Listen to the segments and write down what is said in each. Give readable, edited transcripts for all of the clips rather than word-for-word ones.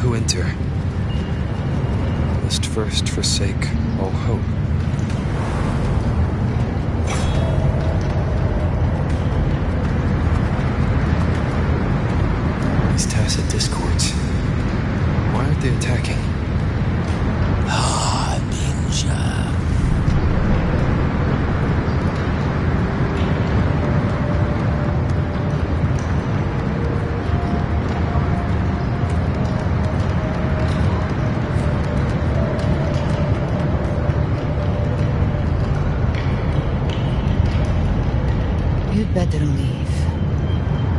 who enter must first forsake all hope. These tacit discords, why aren't they attacking? Ah, ninja. You'd better leave.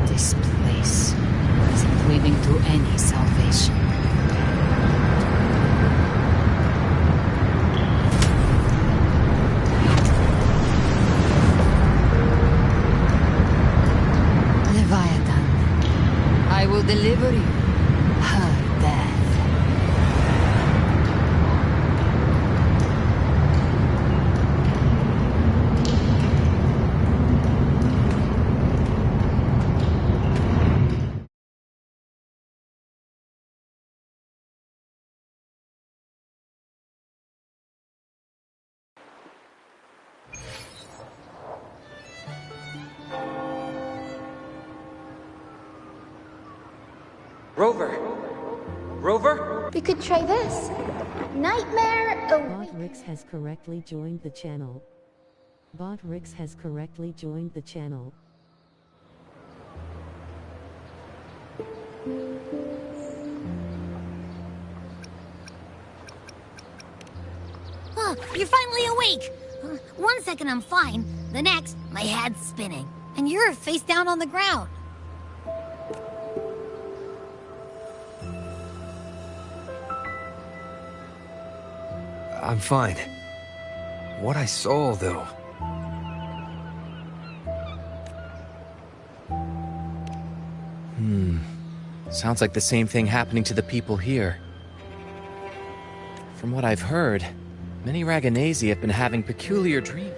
This place isn't leading to any salvation. Leviathan, I will deliver you her death. Rover! Rover? We could try this. Nightmare Bot Rix has correctly joined the channel. Bot Rix has correctly joined the channel. Oh, you're finally awake! 1 second I'm fine, the next, my head's spinning. And you're face down on the ground. I'm fine. What I saw, though... Sounds like the same thing happening to the people here. From what I've heard, many Raganesi have been having peculiar dreams.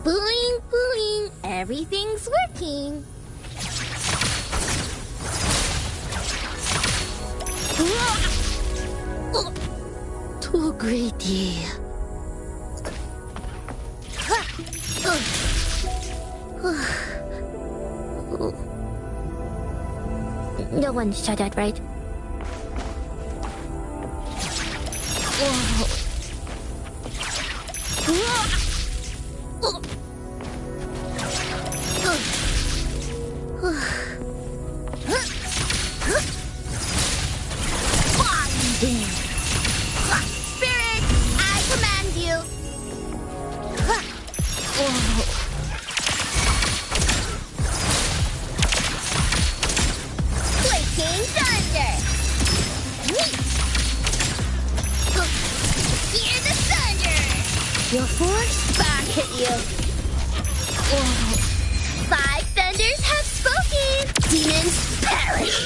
Boing, boing. Everything's working. Too greedy. No one shot at, right? Spirit, I command you. Quaking thunder. Hear the thunder. Your force back at you. Five thunders have spoken. Demons perish.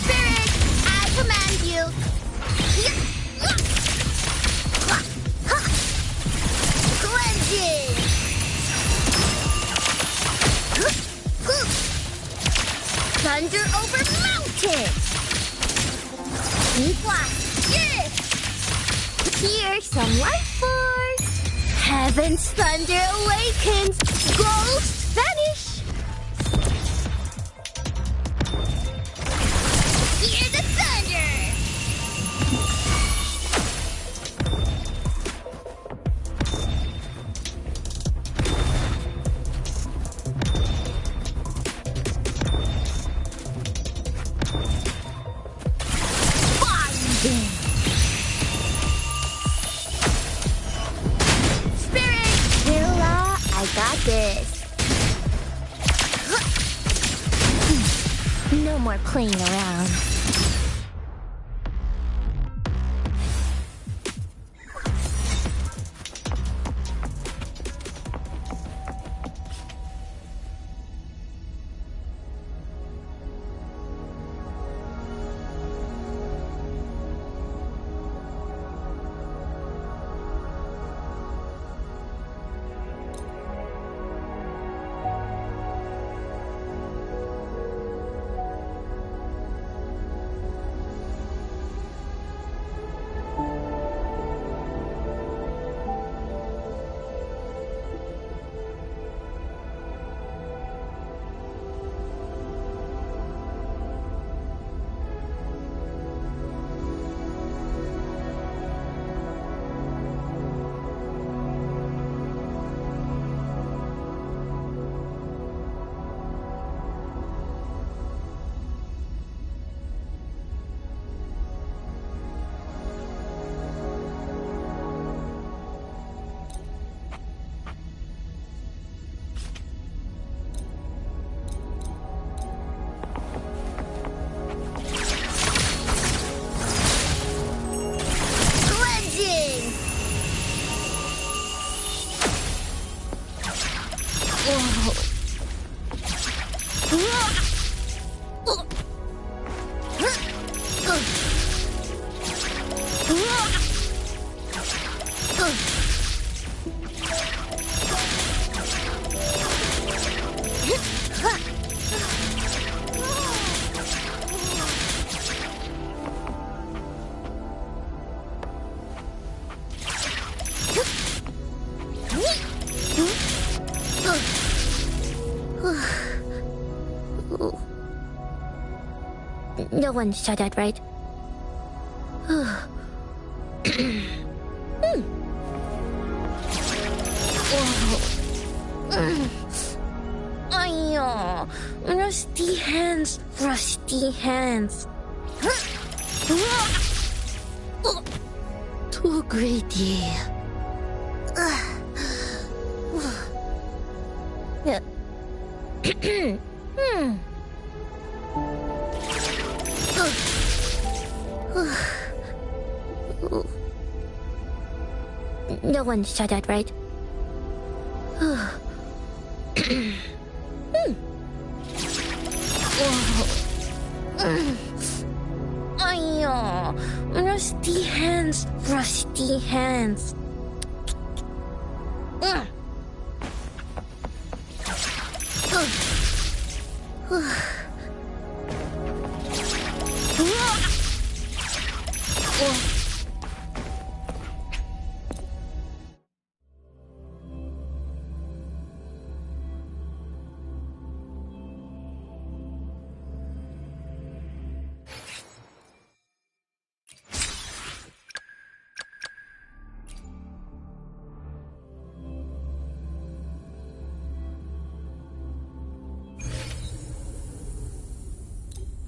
Spirit, I command you. Cleansing. Thunder over mountains. Yeah. Here's some life force. Heaven's thunder awakens. Ghosts vanish. Hear the thunder. Binding. Spirit, Willa, I got this. No more playing around. No one shot at, right? I Ayo, rusty hands, rusty hands. Too greedy. No one saw that, right? Ayo, rusty hands, rusty hands.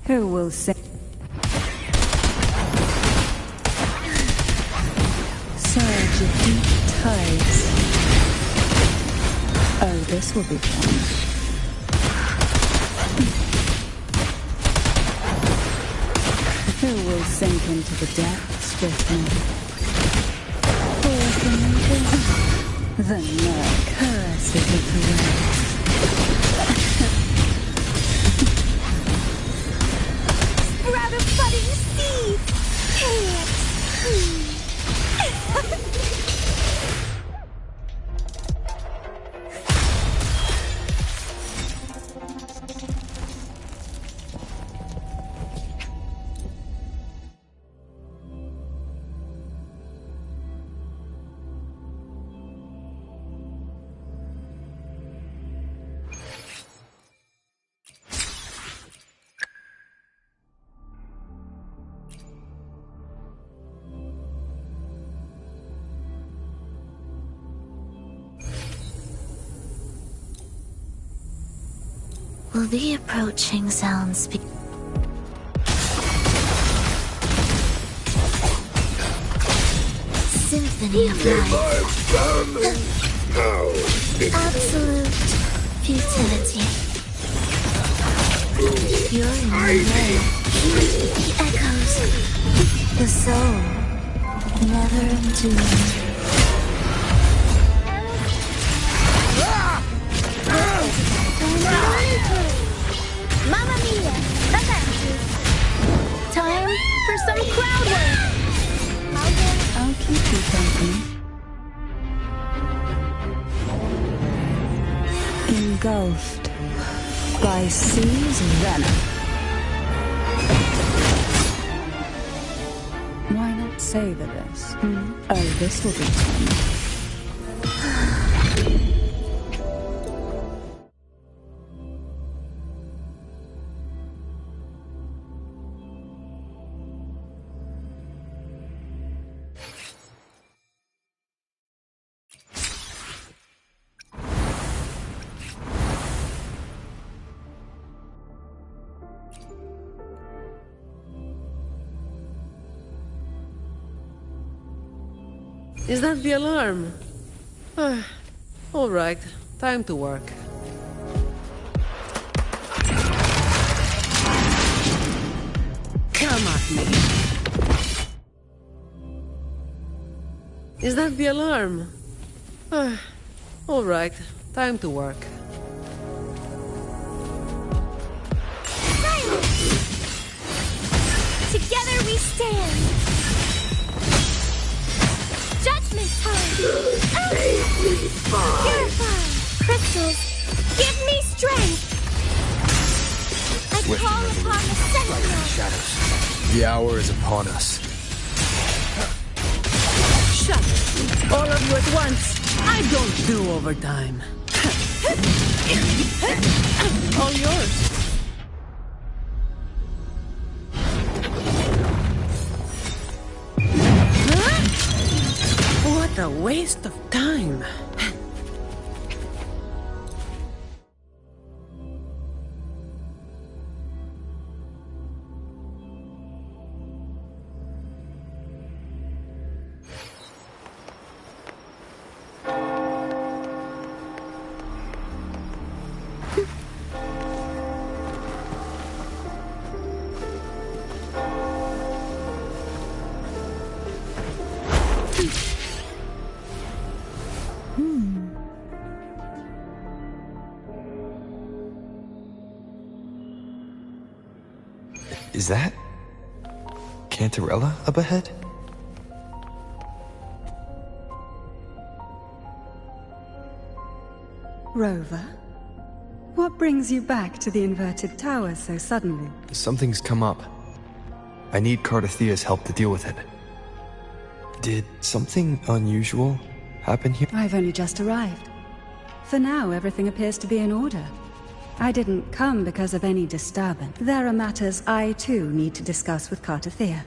Who will say? Surge of deep tides. Oh, this will be fun. Who will sink into the depths with me? The nerve curses of the waves. Sprout of budding seeds! Will the approaching sounds be... Symphony of life. Absolute futility. You're in my way. The echoes. The soul. Never entombed. Mamma mia! Time for some crowd work! I'll keep you company. Engulfed by sea's venom. Why not savor this? Oh, this will be fun. Is that the alarm? All right, time to work. Come at me. Is that the alarm? All right, time to work. Together we stand! Judgment time! Purify! Crystals, give me strength! I call upon the Sentinel! Shadows. The hour is upon us. Shut up! All of you at once! I don't do overtime. All yours. What a waste of time. Is that Cantarella up ahead? Rover, what brings you back to the inverted tower so suddenly? Something's come up. I need Cardathia's help to deal with it. Did something unusual happen here? I've only just arrived. For now, everything appears to be in order. I didn't come because of any disturbance. There are matters I, too, need to discuss with Cardathia.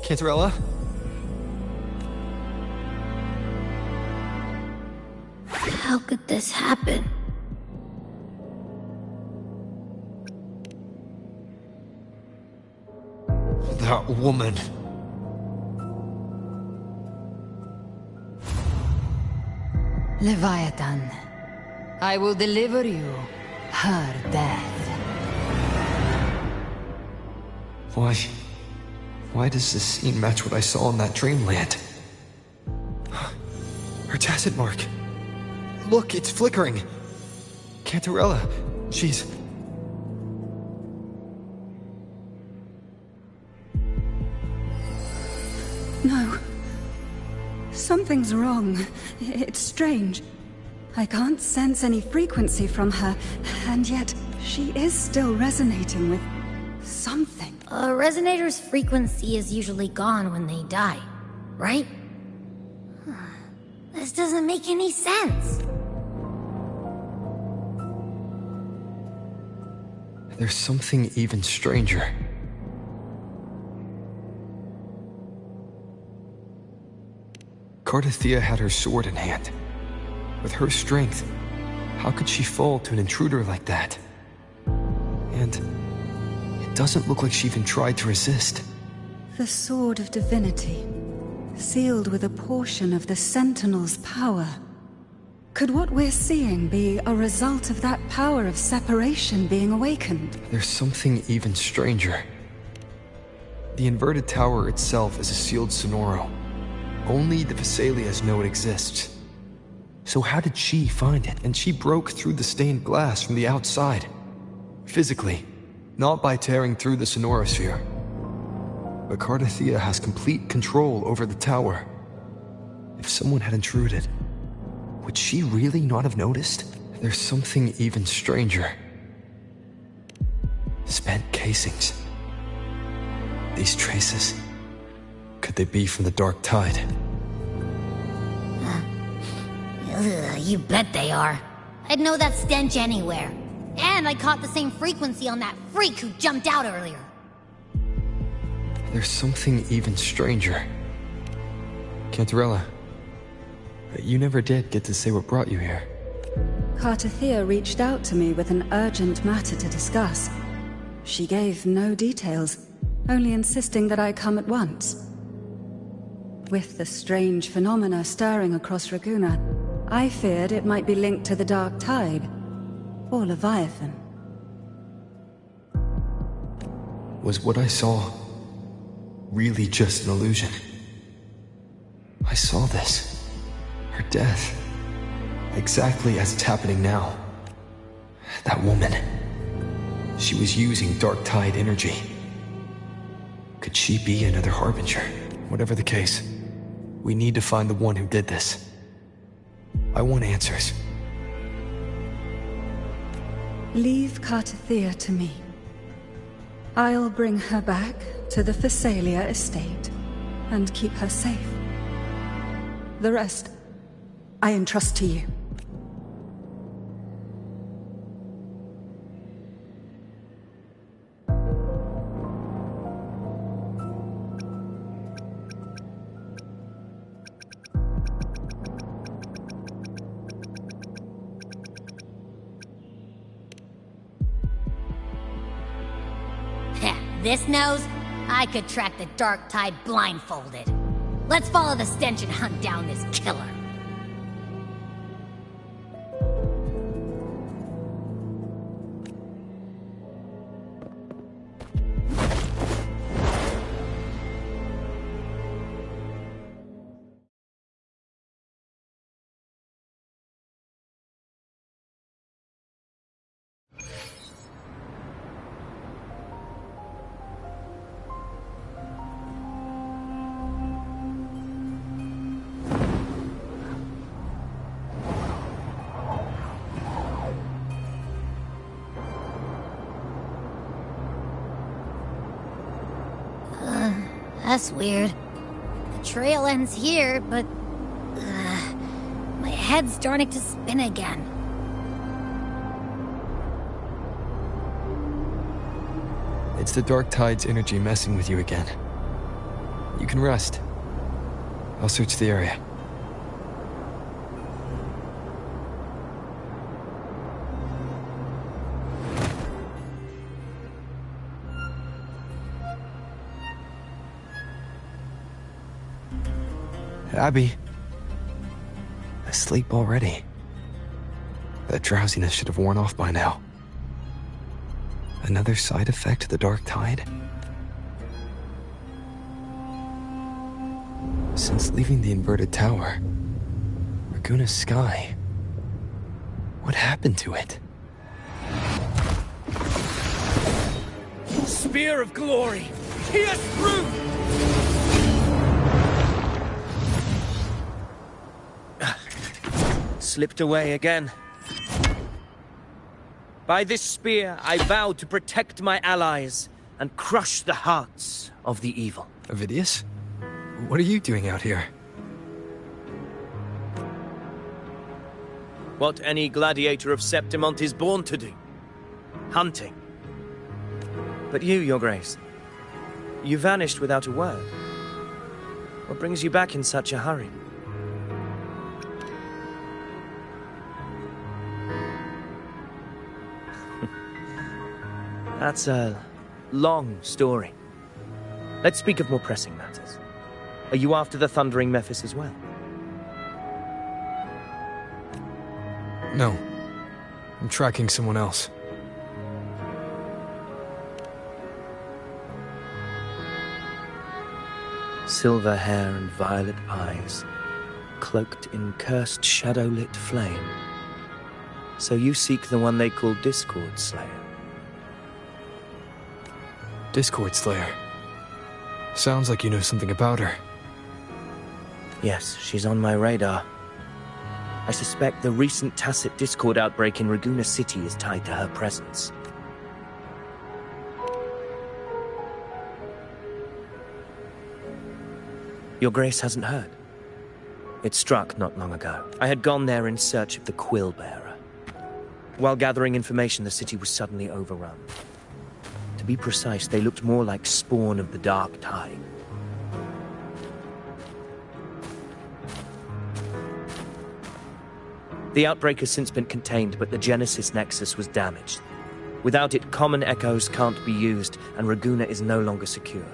Cantarella? How could this happen? That woman. Leviathan, I will deliver you her death. Why does this scene match what I saw in that dreamland? Her tacit mark. Look, it's flickering. Cantarella, she's... No. Something's wrong. It's strange. I can't sense any frequency from her, and yet she is still resonating with something. A resonator's frequency is usually gone when they die, right? This doesn't make any sense. There's something even stranger. Cardathia had her sword in hand. With her strength, how could she fall to an intruder like that? And it doesn't look like she even tried to resist. The Sword of Divinity, sealed with a portion of the Sentinel's power. Could what we're seeing be a result of that power of separation being awakened? There's something even stranger. The inverted tower itself is a sealed sonoro. Only the Vesalias know it exists. So how did she find it? And she broke through the stained glass from the outside. Physically, not by tearing through the sonorosphere. But Cardathia has complete control over the tower. If someone had intruded, would she really not have noticed? There's something even stranger. Spent casings. These traces, could they be from the Dark Tide? You bet they are. I'd know that stench anywhere. And I caught the same frequency on that freak who jumped out earlier. There's something even stranger. Cantarella, you never did get to say what brought you here. Cardathia reached out to me with an urgent matter to discuss. She gave no details, only insisting that I come at once. With the strange phenomena stirring across Raguna, I feared it might be linked to the Dark Tide, or Leviathan. Was what I saw really just an illusion? I saw this. Her death. Exactly as it's happening now. That woman. She was using Dark Tide energy. Could she be another Harbinger? Whatever the case, we need to find the one who did this. I want answers. Leave Cardathia to me. I'll bring her back to the Phasalia estate and keep her safe. The rest, I entrust to you. This nose? I could track the Dark Tide blindfolded. Let's follow the stench and hunt down this killer. That's weird. The trail ends here, but... my head's starting to spin again. It's the Dark Tide's energy messing with you again. You can rest. I'll search the area. Abby. Asleep already. That drowsiness should have worn off by now. Another side effect of the Dark Tide? Since leaving the inverted tower, Raguna's sky... what happened to it? Spear of glory! Pierce through! Slipped away again. By this spear, I vow to protect my allies and crush the hearts of the evil. Avidius? What are you doing out here? What any gladiator of Septimont is born to do. Hunting. But you, Your Grace, you vanished without a word. What brings you back in such a hurry? That's a long story. Let's speak of more pressing matters. Are you after the Thundering Mephis as well? No. I'm tracking someone else. Silver hair and violet eyes, cloaked in cursed shadow-lit flame. So you seek the one they call Discord Slayer. Discord Slayer. Sounds like you know something about her. Yes, she's on my radar. I suspect the recent tacit Discord outbreak in Raguna City is tied to her presence. Your Grace hasn't heard. It struck not long ago. I had gone there in search of the Quill Bearer. While gathering information, the city was suddenly overrun. To be precise, they looked more like spawn of the Dark Tide. The outbreak has since been contained, but the Genesis Nexus was damaged. Without it, common echoes can't be used, and Raguna is no longer secure.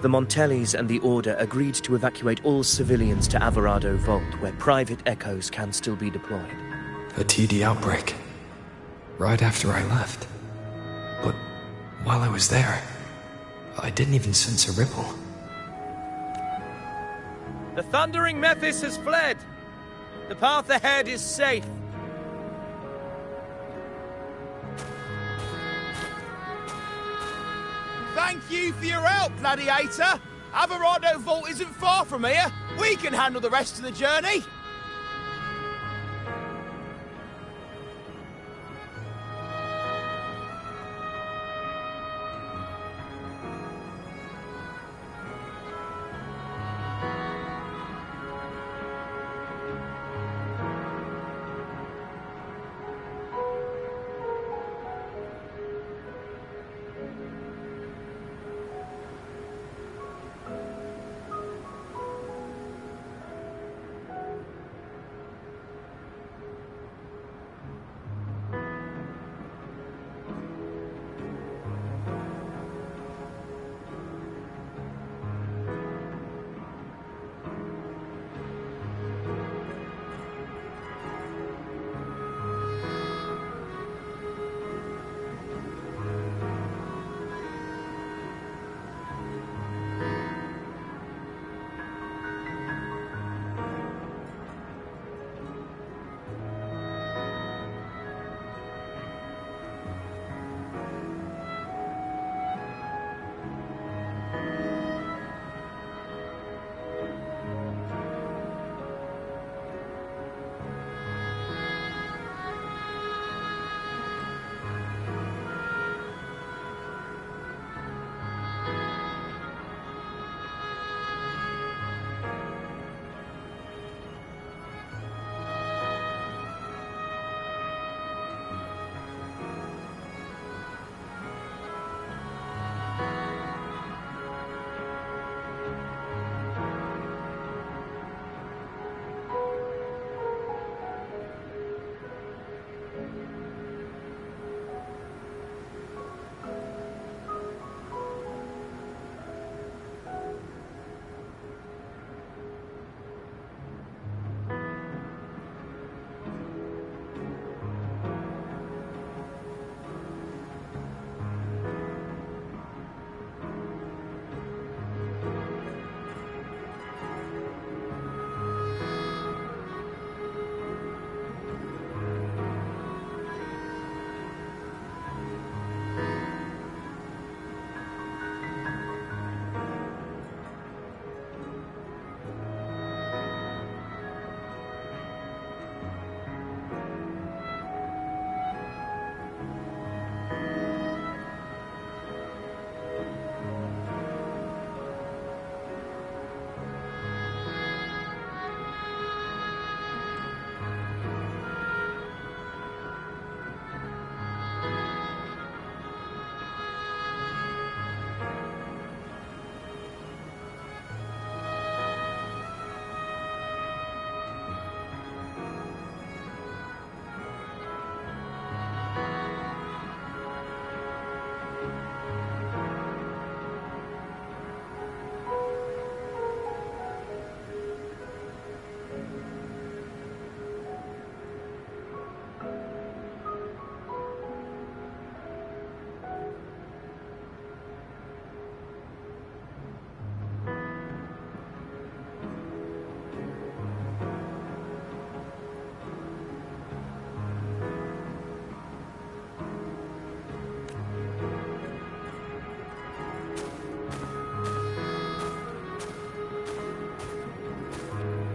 The Montellis and the Order agreed to evacuate all civilians to Alvarado Vault, where private echoes can still be deployed. A TD outbreak. Right after I left. But while I was there, I didn't even sense a ripple. The Thundering Mephis has fled! The path ahead is safe. Thank you for your help, Gladiator. Alvarado Vault isn't far from here. We can handle the rest of the journey.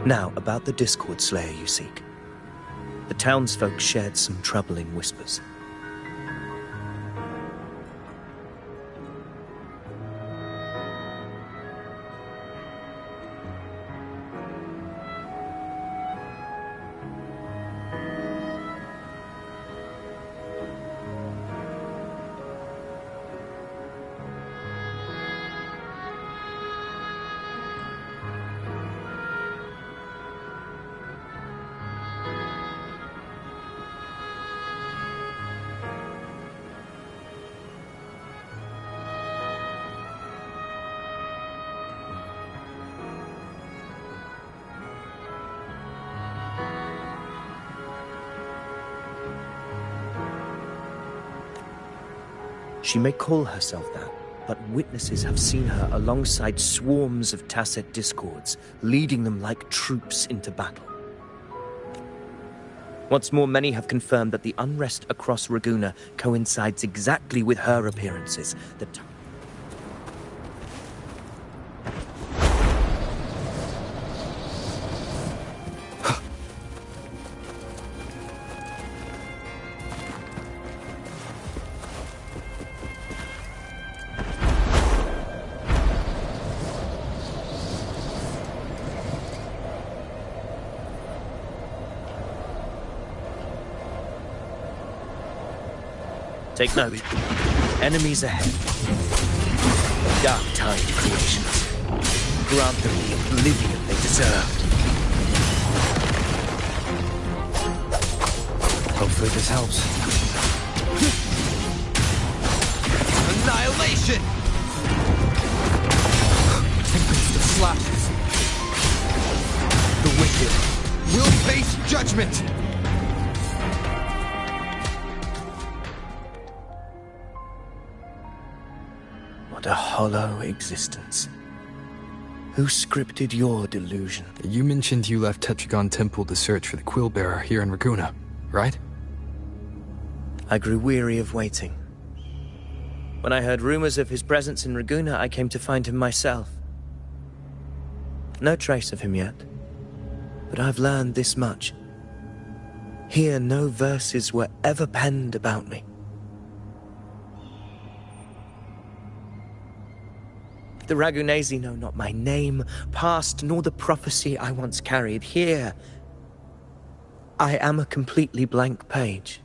Now, about the Discord Slayer you seek. The townsfolk shared some troubling whispers. She may call herself that, but witnesses have seen her alongside swarms of Tacet discords, leading them like troops into battle. What's more, many have confirmed that the unrest across Raguna coincides exactly with her appearances. Take note. Enemies ahead. A dark tide creations. Grant them the oblivion they deserve. Hopefully this helps. Annihilation! Tempest of slashes. The wicked will face judgment! What a hollow existence. Who scripted your delusion? You mentioned you left Tetragon Temple to search for the Quill Bearer here in Raguna, right? I grew weary of waiting. When I heard rumors of his presence in Raguna, I came to find him myself. No trace of him yet, but I've learned this much. Here, no verses were ever penned about me. The Ragunesi know not my name, past, nor the prophecy I once carried. Here, I am a completely blank page.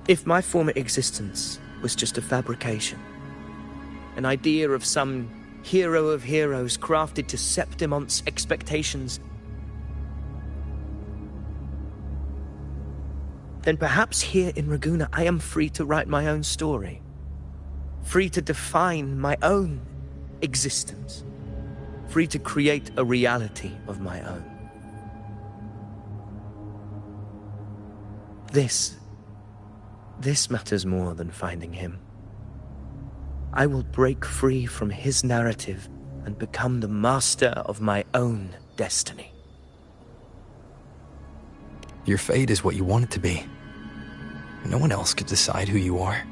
If my former existence was just a fabrication, an idea of some hero of heroes crafted to Septimon's expectations, then perhaps here in Raguna I am free to write my own story, free to define my own existence, free to create a reality of my own. This matters more than finding him. I will break free from his narrative and become the master of my own destiny. Your fate is what you want it to be. No one else could decide who you are.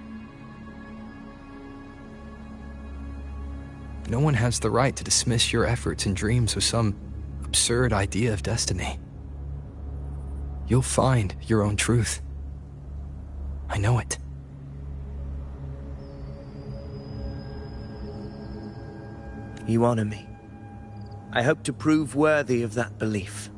No one has the right to dismiss your efforts and dreams with some absurd idea of destiny. You'll find your own truth. I know it. You honor me. I hope to prove worthy of that belief.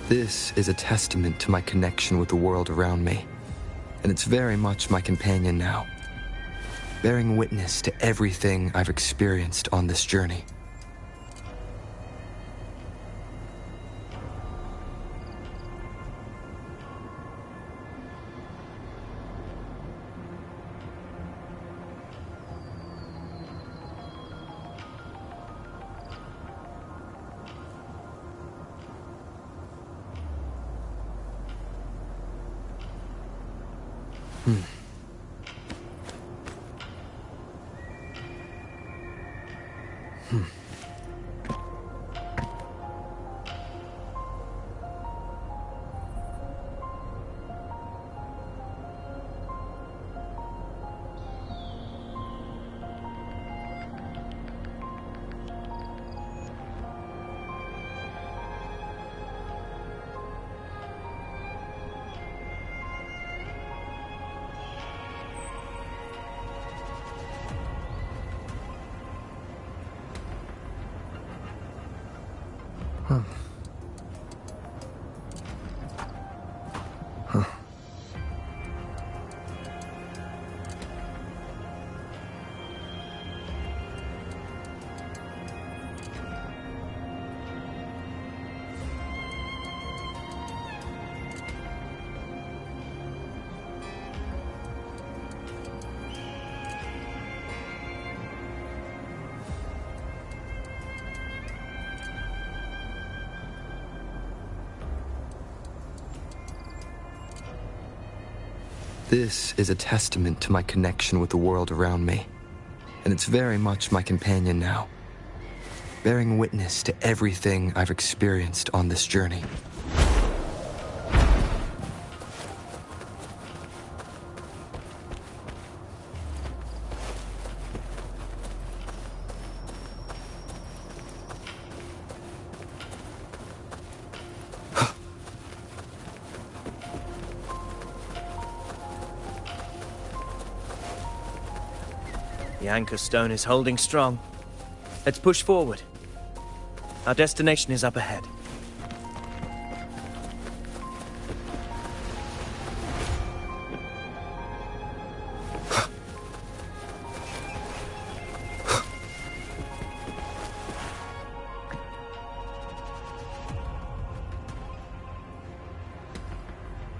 This is a testament to my connection with the world around me, and it's very much my companion now, bearing witness to everything I've experienced on this journey. This is a testament to my connection with the world around me, and it's very much my companion now, bearing witness to everything I've experienced on this journey. The anchor stone is holding strong. Let's push forward. Our destination is up ahead.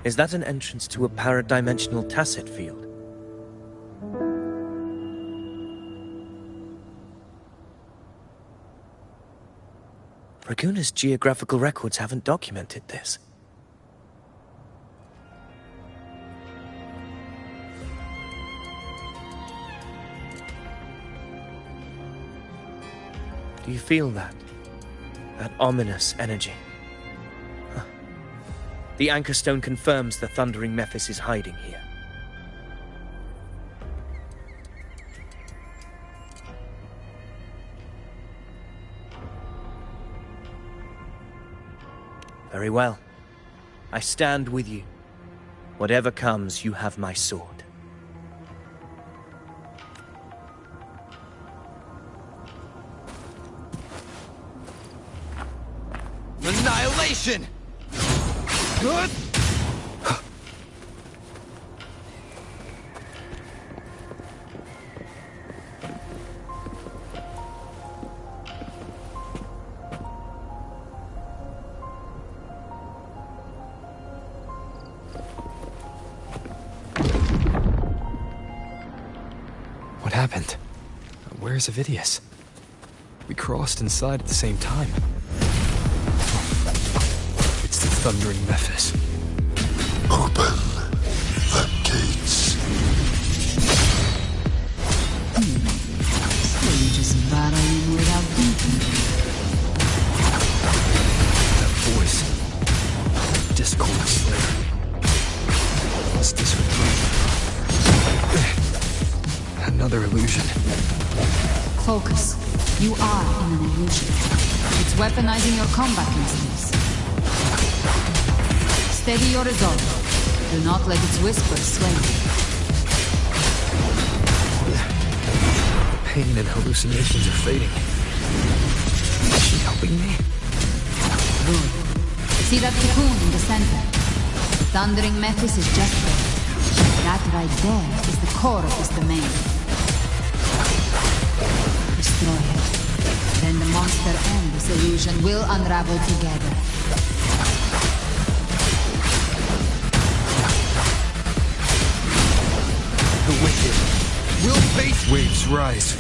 Is that an entrance to a paradimensional tacit field? Raguna's geographical records haven't documented this. Do you feel that? That ominous energy? Huh. The anchor stone confirms the thundering Mephis is hiding here. Very well. I stand with you. Whatever comes, you have my sword. Annihilation! Good! What happened? Where's Avidius? We crossed inside at the same time. It's the thundering Mephis. Open the gates. So you just battling without thinking. That voice. Discord Slayer. What's this with another illusion? Focus. You are in an illusion. It's weaponizing your combat instincts. Steady your resolve. Do not let its whispers sway you. Pain and hallucinations are fading. Is she helping me? Good. See that cocoon in the center? The thundering Mephis is just there. That right there is the core of this domain. Destroy it. Then the monster and this illusion will unravel together. The wicked will face waves rise.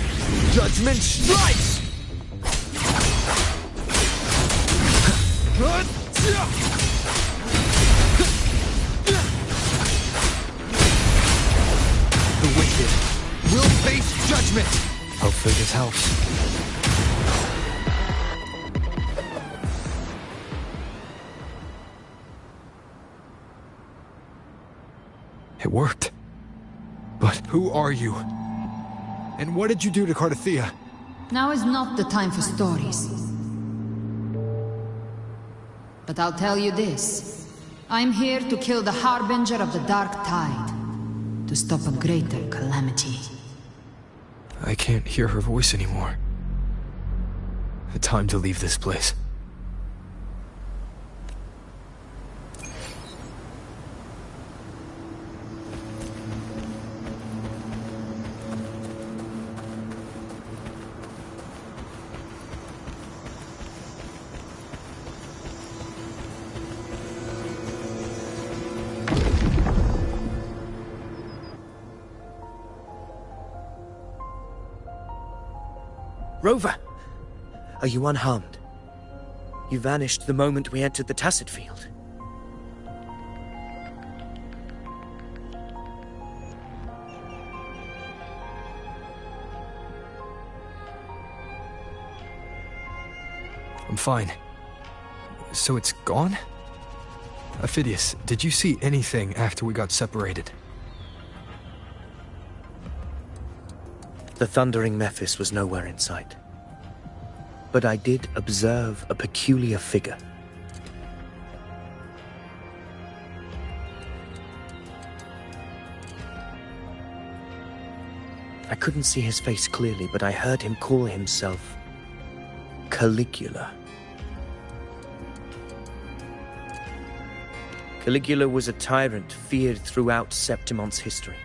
Judgment strikes! engagement! Hopefully this helps. It worked. But who are you? And what did you do to Cardathea? Now is not the time for stories. But I'll tell you this. I'm here to kill the Harbinger of the Dark Tide. To stop a greater calamity. I can't hear her voice anymore. Time to leave this place. Rover! Are you unharmed? You vanished the moment we entered the Tacit Field. I'm fine. So it's gone? Ophidius, did you see anything after we got separated? The thundering Mephis was nowhere in sight. But I did observe a peculiar figure. I couldn't see his face clearly, but I heard him call himself Caligula. Caligula was a tyrant feared throughout Septimon's history.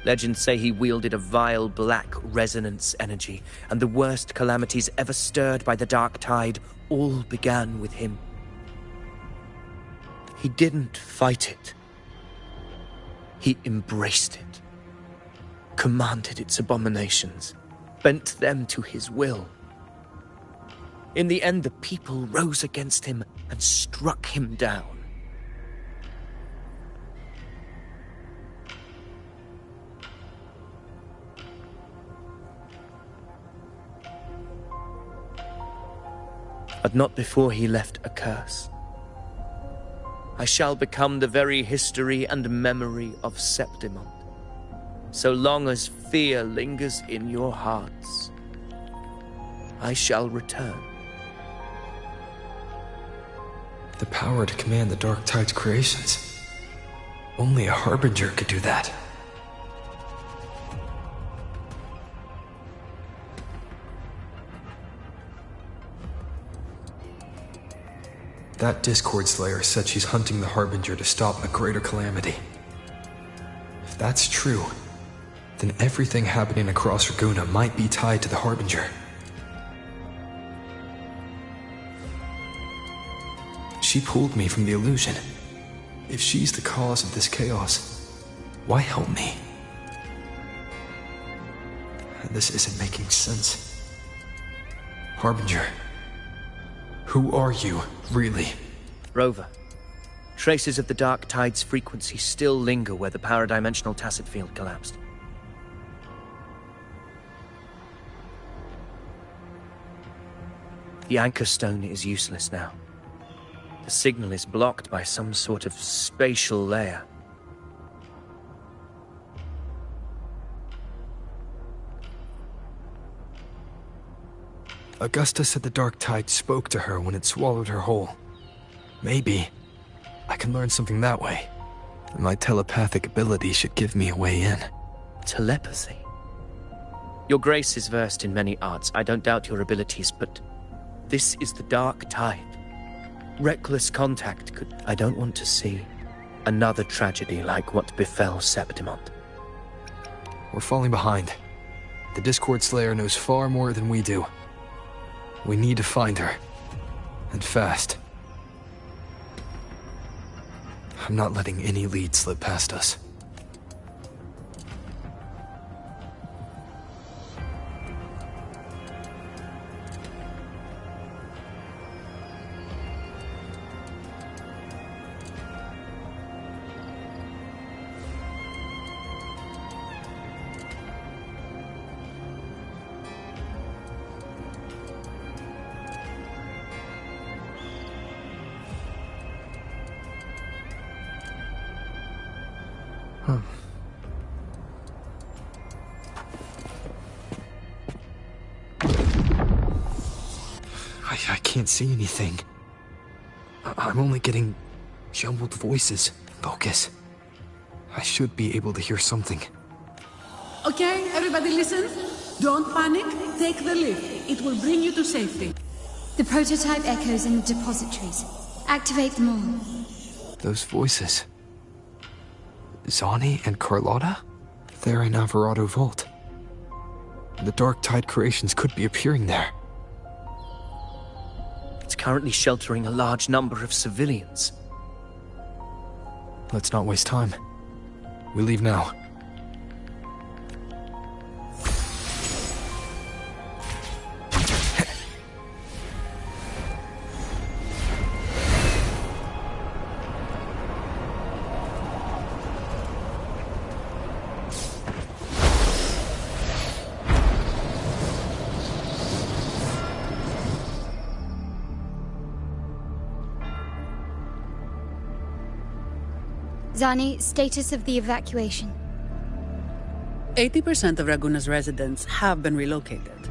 Legends say he wielded a vile black resonance energy, and the worst calamities ever stirred by the Dark Tide all began with him. He didn't fight it. He embraced it, commanded its abominations, bent them to his will. In the end, the people rose against him and struck him down. But not before he left a curse. I shall become the very history and memory of Septimon, so long as fear lingers in your hearts. I shall return. The power to command the Dark Tide's creations. Only a Harbinger could do that. That Discord Slayer said she's hunting the Harbinger to stop a greater calamity. If that's true, then everything happening across Raguna might be tied to the Harbinger. She pulled me from the illusion. If she's the cause of this chaos, why help me? This isn't making sense. Harbinger. Who are you, really? Rover, traces of the Dark Tide's frequency still linger where the paradimensional Tacit Field collapsed. The anchor stone is useless now. The signal is blocked by some sort of spatial layer. Augusta said the Dark Tide spoke to her when it swallowed her whole. Maybe I can learn something that way. My telepathic ability should give me a way in. Telepathy? Your Grace is versed in many arts. I don't doubt your abilities, but this is the Dark Tide. Reckless contact could... I don't want to see another tragedy like what befell Septimon. We're falling behind. The Discord Slayer knows far more than we do. We need to find her. And fast. I'm not letting any lead slip past us. I can't see anything. I'm only getting jumbled voices. Focus. I should be able to hear something. Okay, everybody listen. Don't panic. Take the lift. It will bring you to safety. The prototype echoes in the depositories. Activate them all. Those voices. Zani and Carlotta? They're in Alvarado Vault. The Dark Tide creations could be appearing there. It's currently sheltering a large number of civilians. Let's not waste time. We leave now. Zani, status of the evacuation. 80% of Raguna's residents have been relocated.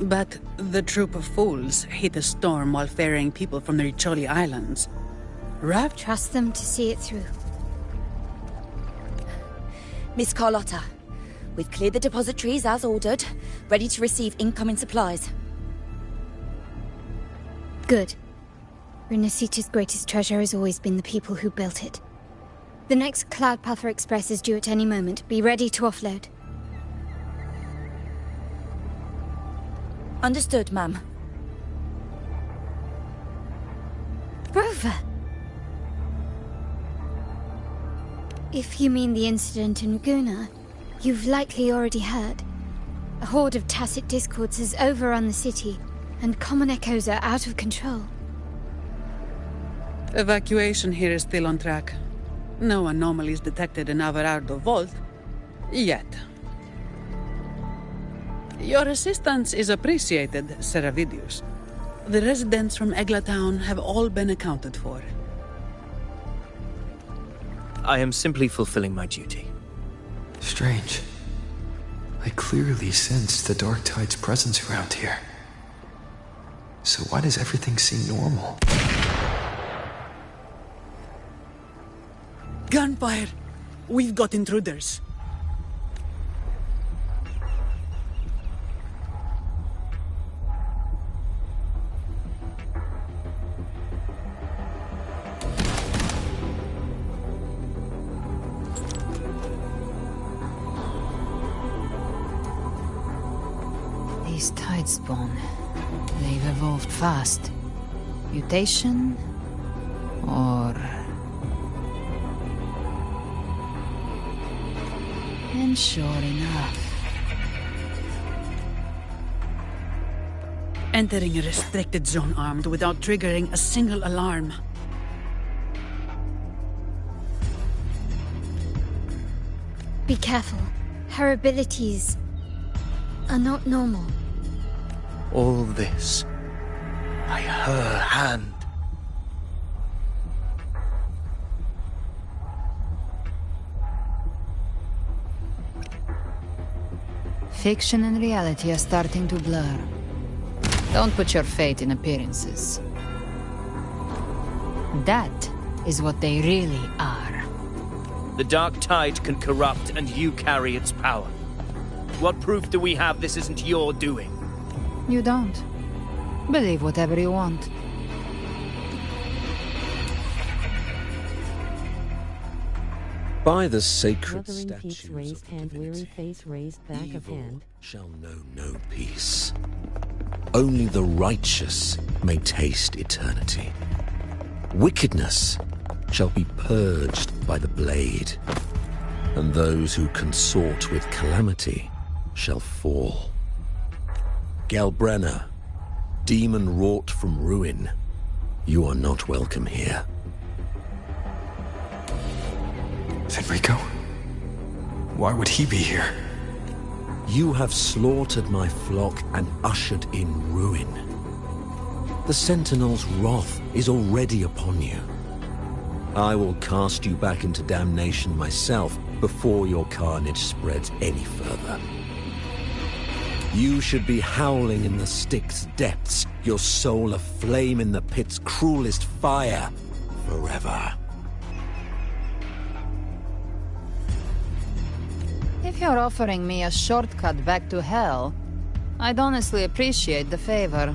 But the troop of fools hit a storm while ferrying people from the Riccioli Islands. Trust them to see it through. Miss Carlotta, we've cleared the depositories as ordered, ready to receive incoming supplies. Good. Renacita's greatest treasure has always been the people who built it. The next Cloud Puffer Express is due at any moment. Be ready to offload. Understood, ma'am. Rover! If you mean the incident in Raguna, you've likely already heard. A horde of tacit discords has overrun the city, and common echoes are out of control. Evacuation here is still on track. No anomalies detected in Alvarado Vault. Yet. Your assistance is appreciated, Seravidius. The residents from Eglatown have all been accounted for. I am simply fulfilling my duty. Strange. I clearly sense the Dark Tide's presence around here. So why does everything seem normal? Gunfire! We've got intruders. These tide spawn. They've evolved fast. Mutation? Or... And sure enough... Entering a restricted zone armed without triggering a single alarm. Be careful. Her abilities are not normal. All this by her hand. Fiction and reality are starting to blur. Don't put your faith in appearances. That is what they really are. The Dark Tide can corrupt, and you carry its power. What proof do we have this isn't your doing? You don't. Believe whatever you want. By the sacred Wuthering peaks statues raised of hand, divinity, weary face raised back of evil hand. shall know no peace. Only the righteous may taste eternity. Wickedness shall be purged by the blade, and those who consort with calamity shall fall. Galbrenna, demon wrought from ruin, you are not welcome here. Fenrico? Why would he be here? You have slaughtered my flock and ushered in ruin. The Sentinel's wrath is already upon you. I will cast you back into damnation myself before your carnage spreads any further. You should be howling in the Styx depths, your soul aflame in the pit's cruelest fire, forever. If you're offering me a shortcut back to hell, I'd honestly appreciate the favor.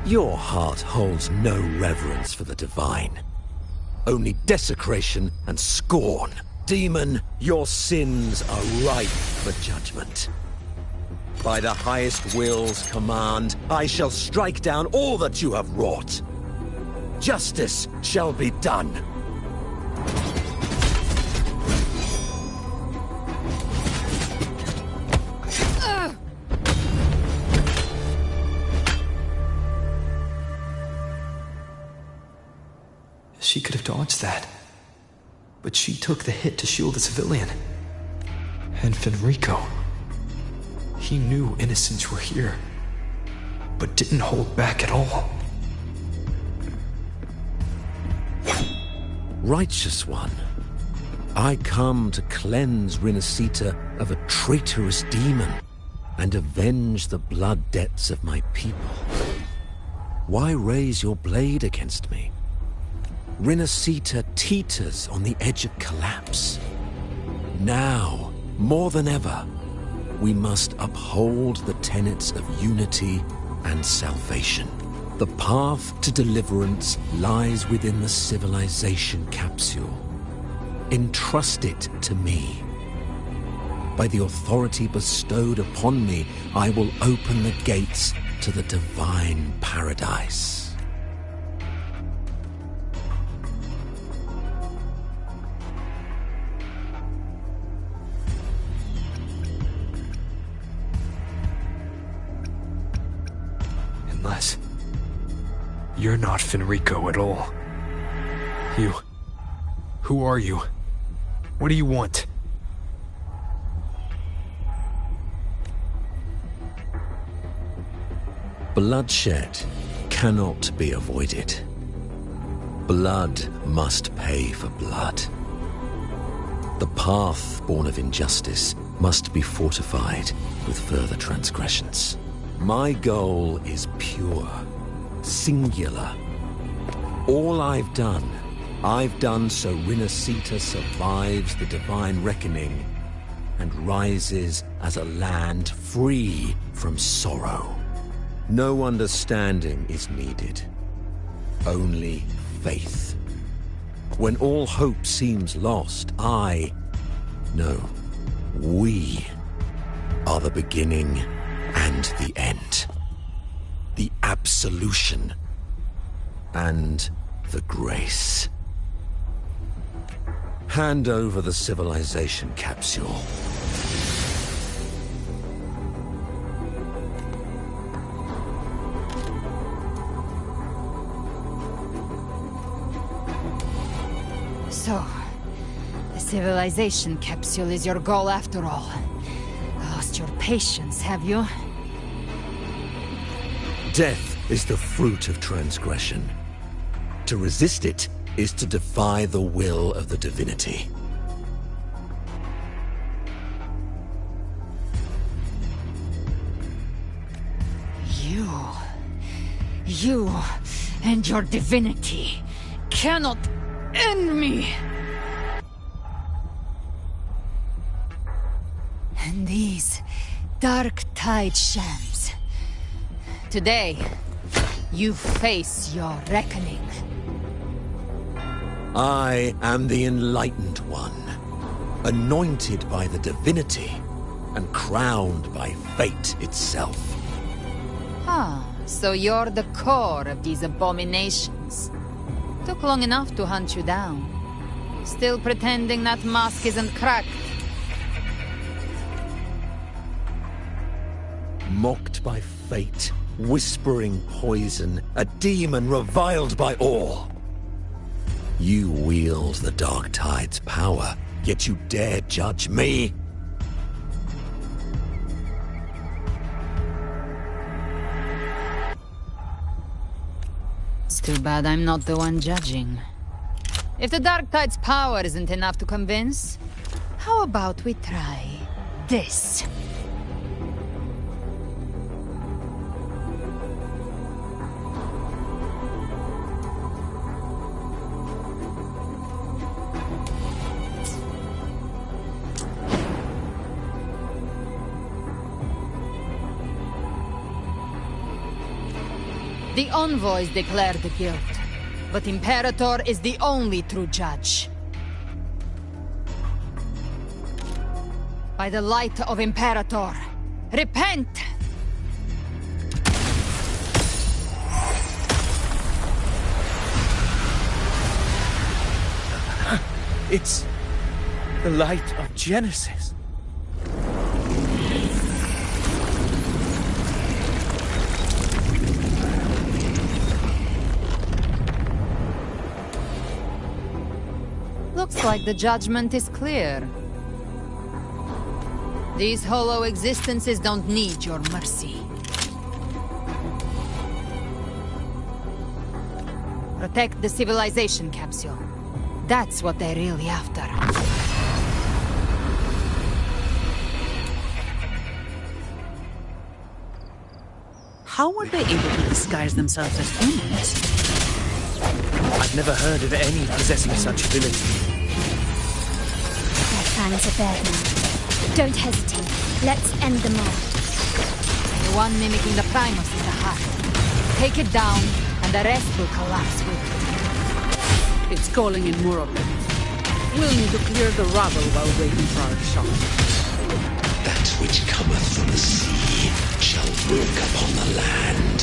Your heart holds no reverence for the divine. Only desecration and scorn. Demon, your sins are ripe for judgment. By the highest will's command, I shall strike down all that you have wrought. Justice shall be done. She could have dodged that. But she took the hit to shield a civilian. And Fenrico. He knew innocents were here, but didn't hold back at all. Righteous one, I come to cleanse Rinascita of a traitorous demon and avenge the blood debts of my people. Why raise your blade against me? Rinascita teeters on the edge of collapse. Now, more than ever, we must uphold the tenets of unity and salvation. The path to deliverance lies within the civilization capsule. Entrust it to me. By the authority bestowed upon me, I will open the gates to the divine paradise. Unless you're not Fenrico at all. Who are you? What do you want? Bloodshed cannot be avoided. Blood must pay for blood. The path born of injustice must be fortified with further transgressions. My goal is pure, singular. All I've done so Rinascita survives the divine reckoning and rises as a land free from sorrow. No understanding is needed, only faith. When all hope seems lost, we are the beginning and the end. The absolution and the grace. Hand over the civilization capsule. So, the civilization capsule is your goal after all. Lost your patience, have you? Death is the fruit of transgression. To resist it is to defy the will of the divinity. You and your divinity cannot end me! And these dark tide shams. Today, you face your reckoning. I am the Enlightened One, anointed by the divinity and crowned by fate itself. Ah, so you're the core of these abominations. Took long enough to hunt you down. Still pretending that mask isn't cracked. Mocked by fate, whispering poison, a demon reviled by all. You wield the Dark Tide's power, yet you dare judge me? It's too bad I'm not the one judging. If the Dark Tide's power isn't enough to convince, how about we try this? The envoys declare the guilt, but Imperator is the only true judge. By the light of Imperator, repent! It's the light of Genesis. Looks like the judgment is clear. These hollow existences don't need your mercy. Protect the civilization capsule. That's what they're really after. How were they able to disguise themselves as humans? I've never heard of any possessing such ability. Their fangs are bared now. Don't hesitate. Let's end them all. The one mimicking the Primus is the heart. Take it down, and the rest will collapse with it. It's calling in more of them. We'll need to clear the rubble while waiting for our shot. That which cometh from the sea shall work upon the land.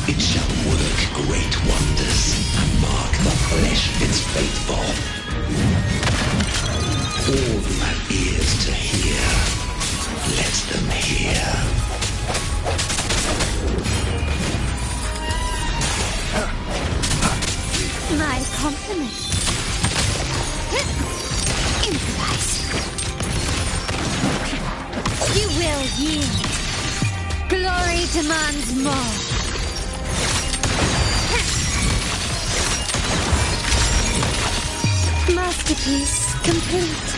It shall work great wonders and mark the flesh its faithful. All who have ears to hear, let them hear. My compliments. Improvise. You will yield. Glory demands more. Masterpiece complete.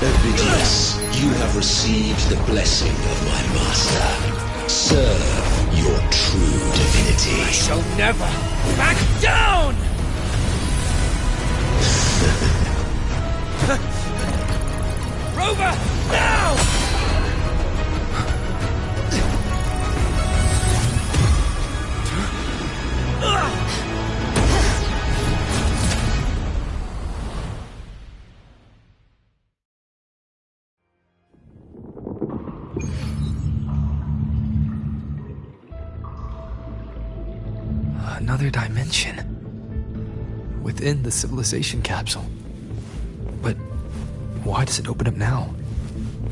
Ovidius, you have received the blessing of my master. Serve your true divinity. I shall never back down! Rover, now! Another dimension. Within the civilization capsule. But why does it open up now?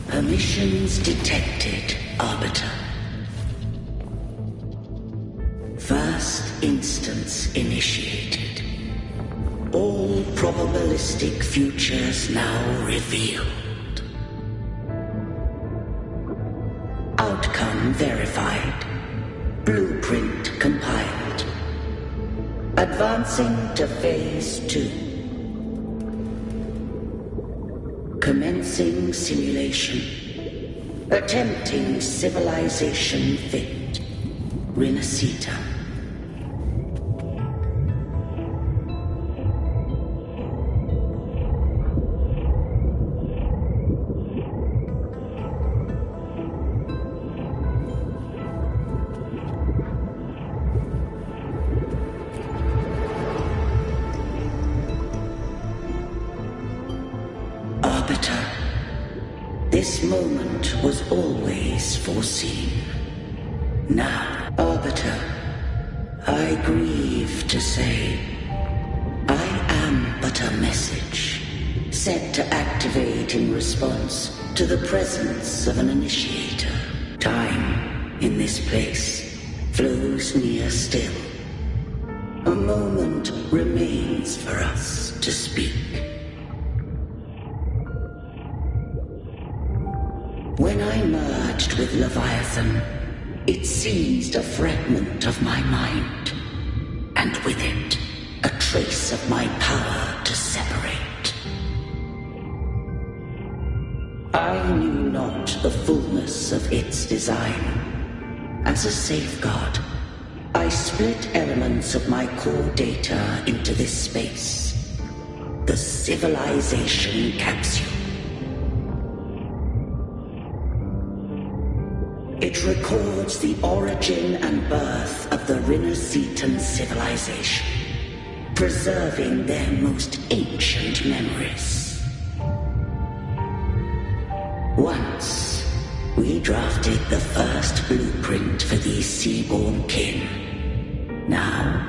Permissions detected, Arbiter. First instance initiated. All probabilistic futures now revealed. Outcome verified. Blueprint compiled. Advancing to Phase 2. Commencing simulation. Attempting civilization fit. Renacita. Arbiter, this moment was always foreseen. Now, Arbiter, I grieve to say, I am but a message, set to activate in response to the presence of an initiator. Time, in this place, flows near still. A moment remains for us to speak. When I merged with Leviathan, it seized a fragment of my mind, and with it, a trace of my power to separate. I knew not the fullness of its design. As a safeguard, I split elements of my core data into this space. The civilization capsule. It records the origin and birth of the Rinascitan civilization, preserving their most ancient memories. Once, we drafted the first blueprint for these seaborn kin. Now,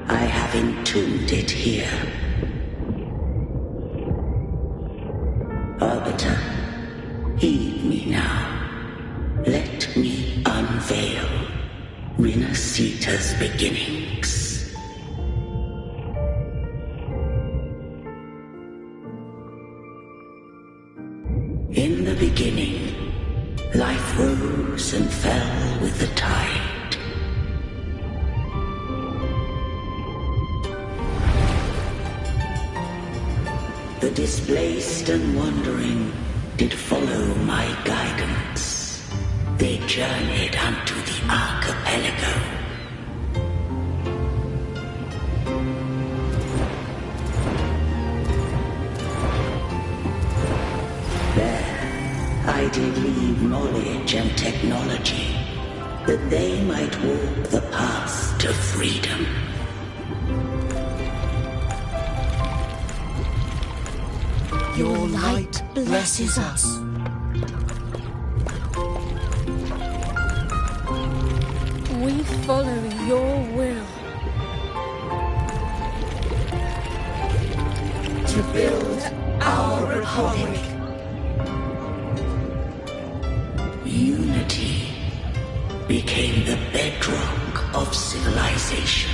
I have entombed it here. Arbiter, heed me now. Let me unveil Rinascita's beginnings. In the beginning, life rose and fell with the tide. The displaced and wandering did follow my guidance. They journeyed unto the archipelago. There, I did leave knowledge and technology, that they might walk the path to freedom. Your light blesses us. We follow your will. To build our republic. Unity became the bedrock of civilization.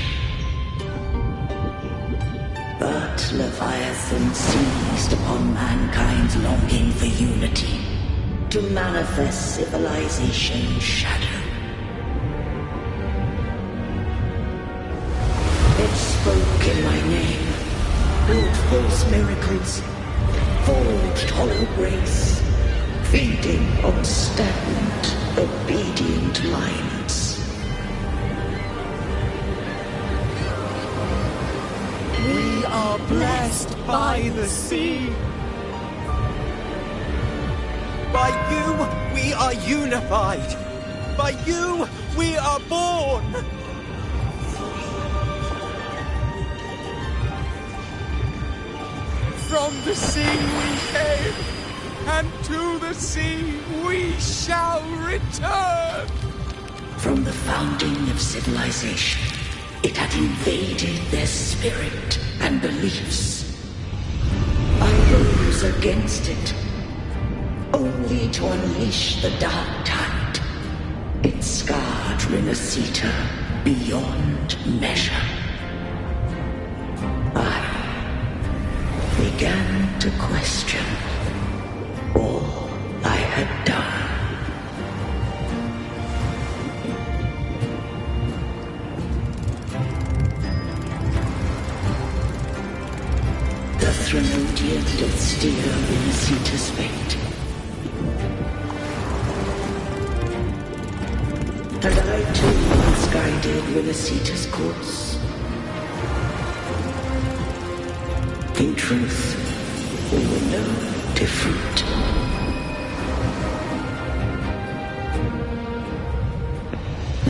But Leviathan seized upon mankind's longing for unity to manifest civilization's shadow. It spoke in my name, built false miracles, forged hollow grace, feeding on stagnant, obedient minds. We are blessed by the sea. By you, we are unified. By you, we are born. From the sea we came, and to the sea we shall return. From the founding of civilization, it had invaded their spirit and beliefs. I rose against it, only to unleash the dark tide. It scarred Rinascita beyond measure. I began to question all I had done. The Threnodian did steer Rinascita's fate. And I too once guided Rinascita's course. In truth, we were no different.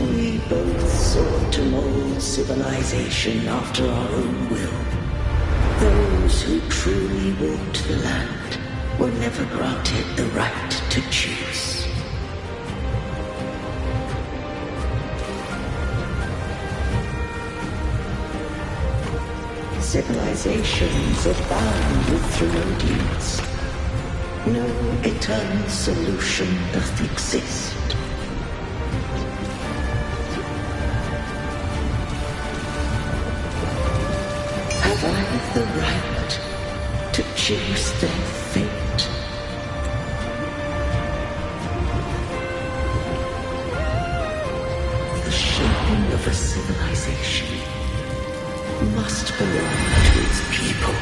We both sought to mold civilization after our own will. Those who truly walked the land were never granted the right to choose. Civilizations are bound with Threnodians. No eternal solution doth exist. Have I the right to choose their fate? The shaping of a civilization must belong to its people.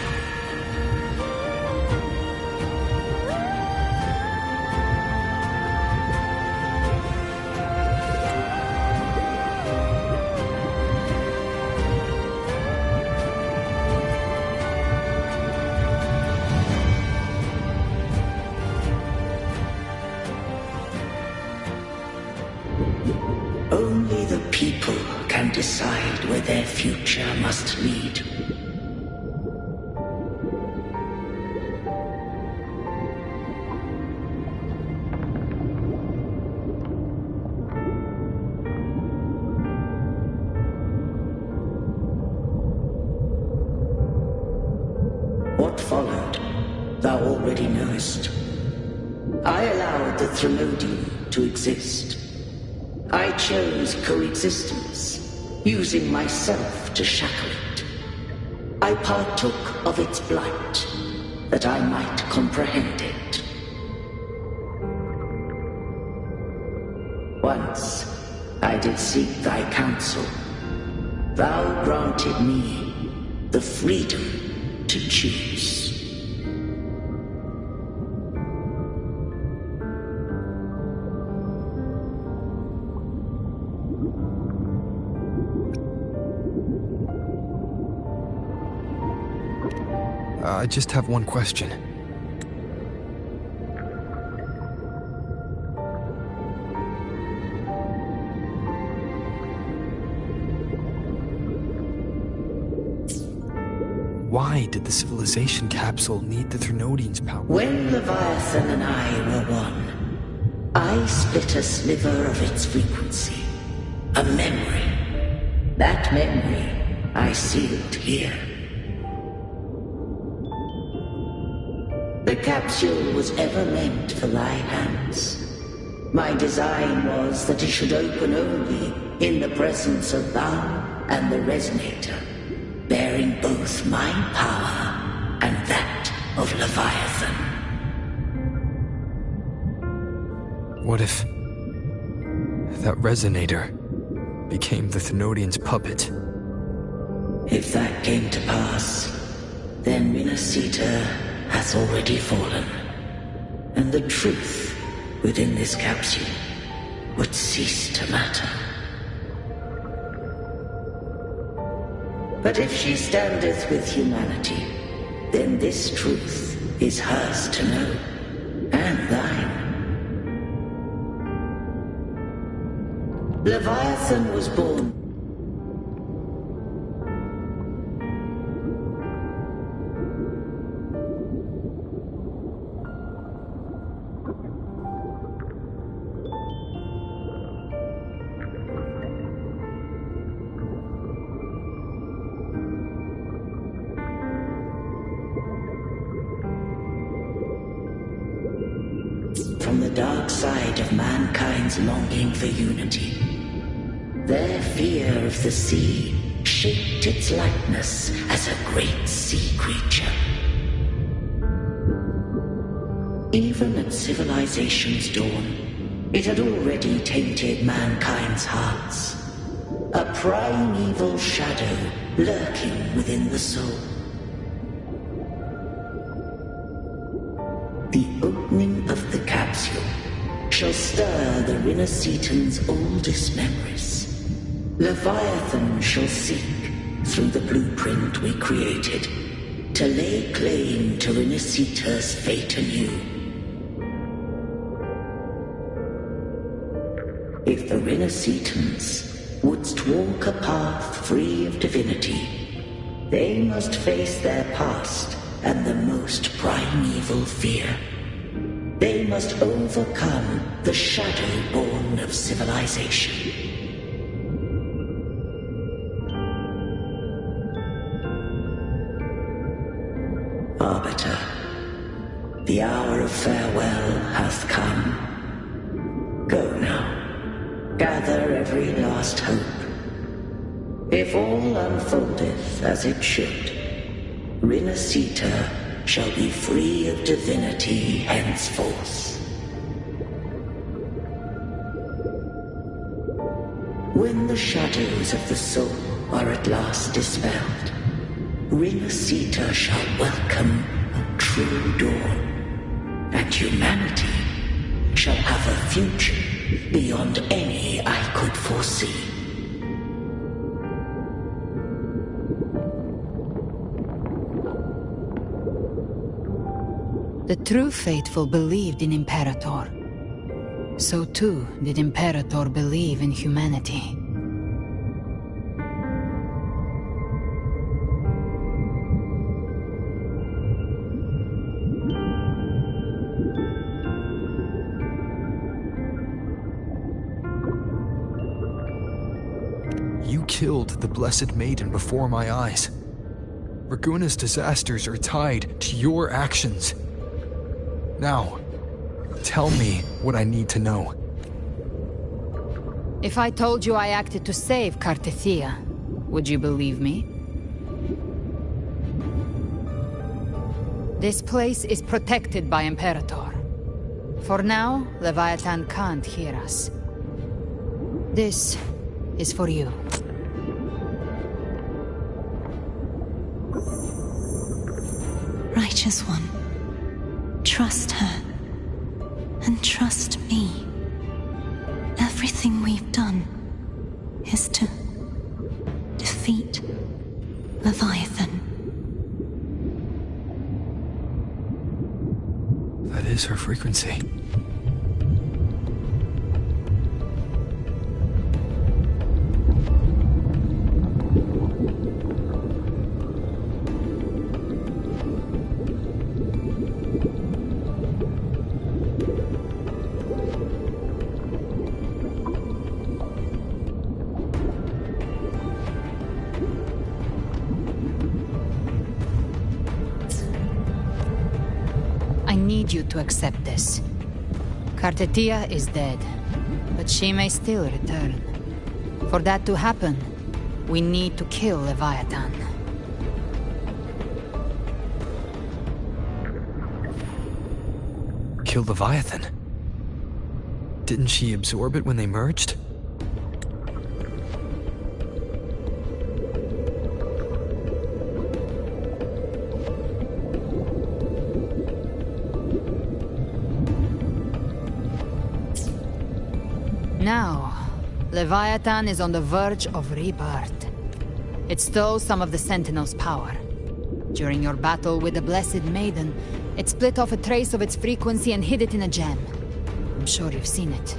their future must lead. What followed, thou already knowest. I allowed the Trinodium to exist. I chose coexistence, using myself to shackle it. I partook of its blight, that I might comprehend it. Once, I did seek thy counsel. Thou granted me the freedom to choose. I just have one question. Why did the civilization capsule need the Trinodian's power? When Leviathan and I were one, I split a sliver of its frequency. A memory. That memory I sealed here. The capsule was ever meant for thy hands. My design was that it should open only in the presence of thou and the Resonator, bearing both my power and that of Leviathan. What if that Resonator became the Thenodian's puppet? If that came to pass, then Minasita has already fallen, and the truth within this capsule would cease to matter. But if she standeth with humanity, then this truth is hers to know, and thine. Leviathan was born from the dark side of mankind's longing for unity. Their fear of the sea shaped its likeness as a great sea creature. Even at civilization's dawn, it had already tainted mankind's hearts. A primeval shadow lurking within the soul. The opening of the capsule shall stir the Rinascitan's oldest memories. Leviathan shall seek, through the blueprint we created, to lay claim to Rinascita's fate anew. If the Rinascitans wouldst walk a path free of divinity, they must face their past and the most primeval fear. They must overcome the shadow born of civilization. Arbiter, the hour of farewell hath come. Go now. Gather every last hope. If all unfoldeth as it should, Rinascita shall be free of divinity henceforth. When the shadows of the soul are at last dispelled, Rinascita shall welcome a true dawn, and humanity shall have a future beyond any I could foresee. The true faithful believed in Imperator. So too did Imperator believe in humanity. You killed the Blessed Maiden before my eyes. Raguna's disasters are tied to your actions. Now, tell me what I need to know. If I told you I acted to save Cartethia, would you believe me? This place is protected by Imperator. For now, Leviathan can't hear us. This is for you. Righteous One, trust her, and trust me. Everything we've done is to defeat Leviathan. That is her frequency. You to accept this. Cartethia is dead, but she may still return. For that to happen, we need to kill Leviathan. Kill Leviathan? Didn't she absorb it when they merged? Now, Leviathan is on the verge of rebirth. It stole some of the Sentinel's power. During your battle with the Blessed Maiden, it split off a trace of its frequency and hid it in a gem. I'm sure you've seen it.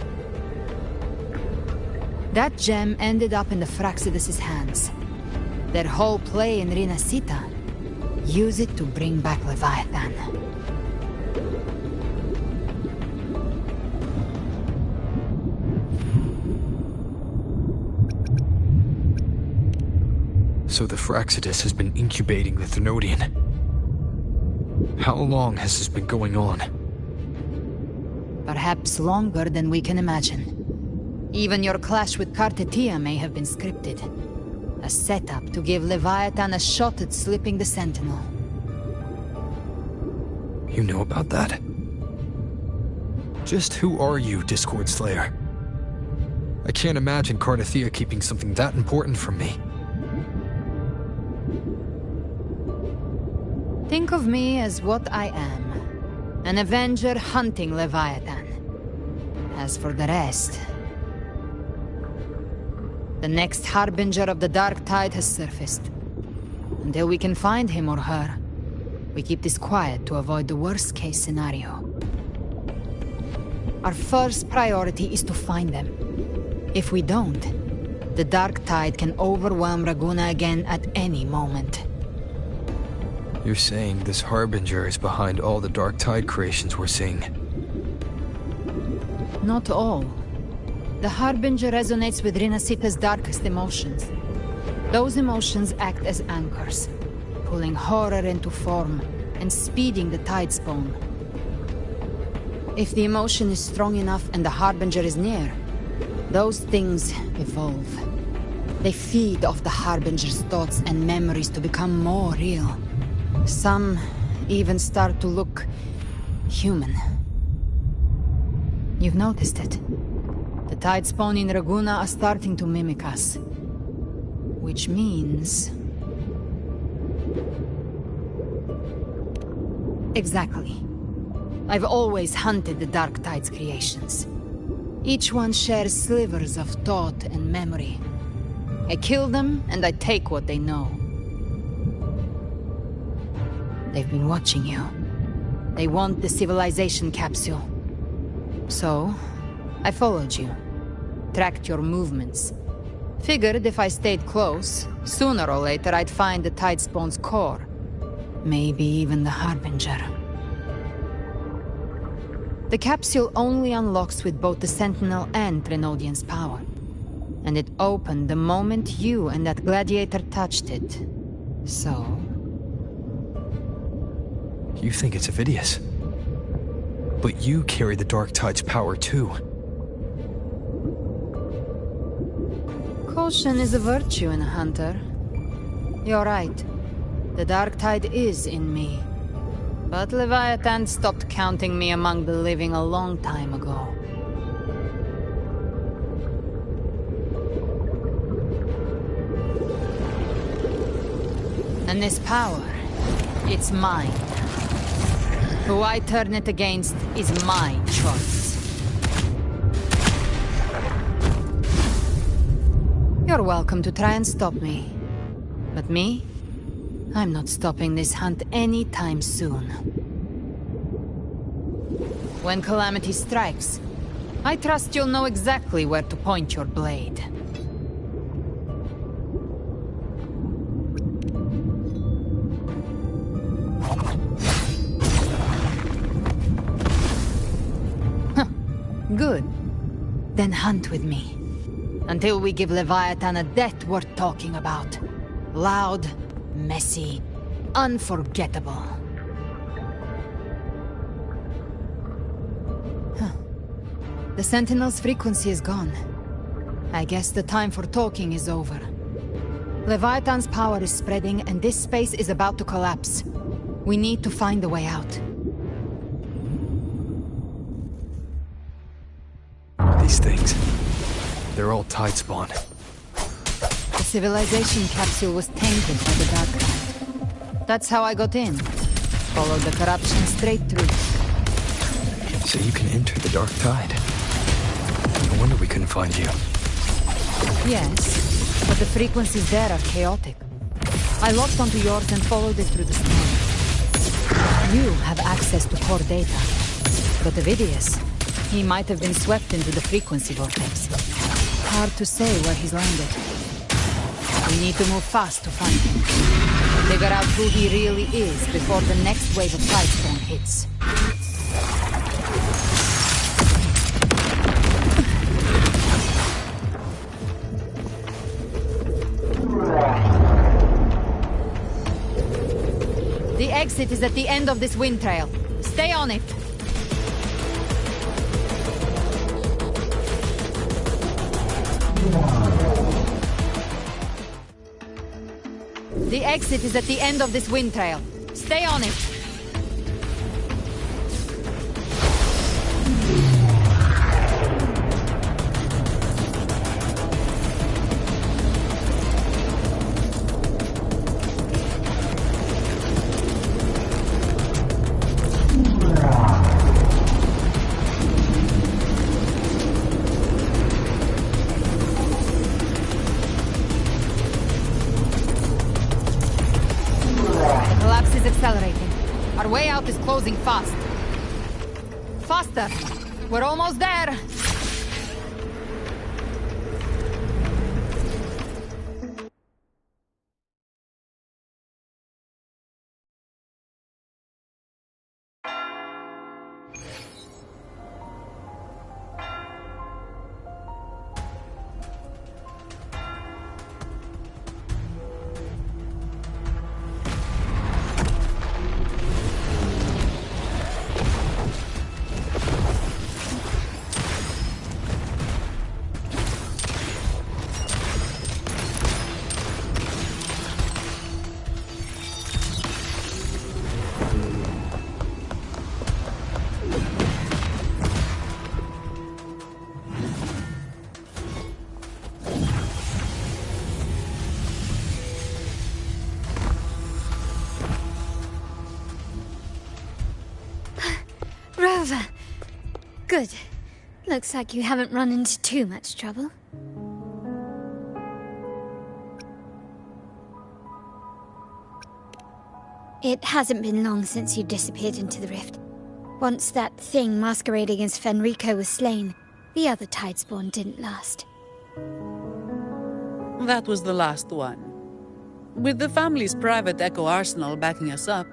That gem ended up in the Fraxidus' hands. Their whole play in Rinasita, use it to bring back Leviathan. So the Fraxidus has been incubating the Thenodian. How long has this been going on? Perhaps longer than we can imagine. Even your clash with Cartethia may have been scripted. A setup to give Leviathan a shot at slipping the Sentinel. You know about that? Just who are you, Discord Slayer? I can't imagine Cartethia keeping something that important from me. Think of me as what I am. An Avenger hunting Leviathan. As for the rest... The next Harbinger of the Dark Tide has surfaced. Until we can find him or her, we keep this quiet to avoid the worst-case scenario. Our first priority is to find them. If we don't, the Dark Tide can overwhelm Raguna again at any moment. You're saying this Harbinger is behind all the Dark Tide creations we're seeing? Not all. The Harbinger resonates with Rinasita's darkest emotions. Those emotions act as anchors, pulling horror into form and speeding the tide spawn. If the emotion is strong enough and the Harbinger is near, those things evolve. They feed off the Harbinger's thoughts and memories to become more real. Some even start to look human. You've noticed it. The tide spawn in Raguna are starting to mimic us. Which means... Exactly. I've always hunted the Dark Tide's creations. Each one shares slivers of thought and memory. I kill them, and I take what they know. They've been watching you. They want the civilization capsule. So, I followed you. Tracked your movements. Figured if I stayed close, sooner or later I'd find the Tide Spawn's core. Maybe even the Harbinger. The capsule only unlocks with both the Sentinel and Thenodian's power. and it opened the moment you and that gladiator touched it. So... You think it's Avidius. But you carry the Dark Tide's power too. Caution is a virtue in a hunter. You're right. The Dark Tide is in me. But Leviathan stopped counting me among the living a long time ago. And this power, it's mine. Who I turn it against is my choice. You're welcome to try and stop me. But me? I'm not stopping this hunt anytime soon. When calamity strikes, I trust you'll know exactly where to point your blade. Good. Then hunt with me. Until we give Leviathan a death worth talking about. Loud, messy, unforgettable. The Sentinel's frequency is gone. I guess the time for talking is over. Leviathan's power is spreading and this space is about to collapse. We need to find a way out. These things, they're all Tide spawn. The civilization capsule was tainted by the Dark Tide. That's how I got in. Followed the corruption straight through. So you can enter the Dark Tide. No wonder we couldn't find you. Yes, but the frequencies there are chaotic. I locked onto yours and followed it through the storm. You have access to core data. But Avidius, he might have been swept into the frequency vortex. Hard to say where he's landed. We need to move fast to find him. Figure out who he really is before the next wave of Tidestorm hits. The exit is at the end of this wind trail. Stay on it. The exit is at the end of this wind trail. Stay on it. Closing fast. Faster! We're almost there! Rover. Good. Looks like you haven't run into too much trouble. It hasn't been long since you disappeared into the rift. Once that thing masquerading as Fenrico was slain, the other Tidespawn didn't last. That was the last one. With the family's private Echo arsenal backing us up,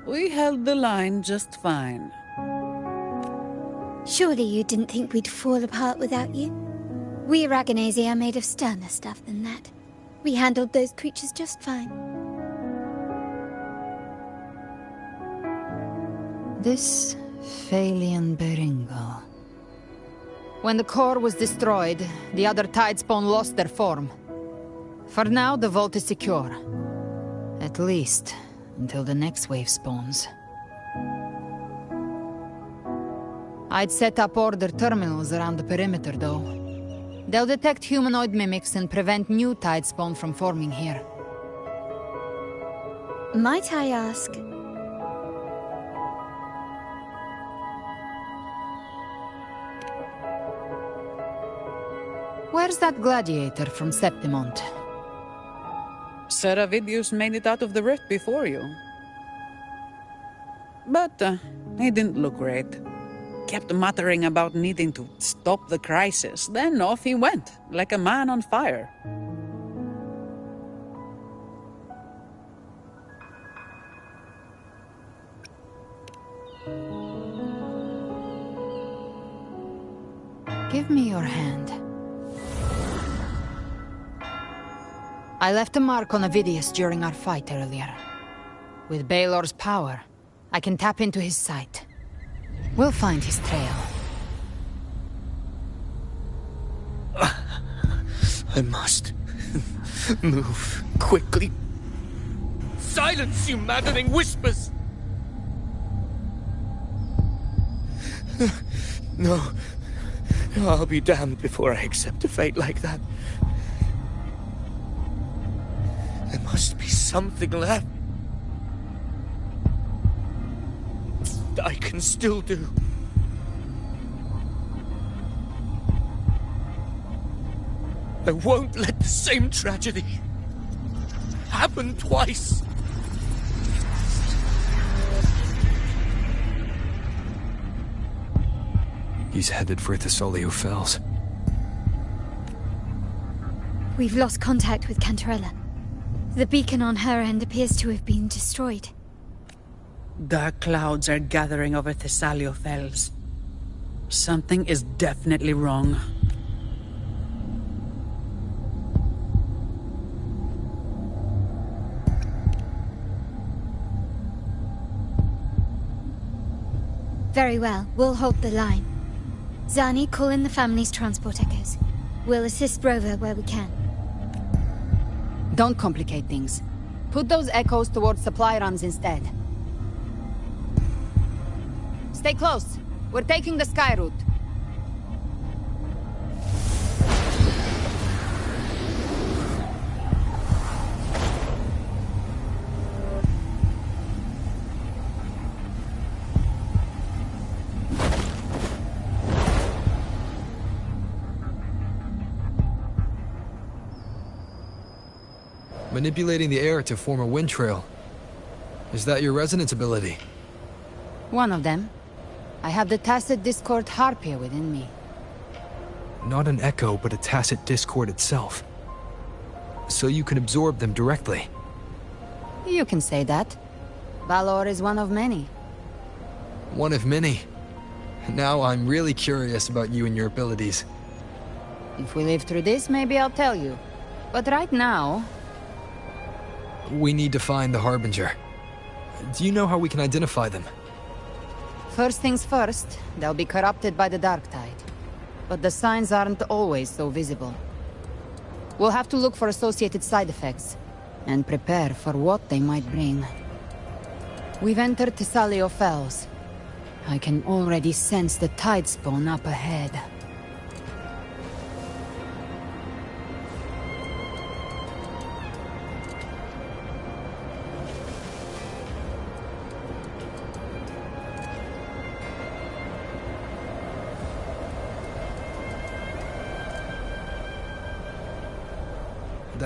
we held the line just fine. Surely you didn't think we'd fall apart without you? We Raganese are made of sterner stuff than that. We handled those creatures just fine. This Phalian Beringal. When the core was destroyed, the other Tidespawn lost their form. For now, the vault is secure. At least, until the next wave spawns. I'd set up order terminals around the perimeter, though. They'll detect humanoid mimics and prevent new Tidespawn from forming here. Might I ask? Where's that gladiator from Septimont? Seravidius made it out of the rift before you. But he didn't look great. Kept muttering about needing to stop the crisis, then off he went, like a man on fire. Give me your hand. I left a mark on Avidius during our fight earlier. With Baelor's power, I can tap into his sight. We'll find his trail. I must move quickly. Silence, you maddening whispers! No. I'll be damned before I accept a fate like that. There must be something left I can still do. I won't let the same tragedy happen twice. He's headed for Thessalio Fells. We've lost contact with Cantarella. The beacon on her end appears to have been destroyed. Dark clouds are gathering over Thessalio Fells. Something is definitely wrong. Very well, we'll hold the line. Zani, call in the family's transport echoes. We'll assist Rover where we can. Don't complicate things. Put those echoes towards supply runs instead. Stay close. We're taking the sky route. Manipulating the air to form a wind trail. Is that your resonance ability? One of them. I have the Tacit Discord Harpia within me. Not an echo, but a Tacit Discord itself. So you can absorb them directly. You can say that. Balor is one of many. One of many. Now I'm really curious about you and your abilities. If we live through this, maybe I'll tell you. But right now... We need to find the Harbinger. Do you know how we can identify them? First things first, they'll be corrupted by the Dark Tide. But the signs aren't always so visible. We'll have to look for associated side effects, and prepare for what they might bring. We've entered Thessalio Fells. I can already sense the Tidespawn up ahead.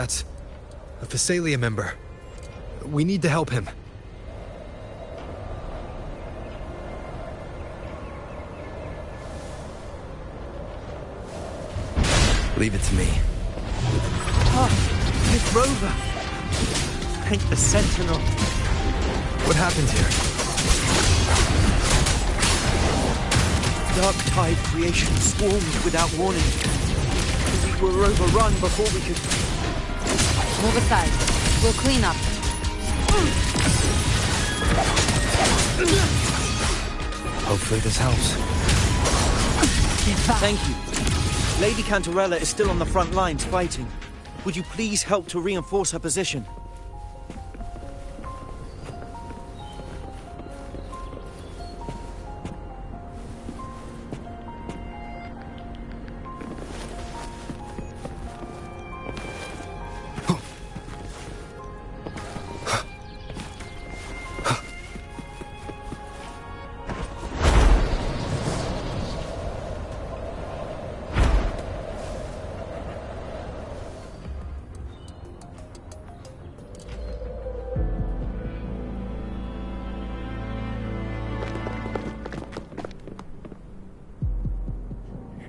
That's a Thessalia member. We need to help him. Leave it to me. Oh, it's Rover. Thank the Sentinel. What happened here? Dark Tide creation swarmed without warning. were overrun before we could... Move aside. We'll clean up. Hopefully this helps. Thank you. Lady Cantarella is still on the front lines fighting. Would you please help to reinforce her position?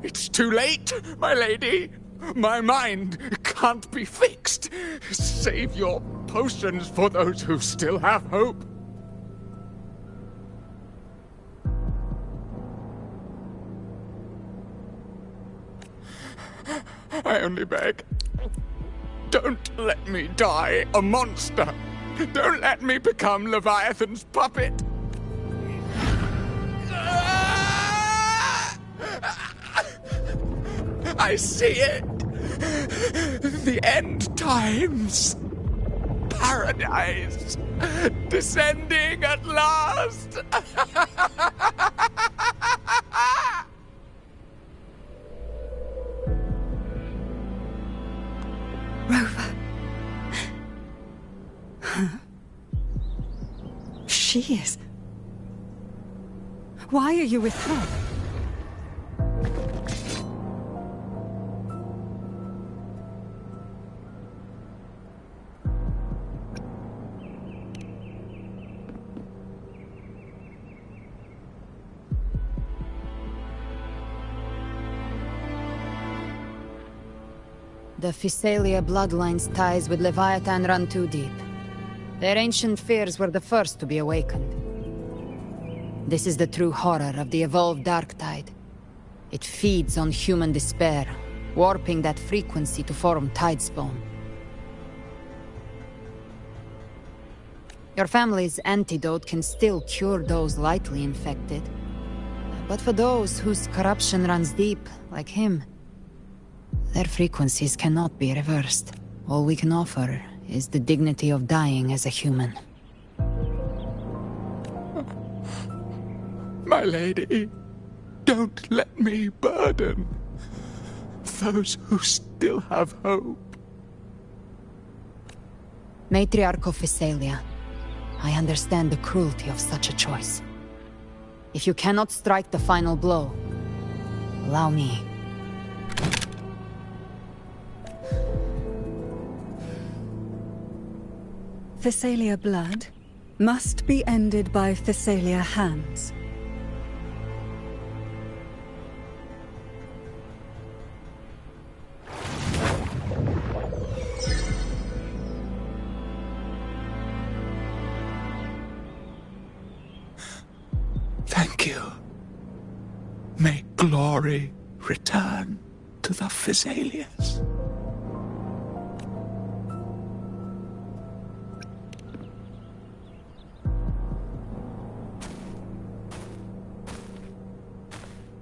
It's too late, my lady. My mind can't be fixed. Save your potions for those who still have hope. I only beg. Don't let me die a monster. Don't let me become Leviathan's puppet. I see it. The end times. Paradise. Descending at last. Rover. Huh? She is. Why are you with her? The Physalia bloodline's ties with Leviathan run too deep. Their ancient fears were the first to be awakened. This is the true horror of the evolved Dark Tide. It feeds on human despair, warping that frequency to form Tidespawn. Your family's antidote can still cure those lightly infected. But for those whose corruption runs deep, like him, their frequencies cannot be reversed. All we can offer is the dignity of dying as a human. My lady, don't let me burden those who still have hope. Matriarch of Physalia, I understand the cruelty of such a choice. If you cannot strike the final blow, allow me. Physalia blood must be ended by Physalia hands. Thank you. May glory return to the Physalias.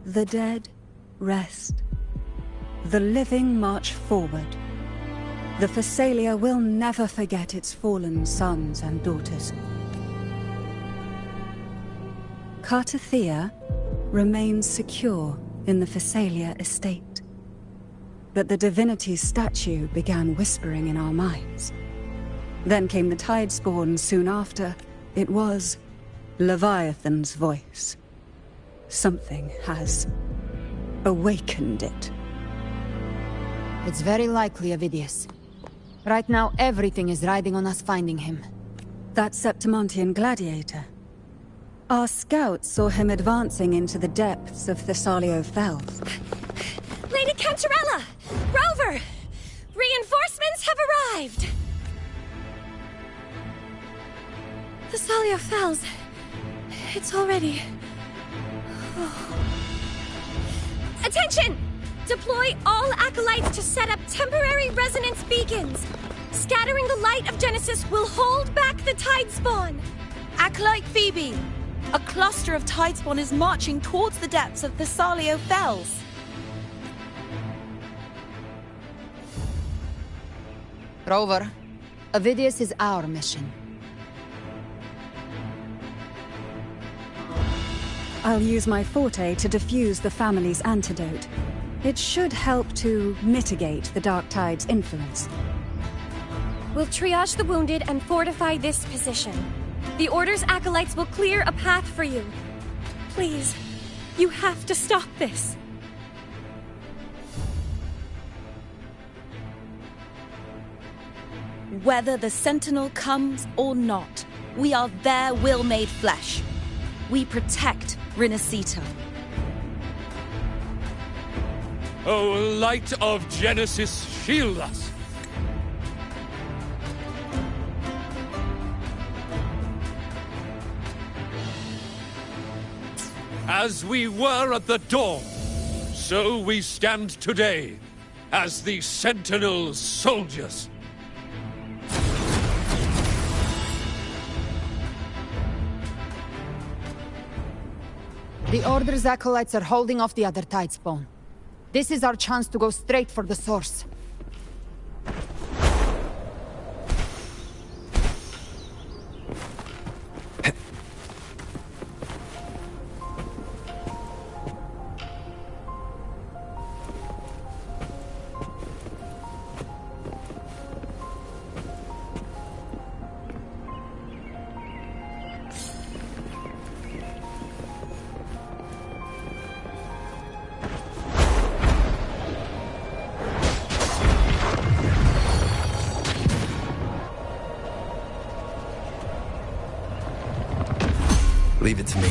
The dead rest. The living march forward. The Physalia will never forget its fallen sons and daughters. Cartathea remains secure in the Physalia estate. But the divinity's statue began whispering in our minds. Then came the Tidespawn soon after. It was Leviathan's voice. Something has awakened it. It's very likely Avidius. Right now, everything is riding on us finding him. That Septimontian gladiator. Our scouts saw him advancing into the depths of Thessalio Fells. Lady Cantarella! Rover! Reinforcements have arrived! Thessalio Fells. It's already... Oh. Attention! Deploy all acolytes to set up temporary resonance beacons. Scattering the light of Genesis will hold back the Tidespawn. Acolyte Phoebe, a cluster of Tidespawn is marching towards the depths of Thessalio Fells. Rover, Avidius is our mission. I'll use my forte to defuse the family's antidote. It should help to mitigate the Dark Tide's influence. We'll triage the wounded and fortify this position. The Order's acolytes will clear a path for you. Please, you have to stop this. Whether the Sentinel comes or not, we are their will made flesh. We protect Rinasita. Oh, light of Genesis, shield us! As we were at the dawn, so we stand today, as the Sentinel soldiers. The Order's acolytes are holding off the other Tidespawn. This is our chance to go straight for the source. Leave it to me.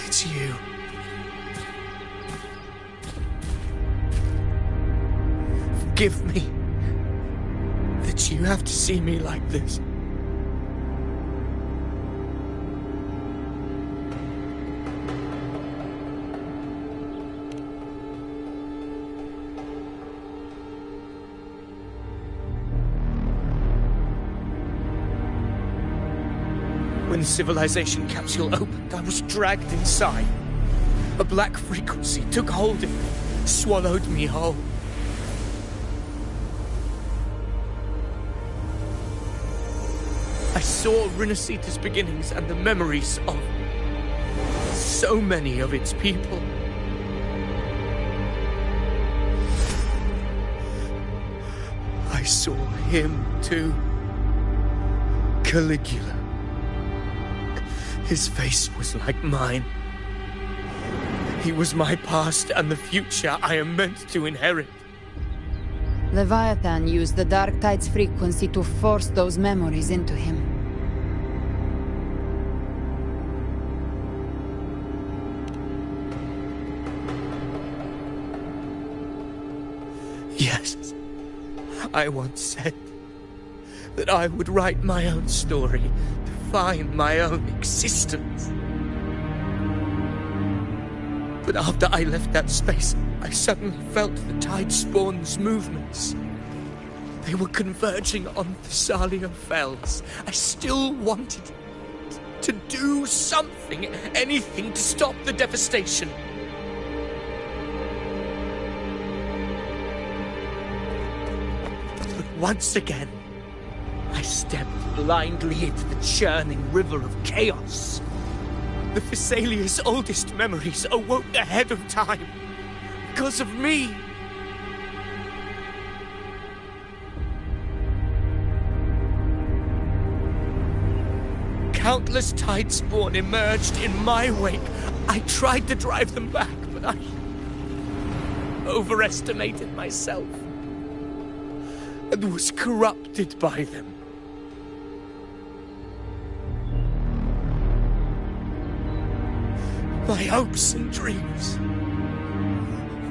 It's you. Forgive me that you have to see me like this. When the civilization capsule opened, I was dragged inside. A black frequency took hold of me, swallowed me whole. I saw Rinasita's beginnings and the memories of so many of its people. I saw him too. Caligula. His face was like mine. He was my past and the future I am meant to inherit. Leviathan used the Dark Tide's frequency to force those memories into him. Yes, I once said that I would write my own story, define my own existence. But after I left that space, I suddenly felt the Tidespawn's movements. They were converging on Thessalio Fells. I still wanted to do something, anything to stop the devastation. But once again, I stepped blindly into the churning river of chaos. The Thessalia's oldest memories awoke ahead of time. Because of me. Countless Tidespawn emerged in my wake. I tried to drive them back, but I overestimated myself and was corrupted by them. My hopes and dreams.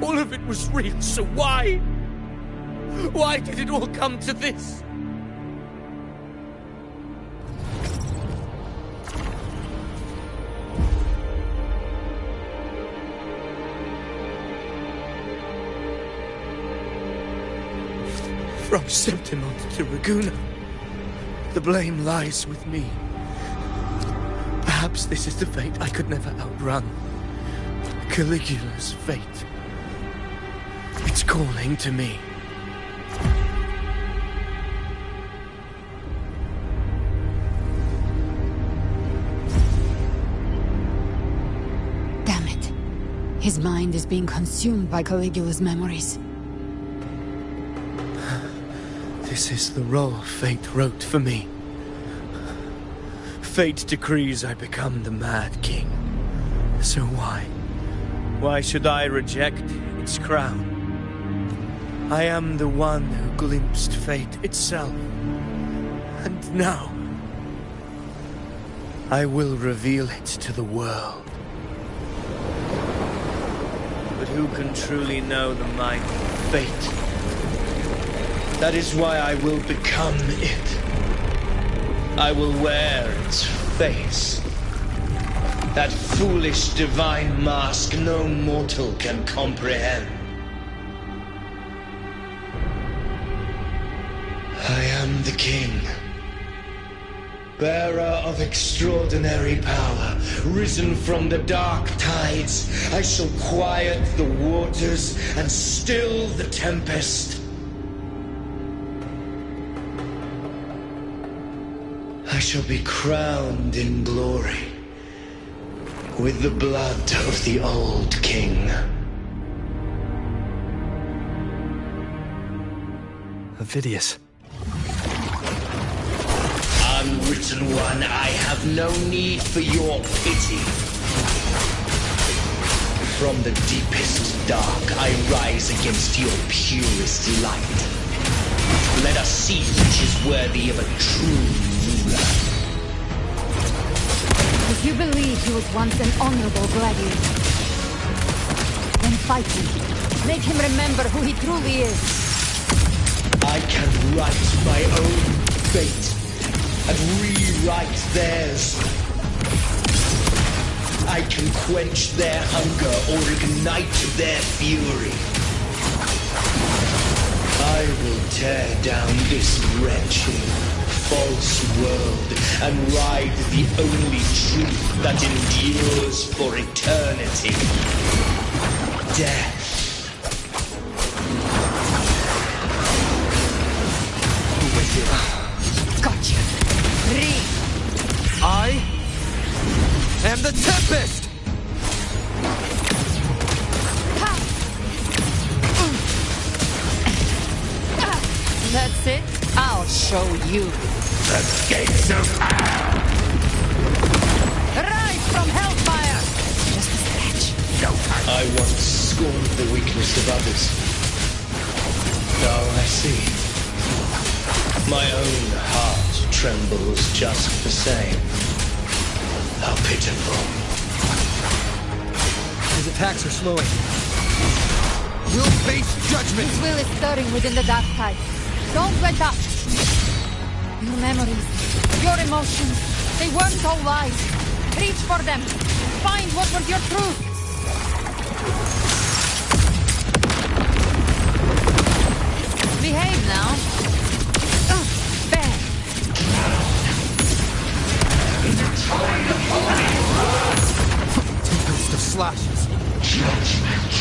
All of it was real, so why? Why did it all come to this? From Septimont to Raguna, the blame lies with me. Perhaps this is the fate I could never outrun. Caligula's fate. It's calling to me. Damn it. His mind is being consumed by Caligula's memories. This is the role fate wrote for me. Fate decrees I become the Mad King. So why? Why should I reject its crown? I am the one who glimpsed fate itself. And now, I will reveal it to the world. But who can truly know the mind of fate? That is why I will become it. I will wear its face. That foolish divine mask no mortal can comprehend. I am the king, bearer of extraordinary power, risen from the dark tides. I shall quiet the waters and still the tempest. I shall be crowned in glory with the blood of the old king. Avidius. Unwritten one, I have no need for your pity. From the deepest dark, I rise against your purest light. Let us see which is worthy of a true ruler. If you believe he was once an honorable gladiator, then fight him. Make him remember who he truly is. I can write my own fate and rewrite theirs. I can quench their hunger or ignite their fury. I will tear down this wretched, false world and ride the only truth that endures for eternity. Death. Gotcha. I am the Tempest! That's it? I'll show you. The gates of hell! Rise from hellfire! Just a scratch. No time. I once scorned the weakness of others. Now I see. My own heart trembles just the same. How pitiful. His attacks are slowing. We'll face judgment! His will is stirring within the dark tide. Don't let up! Your memories, your emotions, they weren't all lies. Reach for them. Find what was your truth. Behave now. Bad. Tempest of slashes. Judgment.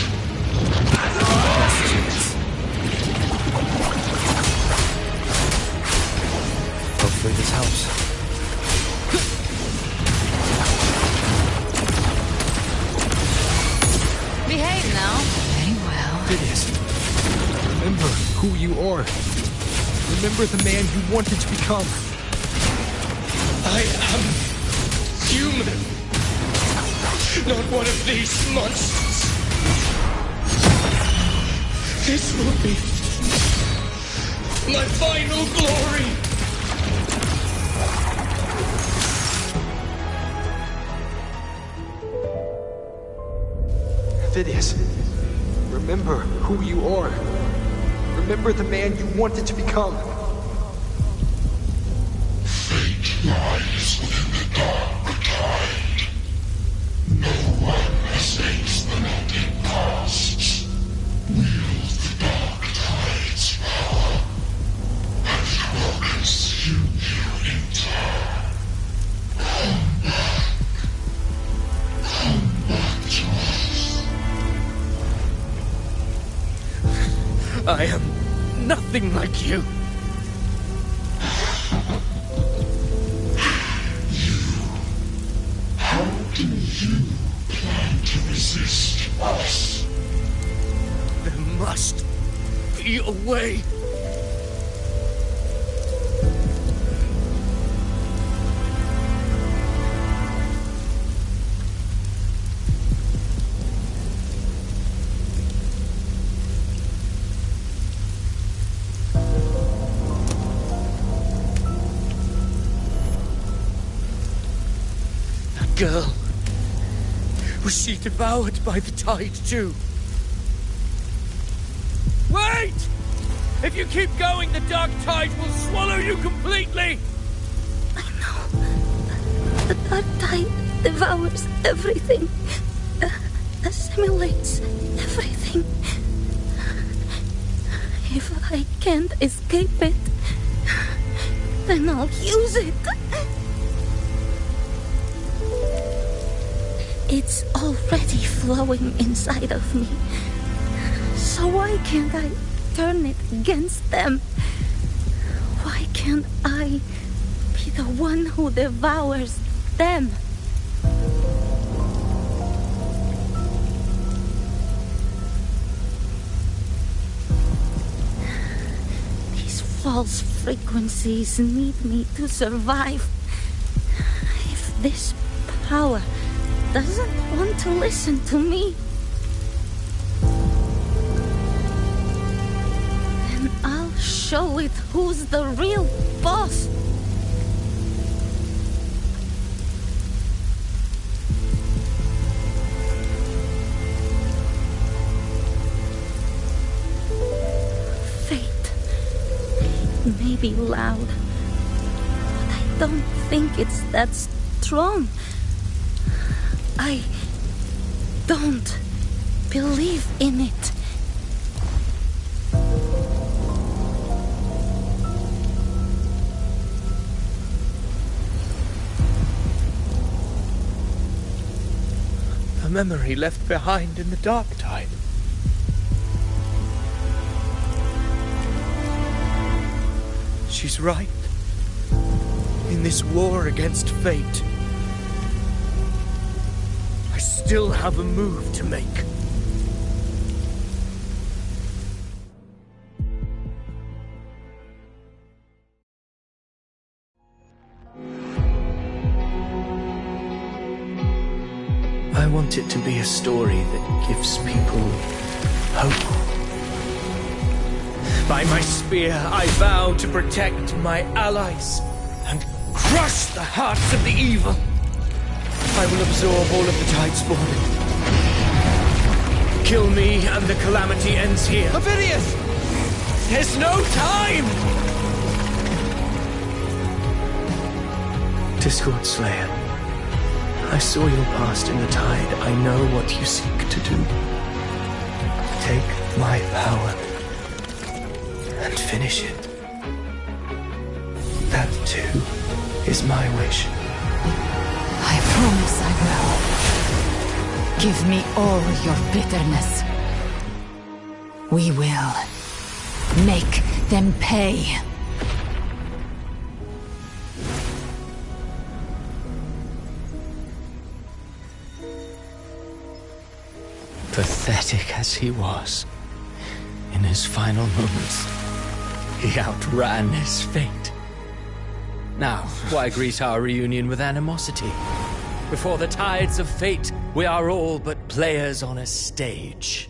Best chance. Hopefully this helps. Behave now. Very well. Avidius, remember who you are. Remember the man you wanted to become. I am human. Not one of these monsters. This will be my final glory. Phidias, remember who you are. Remember the man you wanted to become. Fate lies within the dark tide. No one escapes the melting pasts. Wield the dark tide's power, and it will consume you in turn. Come back. Come back to us. I am nothing like you. How do you plan to resist us? There must be a way. Girl, was she devoured by the tide too? Wait! If you keep going, the dark tide will swallow you completely! I know. The dark tide devours everything. Assimilates everything. If I can't escape it, then I'll use it. It's already flowing inside of me. So why can't I turn it against them? Why can't I be the one who devours them? These false frequencies need me to survive. If this power doesn't want to listen to me, then I'll show it who's the real boss. Fate may be loud, but I don't think it's that strong. I don't believe in it. A memory left behind in the dark tide. She's right. In this war against fate, I still have a move to make. I want it to be a story that gives people hope. By my spear, I vow to protect my allies and crush the hearts of the evil. I will absorb all of the Tidespawn. Kill me and the calamity ends here. Ophidius! There's no time! Discord Slayer, I saw your past in the tide. I know what you seek to do. Take my power and finish it. That too is my wish. I promise I will. Give me all your bitterness. We will make them pay. Pathetic as he was, in his final moments, he outran his fate. Now, why greet our reunion with animosity? Before the tides of fate, we are all but players on a stage.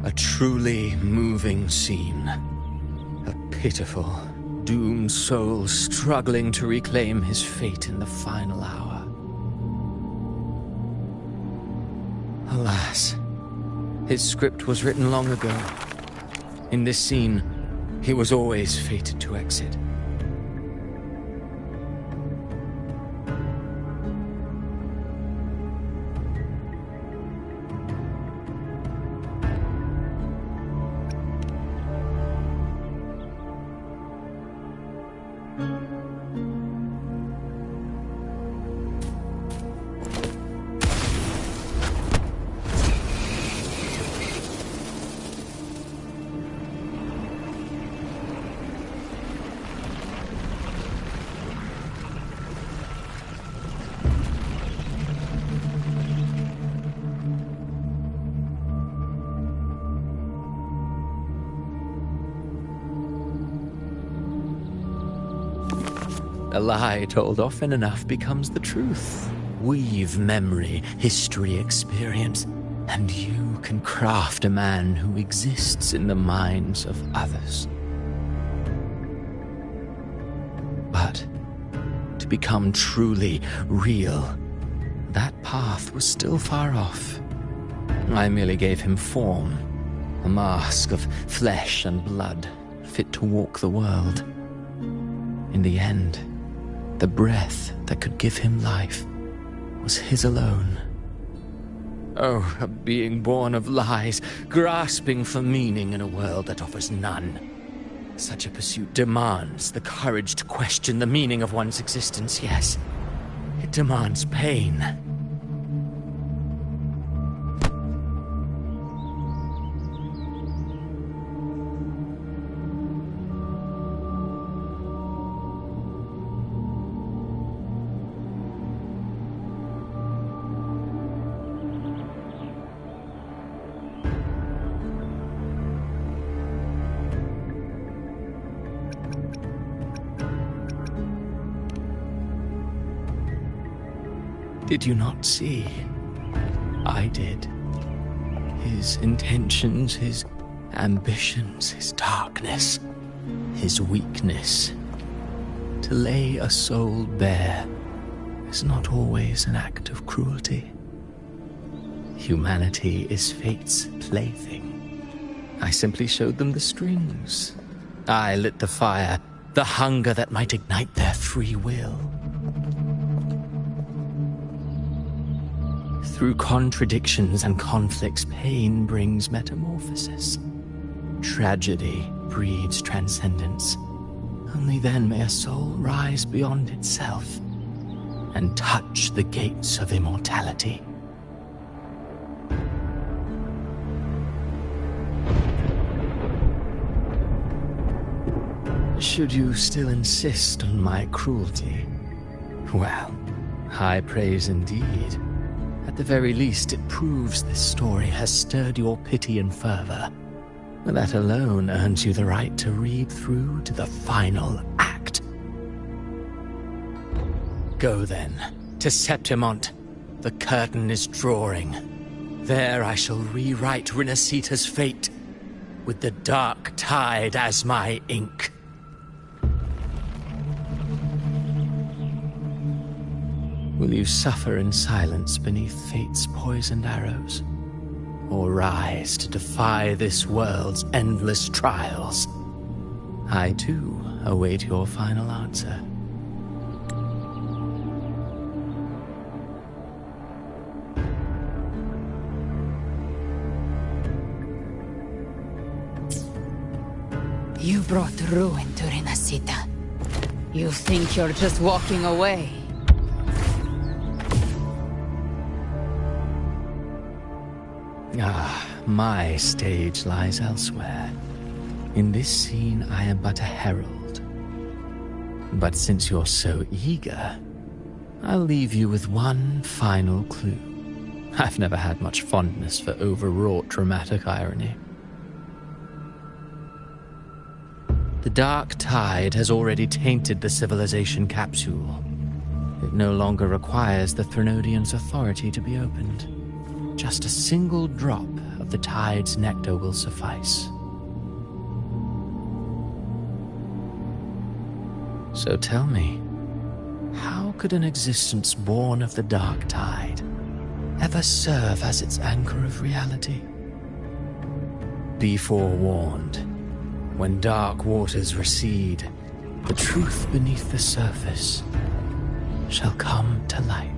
A truly moving scene. A pitiful, doomed soul struggling to reclaim his fate in the final hour. Alas, his script was written long ago. In this scene, he was always fated to exit. A lie told often enough becomes the truth. Weave memory, history, experience, and you can craft a man who exists in the minds of others. But to become truly real, that path was still far off. I merely gave him form, a mask of flesh and blood, fit to walk the world. In the end, the breath that could give him life was his alone. Oh, a being born of lies, grasping for meaning in a world that offers none. Such a pursuit demands the courage to question the meaning of one's existence, yes. It demands pain. Did you not see? I did. His intentions, his ambitions, his darkness, his weakness. To lay a soul bare is not always an act of cruelty. Humanity is fate's plaything. I simply showed them the strings. I lit the fire, the hunger that might ignite their free will. Through contradictions and conflicts, pain brings metamorphosis. Tragedy breeds transcendence. Only then may a soul rise beyond itself and touch the gates of immortality. Should you still insist on my cruelty? Well, high praise indeed. At the very least, it proves this story has stirred your pity and fervor. That alone earns you the right to read through to the final act. Go then, to Septimont. The curtain is drawing. There I shall rewrite Rinasita's fate, with the dark tide as my ink. Will you suffer in silence beneath fate's poisoned arrows? Or rise to defy this world's endless trials? I, too, await your final answer. You brought ruin to Rinasita. You think you're just walking away? Ah, my stage lies elsewhere. In this scene, I am but a herald. But since you're so eager, I'll leave you with one final clue. I've never had much fondness for overwrought dramatic irony. The dark tide has already tainted the civilization capsule. It no longer requires the Threnodian's authority to be opened. Just a single drop of the tide's nectar will suffice. So tell me, how could an existence born of the dark tide ever serve as its anchor of reality? Be forewarned. When dark waters recede, the truth beneath the surface shall come to light.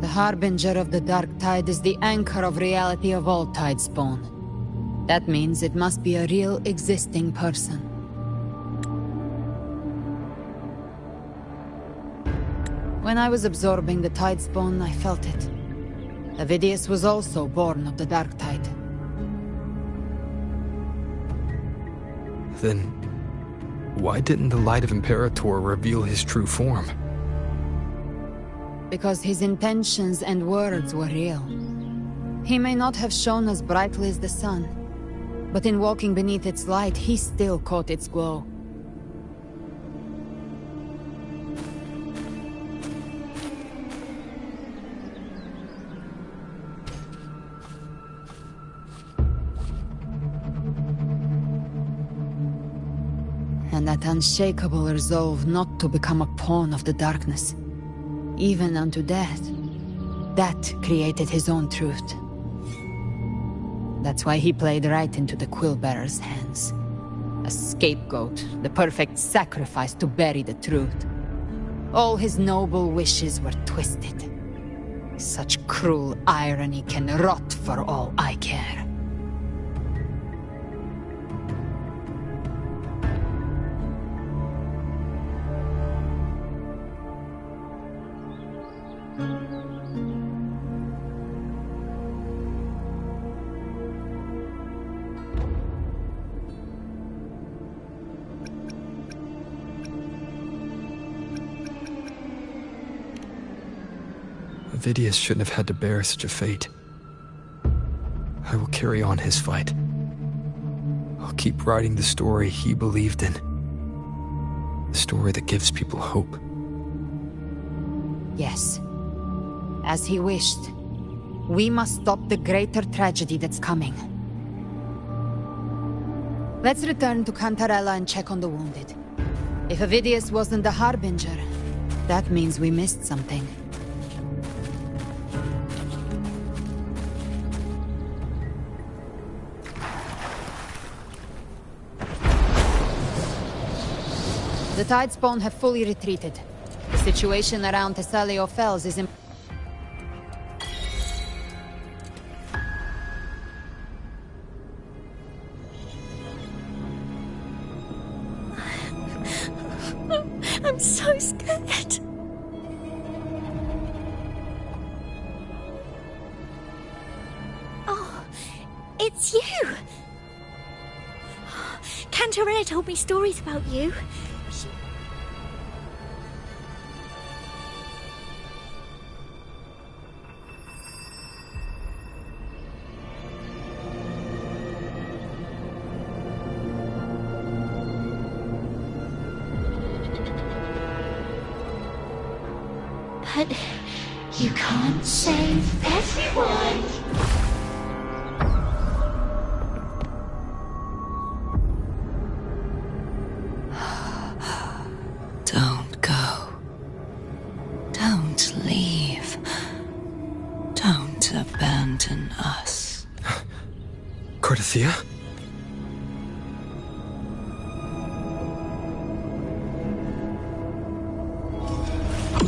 The Harbinger of the Dark Tide is the anchor of reality of all Tidespawn. That means it must be a real, existing person. When I was absorbing the Tidespawn, I felt it. Avidius was also born of the Dark Tide. Then, why didn't the Light of Imperator reveal his true form? Because his intentions and words were real. He may not have shone as brightly as the sun, but in walking beneath its light, he still caught its glow. And that unshakable resolve not to become a pawn of the darkness, even unto death, that created his own truth. That's why he played right into the Quillbearer's hands. A scapegoat, the perfect sacrifice to bury the truth. All his noble wishes were twisted. Such cruel irony can rot for all I care. Avidius shouldn't have had to bear such a fate. I will carry on his fight. I'll keep writing the story he believed in. The story that gives people hope. Yes. As he wished. We must stop the greater tragedy that's coming. Let's return to Cantarella and check on the wounded. If Avidius wasn't the Harbinger, that means we missed something. The Tidespawn have fully retreated. The situation around Thessalio Fells is I'm so scared. Oh, it's you! Cantarella told me stories about you. But you can't save everyone. Don't go. Don't leave. Don't abandon us. Cardathia?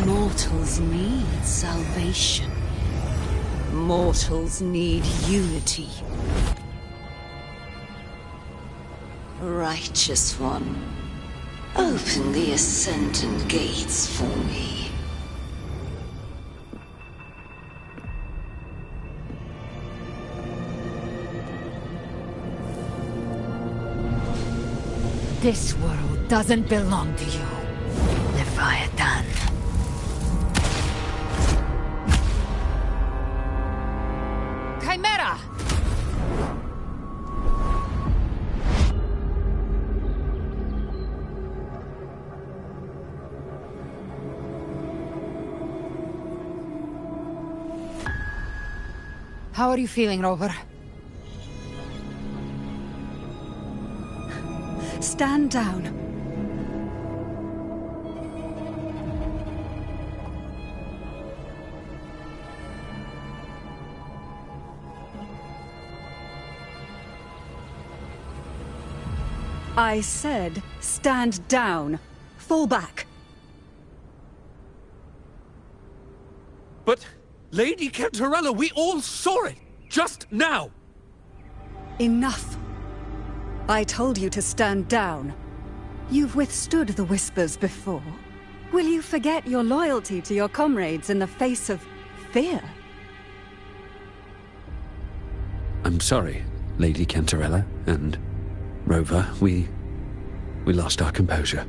Mortals need salvation. Mortals need unity. Righteous One, open the Ascendant Gates for me. This world doesn't belong to you, Leviathan. Chimera! How are you feeling, Rover? Stand down. I said, stand down. Fall back. But, Lady Cantarella, we all saw it! Just now! Enough. I told you to stand down. You've withstood the whispers before. Will you forget your loyalty to your comrades in the face of fear? I'm sorry, Lady Cantarella and Rover. We lost our composure.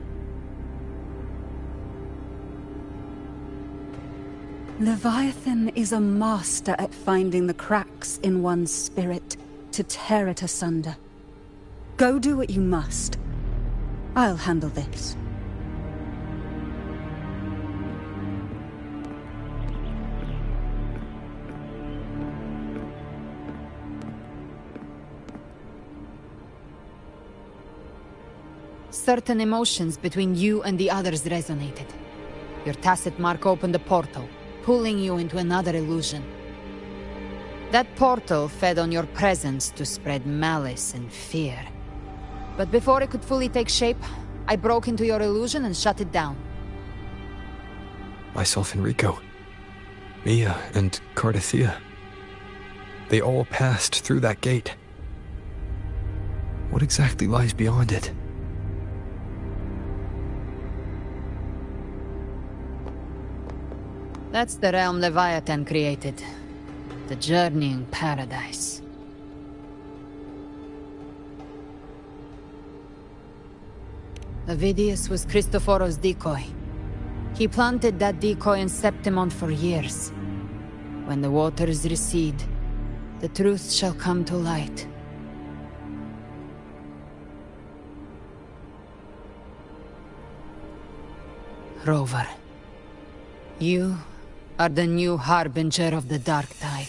Leviathan is a master at finding the cracks in one's spirit to tear it asunder. Go do what you must. I'll handle this. Certain emotions between you and the others resonated. Your tacit mark opened a portal, pulling you into another illusion. That portal fed on your presence to spread malice and fear. But before it could fully take shape, I broke into your illusion and shut it down. Myself and Rico, Mia and Cardathea. They all passed through that gate. What exactly lies beyond it? That's the realm Leviathan created. The journeying paradise. Avidius was Christophoros' decoy. He planted that decoy in Septimont for years. When the waters recede, the truth shall come to light. Rover, you are the new harbinger of the Dark Tide.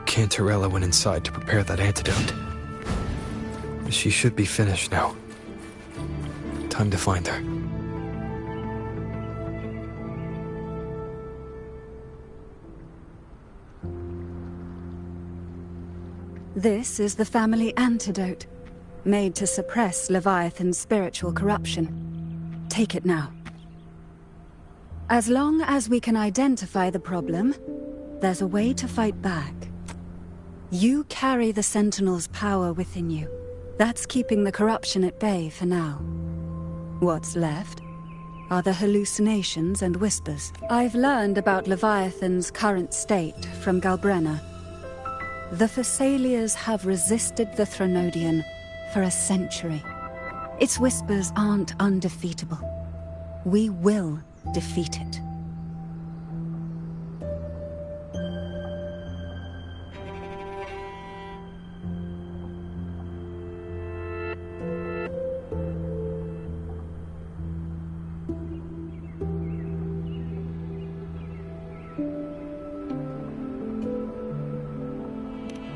Cantarella went inside to prepare that antidote. She should be finished now. Time to find her. This is the family antidote, made to suppress Leviathan's spiritual corruption. Take it now. As long as we can identify the problem, there's a way to fight back. You carry the Sentinel's power within you. That's keeping the corruption at bay for now. What's left are the hallucinations and whispers. I've learned about Leviathan's current state from Galbrenna. The Thessalias have resisted the Threnodian for a century. Its whispers aren't undefeatable. We will defeat it.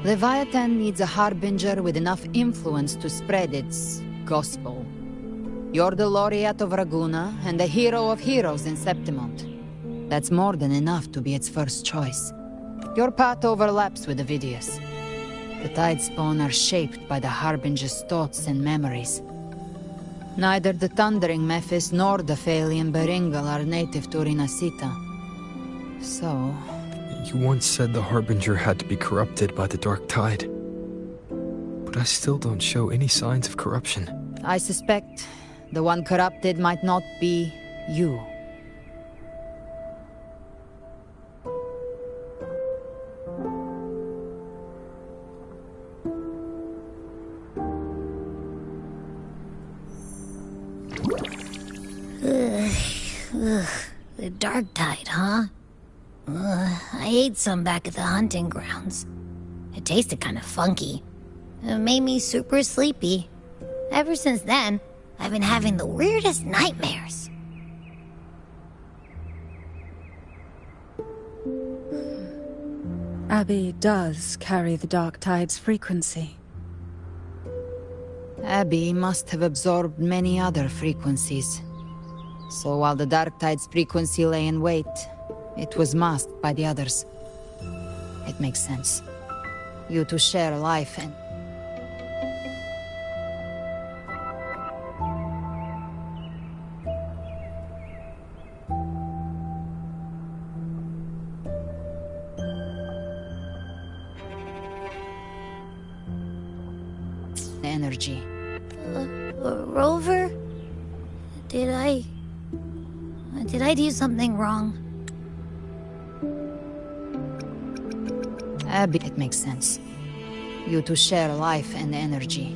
Leviathan needs a harbinger with enough influence to spread its gospel. You're the laureate of Raguna and the hero of heroes in Septimont. That's more than enough to be its first choice. Your path overlaps with Avidius. The Tidespawn are shaped by the harbinger's thoughts and memories. Neither the Thundering Mephis nor the Phalian Beringal are native to Rinasita. So... You once said the Harbinger had to be corrupted by the Dark Tide. But I still don't show any signs of corruption. I suspect the one corrupted might not be you. The dark tide, huh? I ate some back at the hunting grounds. It tasted kind of funky. It made me super sleepy. Ever since then, I've been having the weirdest nightmares. Abby does carry the dark tide's frequency. Abby must have absorbed many other frequencies. So while the dark tide's frequency lay in wait, it was masked by the others. It makes sense. You two share life and... energy. Rover? Did I do something wrong? Abby, it makes sense. You two share life and energy.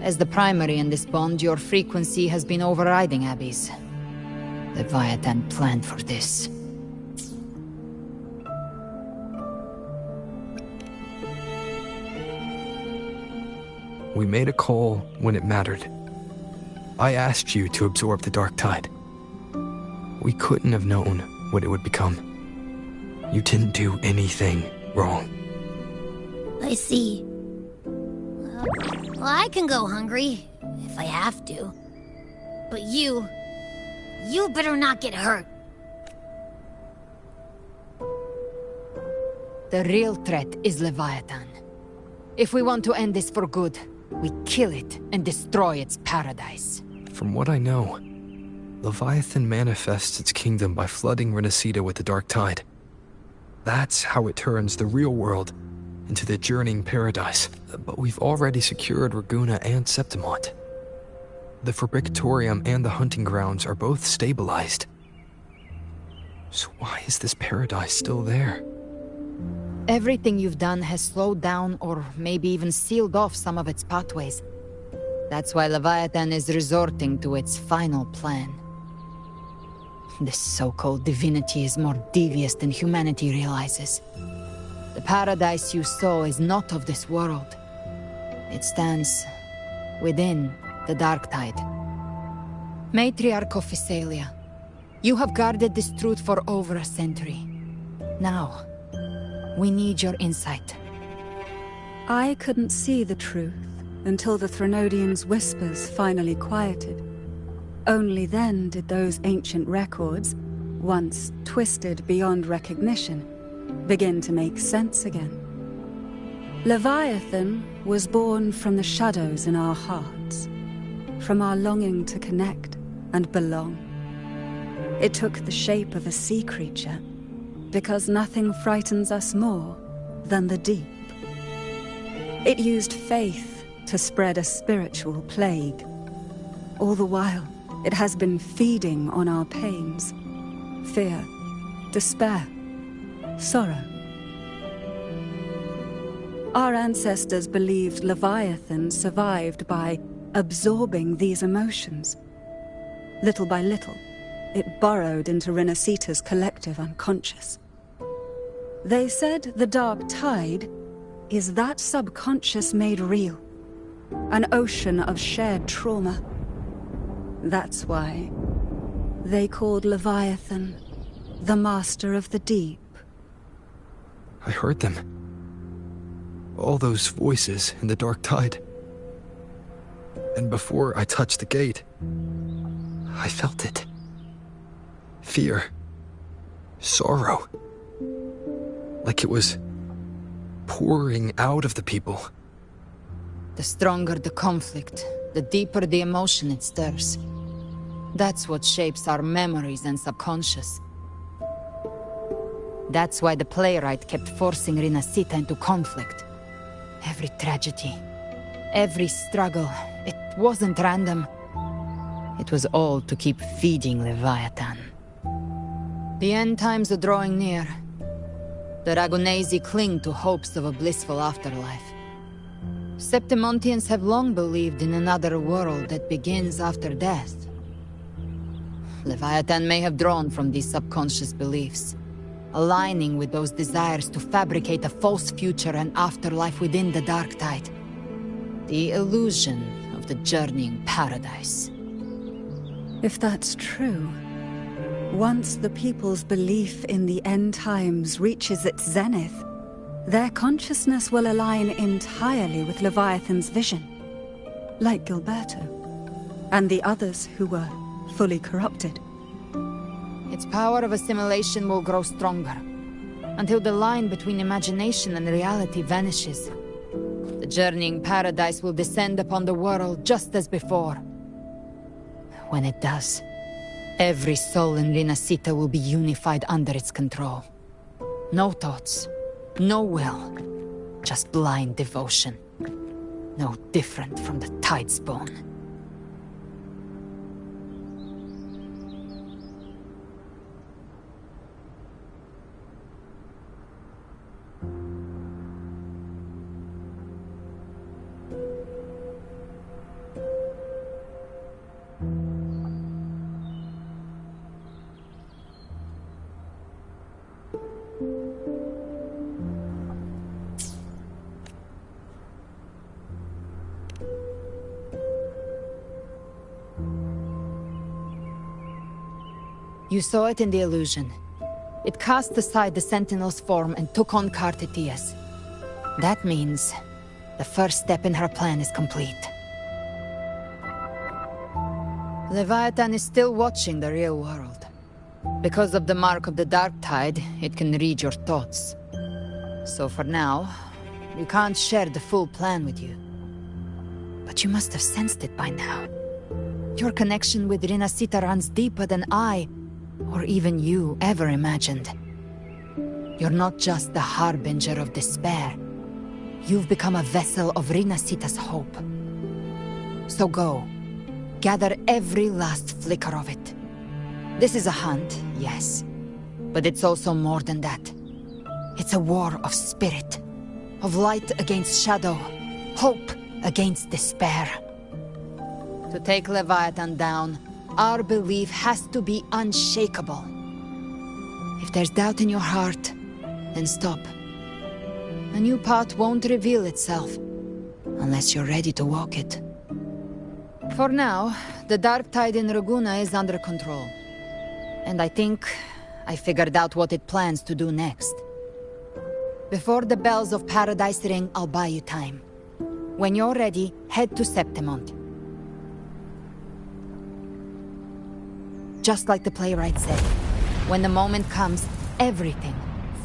As the primary in this bond, your frequency has been overriding Abby's. Leviathan planned for this. We made a call when it mattered. I asked you to absorb the dark tide. We couldn't have known what it would become. You didn't do anything wrong. I see. Well, I can go hungry, if I have to. But you better not get hurt. The real threat is Leviathan. If we want to end this for good, we kill it and destroy its paradise. From what I know, Leviathan manifests its kingdom by flooding Renacita with the dark tide. That's how it turns the real world into the journeying paradise. But we've already secured Raguna and Septimont. The Fabricatorium and the hunting grounds are both stabilized. So why is this paradise still there? Everything you've done has slowed down or maybe even sealed off some of its pathways. That's why Leviathan is resorting to its final plan. This so-called divinity is more devious than humanity realizes. The paradise you saw is not of this world. It stands within the dark tide. Matriarch of Physalia, you have guarded this truth for over a century. Now, we need your insight. I couldn't see the truth until the Threnodians' whispers finally quieted. Only then did those ancient records, once twisted beyond recognition, begin to make sense again. Leviathan was born from the shadows in our hearts, from our longing to connect and belong. It took the shape of a sea creature, because nothing frightens us more than the deep. It used faith to spread a spiritual plague. All the while, it has been feeding on our pains, fear, despair, sorrow. Our ancestors believed Leviathan survived by absorbing these emotions. Little by little, it burrowed into Renacita's collective unconscious. They said the dark tide is that subconscious made real, an ocean of shared trauma. That's why they called Leviathan the Master of the Deep. I heard them. All those voices in the dark tide. And before I touched the gate, I felt it. Fear. Sorrow. Like it was pouring out of the people. The stronger the conflict, the deeper the emotion it stirs. That's what shapes our memories and subconscious. That's why the playwright kept forcing Renacita into conflict. Every tragedy, Every struggle, it wasn't random. It was all to keep feeding Leviathan. The end times are drawing near. The Ragonesi cling to hopes of a blissful afterlife. Septimontians have long believed in another world that begins after death. Leviathan may have drawn from these subconscious beliefs, aligning with those desires to fabricate a false future and afterlife within the dark tide. The illusion of the journeying paradise. If that's true, once the people's belief in the end times reaches its zenith, their consciousness will align entirely with Leviathan's vision, like Gilberto, and the others who were fully corrupted. Its power of assimilation will grow stronger, until the line between imagination and reality vanishes. The journeying paradise will descend upon the world just as before. When it does, every soul in Rinascita will be unified under its control. No thoughts, no will, just blind devotion. No different from the Tidespawn. You saw it in the illusion. It cast aside the Sentinel's form and took on Cartetius. That means the first step in her plan is complete. Leviathan is still watching the real world. Because of the mark of the Dark Tide, it can read your thoughts. So for now, we can't share the full plan with you. But you must have sensed it by now. Your connection with Rinascita runs deeper than I, or even you, ever imagined. You're not just the harbinger of despair. You've become a vessel of Rinascita's hope. So go. Gather every last flicker of it. This is a hunt, yes. But it's also more than that. It's a war of spirit. Of light against shadow. Hope against despair. To take Leviathan down, our belief has to be unshakable. If there's doubt in your heart, then stop. A new path won't reveal itself, unless you're ready to walk it. For now, the dark tide in Raguna is under control. And I think I figured out what it plans to do next. Before the bells of Paradise ring, I'll buy you time. When you're ready, head to Septimont. Just like the playwright said, when the moment comes, everything,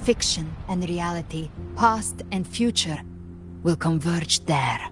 fiction and reality, past and future, will converge there.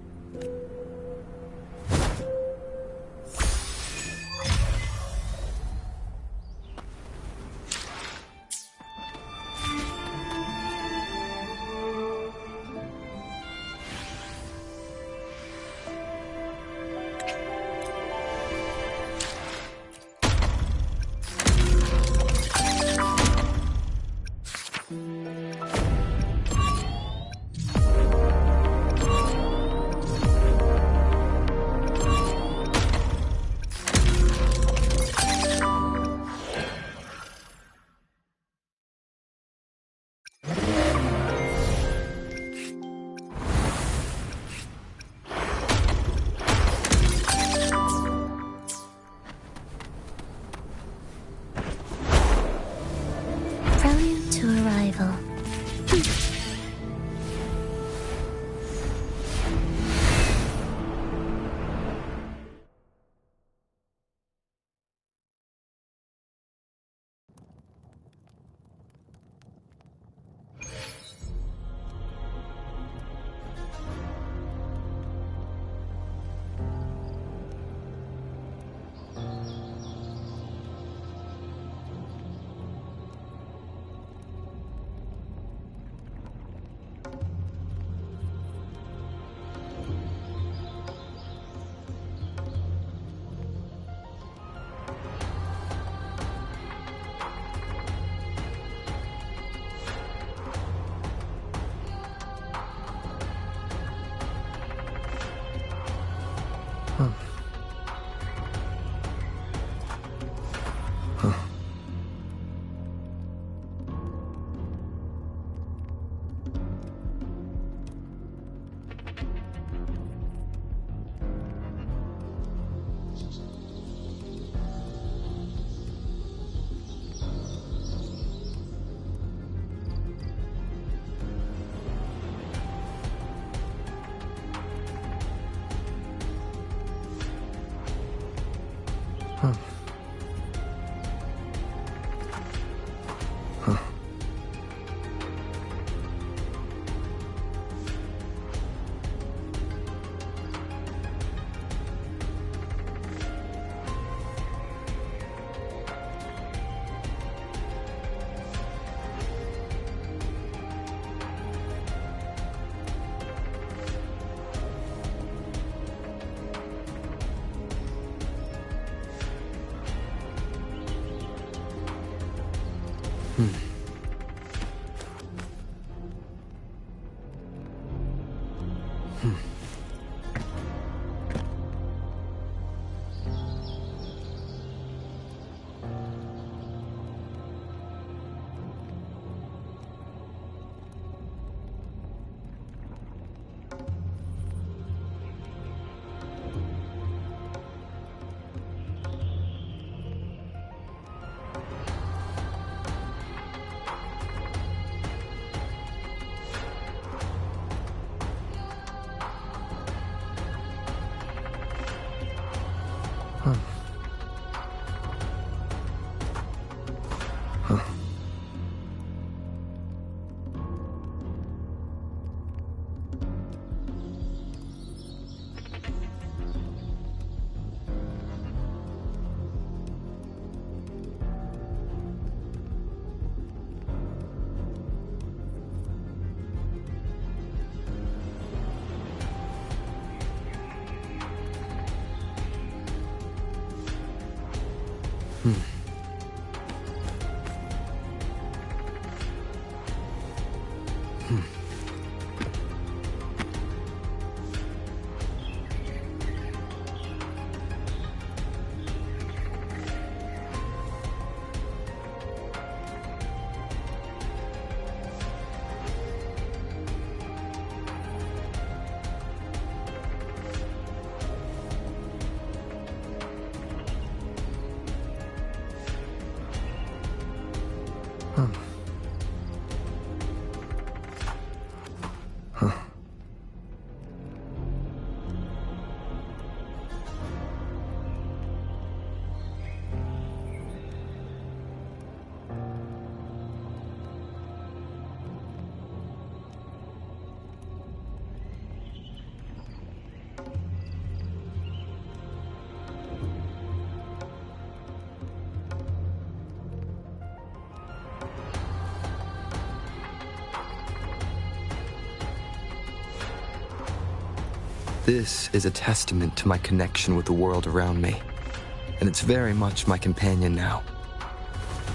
This is a testament to my connection with the world around me, and it's very much my companion now,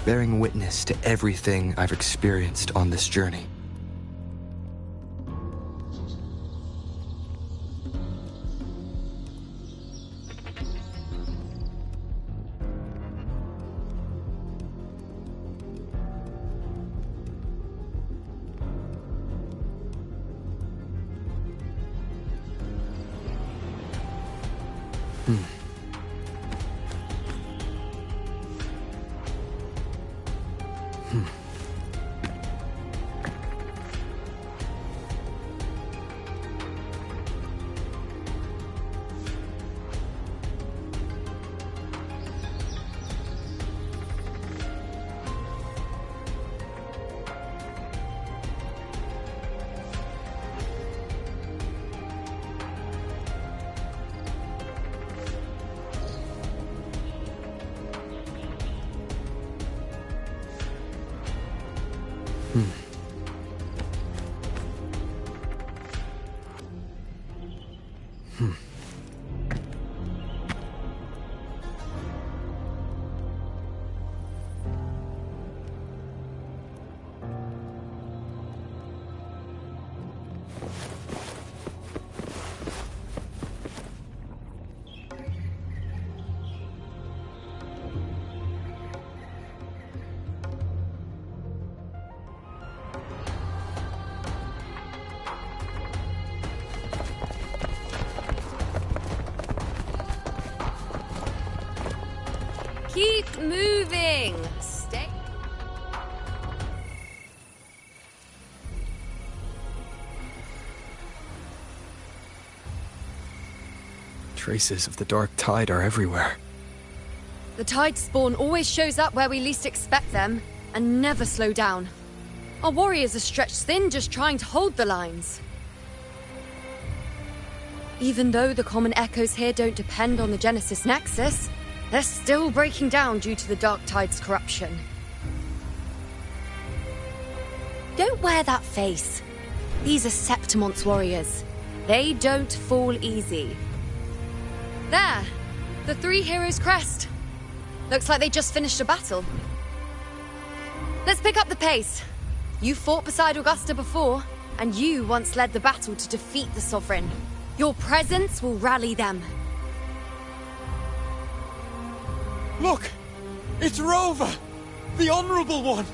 bearing witness to everything I've experienced on this journey. Keep moving. Stay. Traces of the dark tide are everywhere. The tide spawn always shows up where we least expect them, and never slow down. Our warriors are stretched thin just trying to hold the lines. Even though the common echoes here don't depend on the Genesis Nexus, they're still breaking down due to the Dark Tide's corruption. Don't wear that face. These are Septimon's warriors. They don't fall easy. There! The Three Heroes' crest. Looks like they just finished a battle. Let's pick up the pace. You fought beside Augusta before, and you once led the battle to defeat the Sovereign. Your presence will rally them. Look! It's Rover! The Honorable One!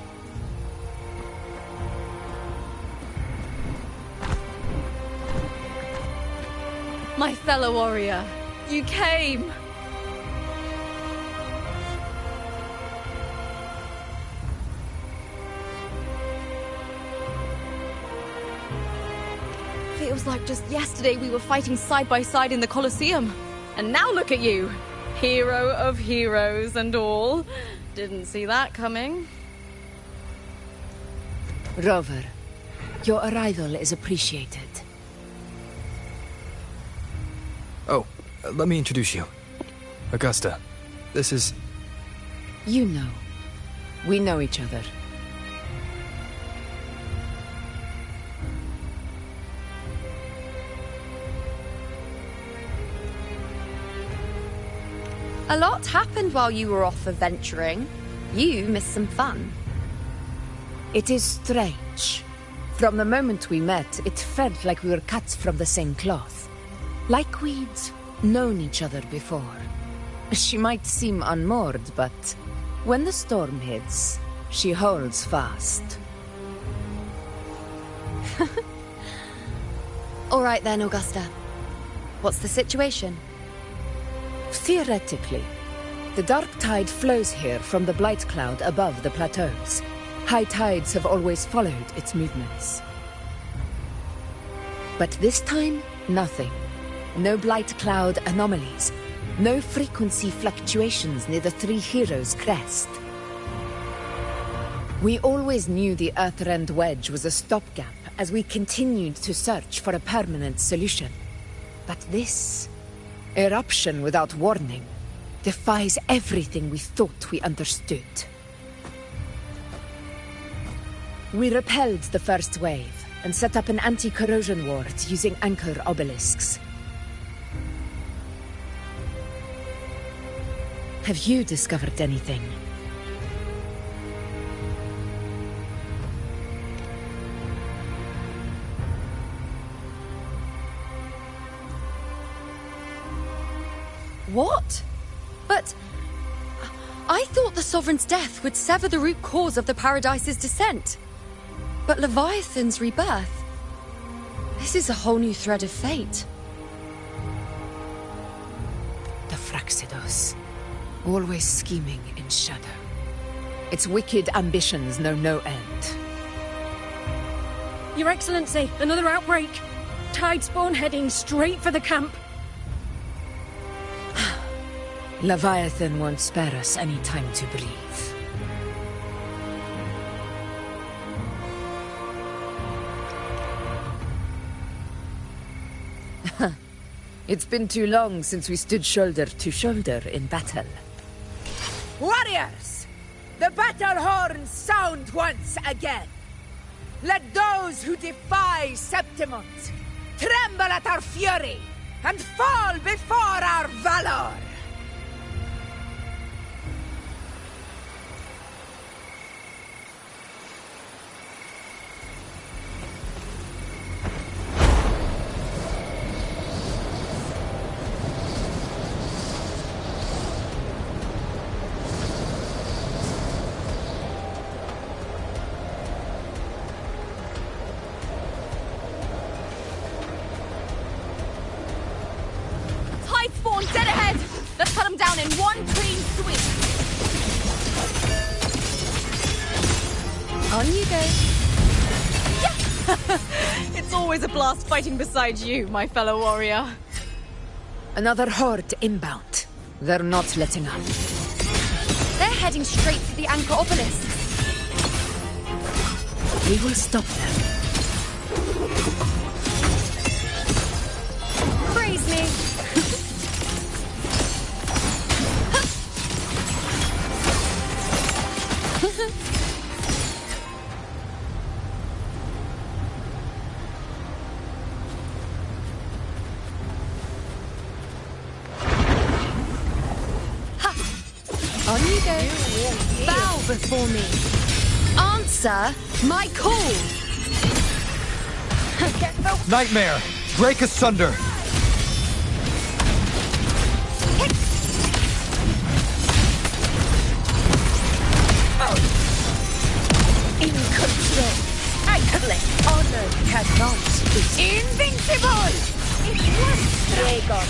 My fellow warrior, you came! Feels like just yesterday we were fighting side by side in the Colosseum. And now look at you! Hero of heroes and all. Didn't see that coming. Rover, your arrival is appreciated. Oh, let me introduce you. Augusta, this is... You know. We know each other. A lot happened while you were off adventuring. You missed some fun. It is strange. From the moment we met, it felt like we were cut from the same cloth. Like we'd known each other before. She might seem unmoored, but when the storm hits, she holds fast. All right then, Augusta. What's the situation? Theoretically, the dark tide flows here from the blight cloud above the plateaus. High tides have always followed its movements. But this time, nothing. No blight cloud anomalies. No frequency fluctuations near the Three Heroes' crest. We always knew the Earthrend Wedge was a stopgap as we continued to search for a permanent solution. But this eruption without warning defies everything we thought we understood. We repelled the first wave and set up an anti-corrosion ward using anchor obelisks. Have you discovered anything? What? But... I thought the Sovereign's death would sever the root cause of the Paradise's descent. But Leviathan's rebirth... This is a whole new thread of fate. The Fraxidos. Always scheming in shadow. Its wicked ambitions know no end. Your Excellency, another outbreak. Tide spawn heading straight for the camp. Leviathan won't spare us any time to breathe. It's been too long since we stood shoulder to shoulder in battle. Warriors! The battle horns sound once again! Let those who defy Septimont tremble at our fury and fall before our valor! Dead ahead! Let's cut them down in one clean sweep! On you go. It's always a blast fighting beside you, my fellow warrior. Another horde inbound. They're not letting up. They're heading straight for the Anchor Obelisk. We will stop them. Praise me. On you go. Bow before me. Answer my call. Nightmare! Break asunder! In control. I collect honor cannot be invincible! Dragon.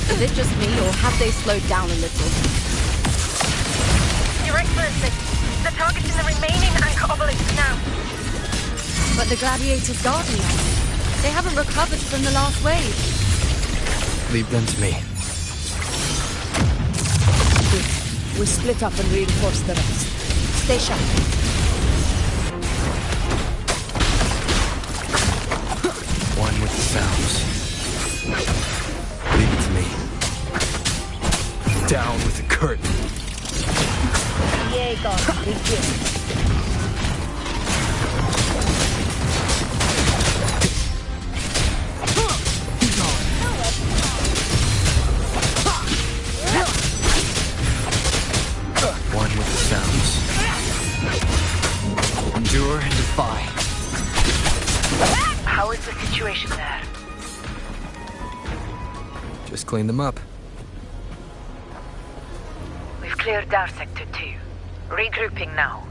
Is it just me, or have they slowed down a little? Your Excellency, the target's in the remaining Anchor Obelisk now. But the gladiators guarding us. They haven't recovered from the last wave. Leave them to me. We split up and reinforce the rest. Stay sharp. One with the sounds. Leave it to me. Down with the curtain. Diego, begin. One with the sounds. Endure and defy. How is the situation there? Just clean them up. We've cleared our Sector 2. Regrouping now.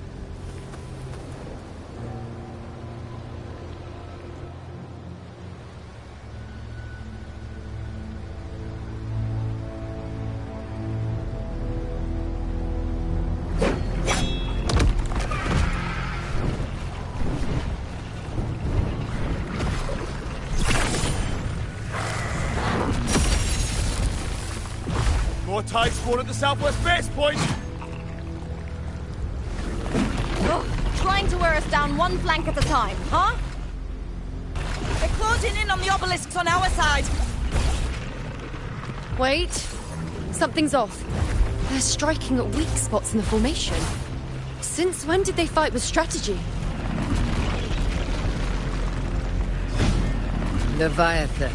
More tide spawn at the southwest base point! Trying to wear us down one flank at a time, huh? They're closing in on the obelisks on our side. Wait. Something's off. They're striking at weak spots in the formation. Since when did they fight with strategy? Leviathan.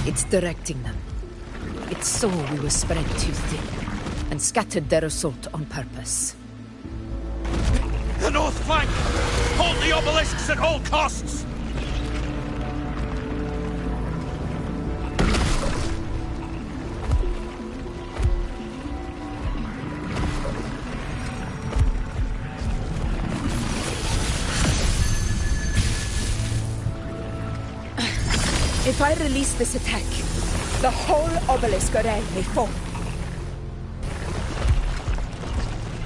It's directing them. It saw we were spread too thin, and scattered their assault on purpose. The north flank! Hold the obelisks at all costs! If I release this attack, the whole obelisk array may fall.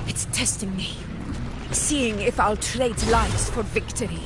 It's testing me, seeing if I'll trade lives for victory.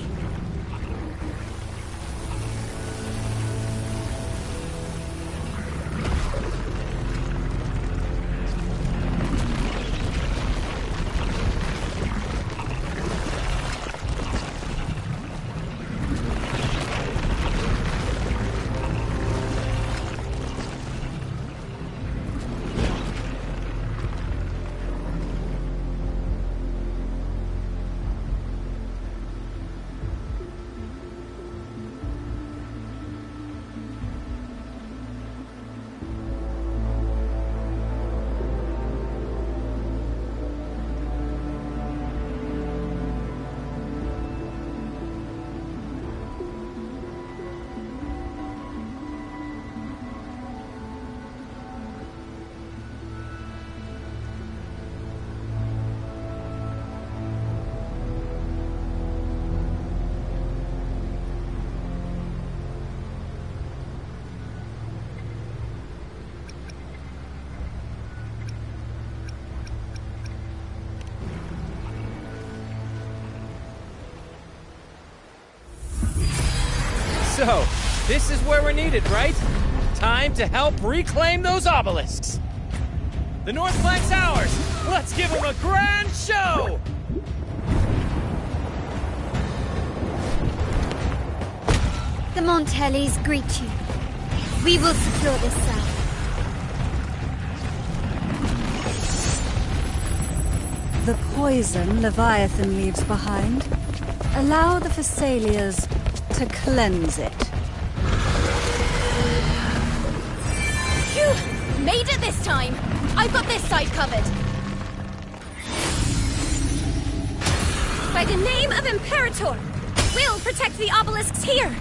So, this is where we're needed, right? Time to help reclaim those obelisks. The North Flank's ours! Let's give them a grand show! The Montellis greet you. We will secure this cell. The poison Leviathan leaves behind, allow the Thessalias to cleanse it. Phew! Made it this time! I've got this side covered. By the name of Imperator, we'll protect the obelisks here!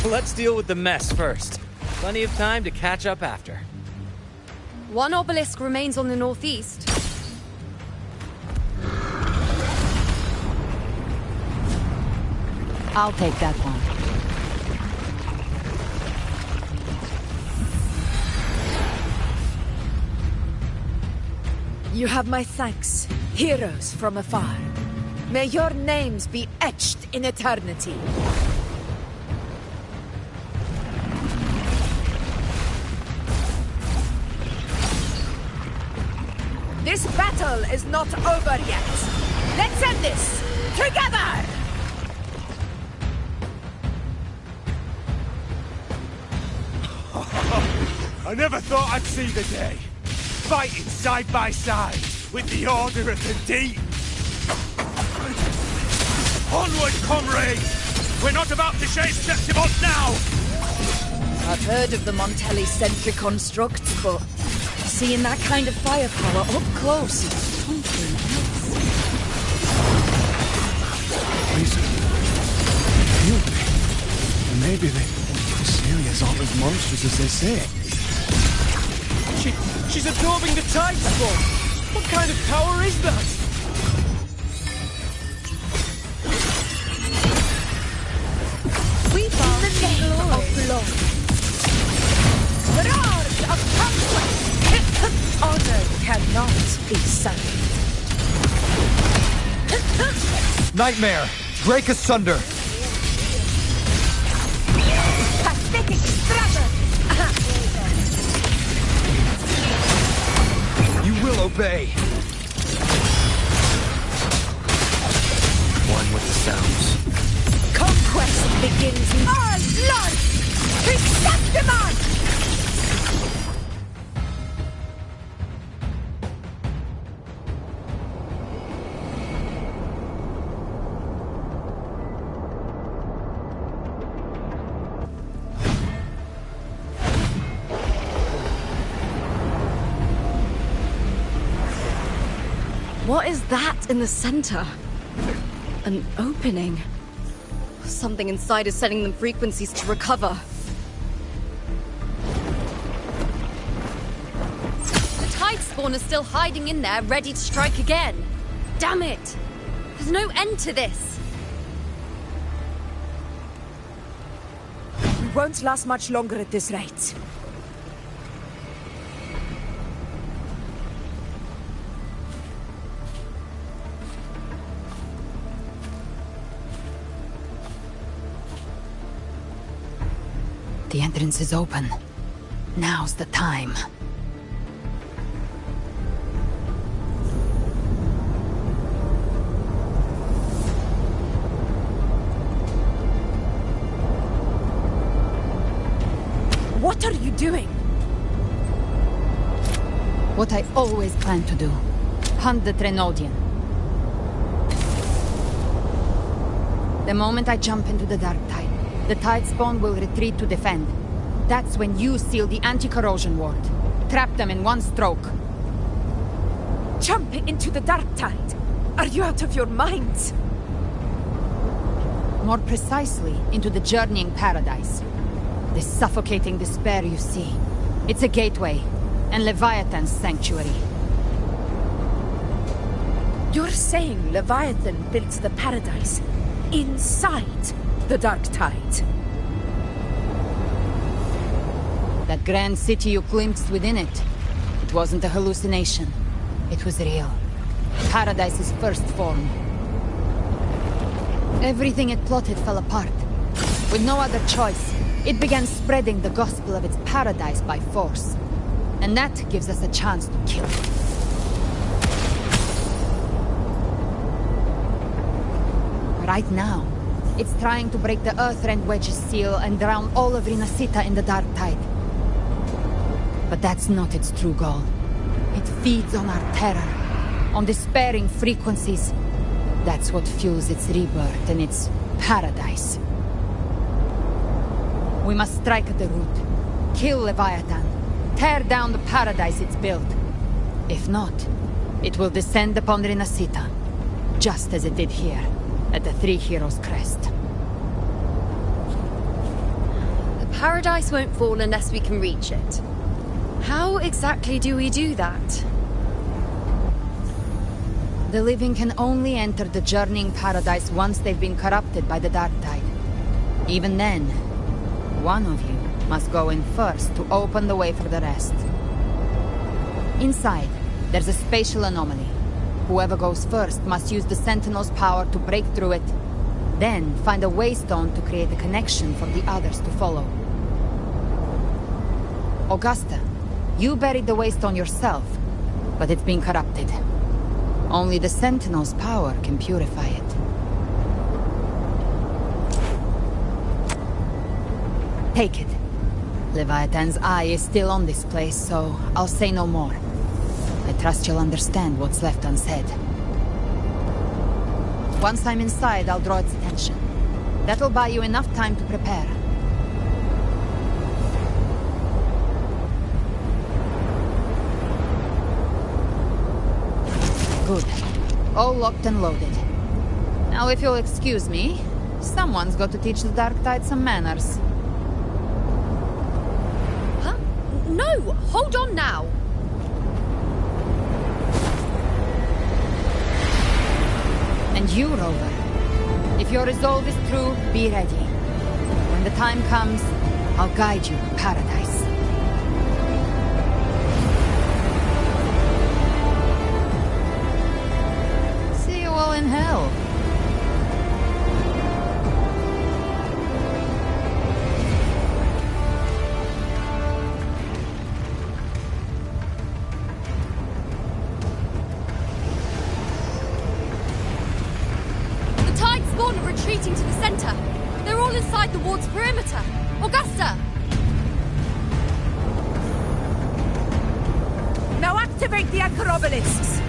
Let's deal with the mess first. Plenty of time to catch up after. One obelisk remains on the northeast. I'll take that one. You have my thanks, heroes from afar. May your names be etched in eternity. This battle is not over yet. Let's end this together! I never thought I'd see the day. Fighting side by side with the Order of the Deep. Onward, comrades! We're not about to chase Septimos now! I've heard of the Montelli sentry constructs, but seeing that kind of firepower up close is something else. Please, heal me. Maybe the Thessalias aren't as monstrous as they say. She's absorbing the tide storm! What kind of power is that? We found the name of blood. Roars of conquest! Honor cannot be sunk. Nightmare! Break asunder! Pathetic struggle! You will obey! One with the sounds. Conquest begins in all blood! To Septimon! What is that in the center? An opening. Something inside is sending them frequencies to recover. The tide spawn is still hiding in there, ready to strike again. Damn it! There's no end to this. We won't last much longer at this rate. The entrance is open. Now's the time. doing? What I always planned to do. Hunt the Trenodian. The moment I jump into the Dark Tide, the Tide Spawn will retreat to defend. That's when you seal the anti-corrosion ward. Trap them in one stroke. Jump into the Dark Tide? Are you out of your minds? More precisely, into the journeying paradise. This suffocating despair you see. It's a gateway, and Leviathan's sanctuary. You're saying Leviathan built the paradise inside the Dark Tide? That grand city you glimpsed within it, it wasn't a hallucination. It was real. Paradise's first form. Everything it plotted fell apart. With no other choice, it began spreading the gospel of its paradise by force. And that gives us a chance to kill it. Right now, it's trying to break the Earthrend Wedge's seal and drown all of Rinasita in the Dark Tide. But that's not its true goal. It feeds on our terror, on despairing frequencies. That's what fuels its rebirth and its paradise. We must strike at the root, kill Leviathan, tear down the paradise it's built. If not, it will descend upon Rinasita, just as it did here, at the Three Heroes' Crest. The paradise won't fall unless we can reach it. How exactly do we do that? The living can only enter the journeying paradise once they've been corrupted by the Dark Tide. Even then, one of you must go in first to open the way for the rest. Inside, there's a spatial anomaly. Whoever goes first must use the Sentinel's power to break through it, then find a waystone to create a connection for the others to follow. Augusta, you buried the waystone yourself, but it's been corrupted. Only the Sentinel's power can purify it. Take it. Leviathan's eye is still on this place, so I'll say no more. I trust you'll understand what's left unsaid. Once I'm inside, I'll draw its attention. That'll buy you enough time to prepare. Good. All locked and loaded. Now, if you'll excuse me, someone's got to teach the Dark Tide some manners. Huh? No! Hold on now! And you, Rover. If your resolve is true, be ready. When the time comes, I'll guide you to paradise. See you all in hell. Retreating to the center. They're all inside the ward's perimeter. Augusta! Now activate the anchor obelisks!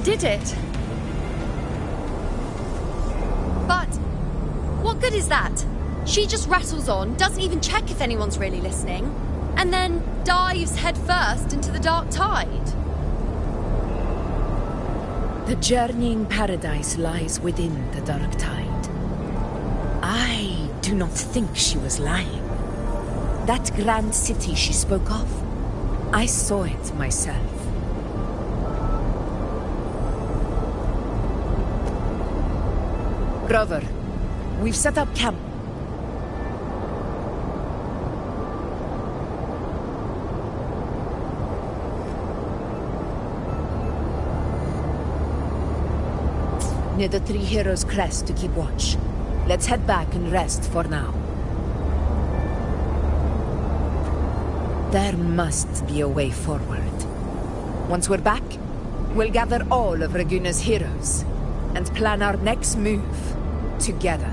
Did it. But what good is that? She just rattles on, doesn't even check if anyone's really listening, and then dives headfirst into the Dark Tide. The journeying paradise lies within the Dark Tide. I do not think she was lying. That grand city she spoke of, I saw it myself. Grover, We've set up camp. Near the Three Heroes crest to keep watch. Let's head back and rest for now. There must be a way forward. Once we're back, we'll gather all of Raguna's heroes and plan our next move together.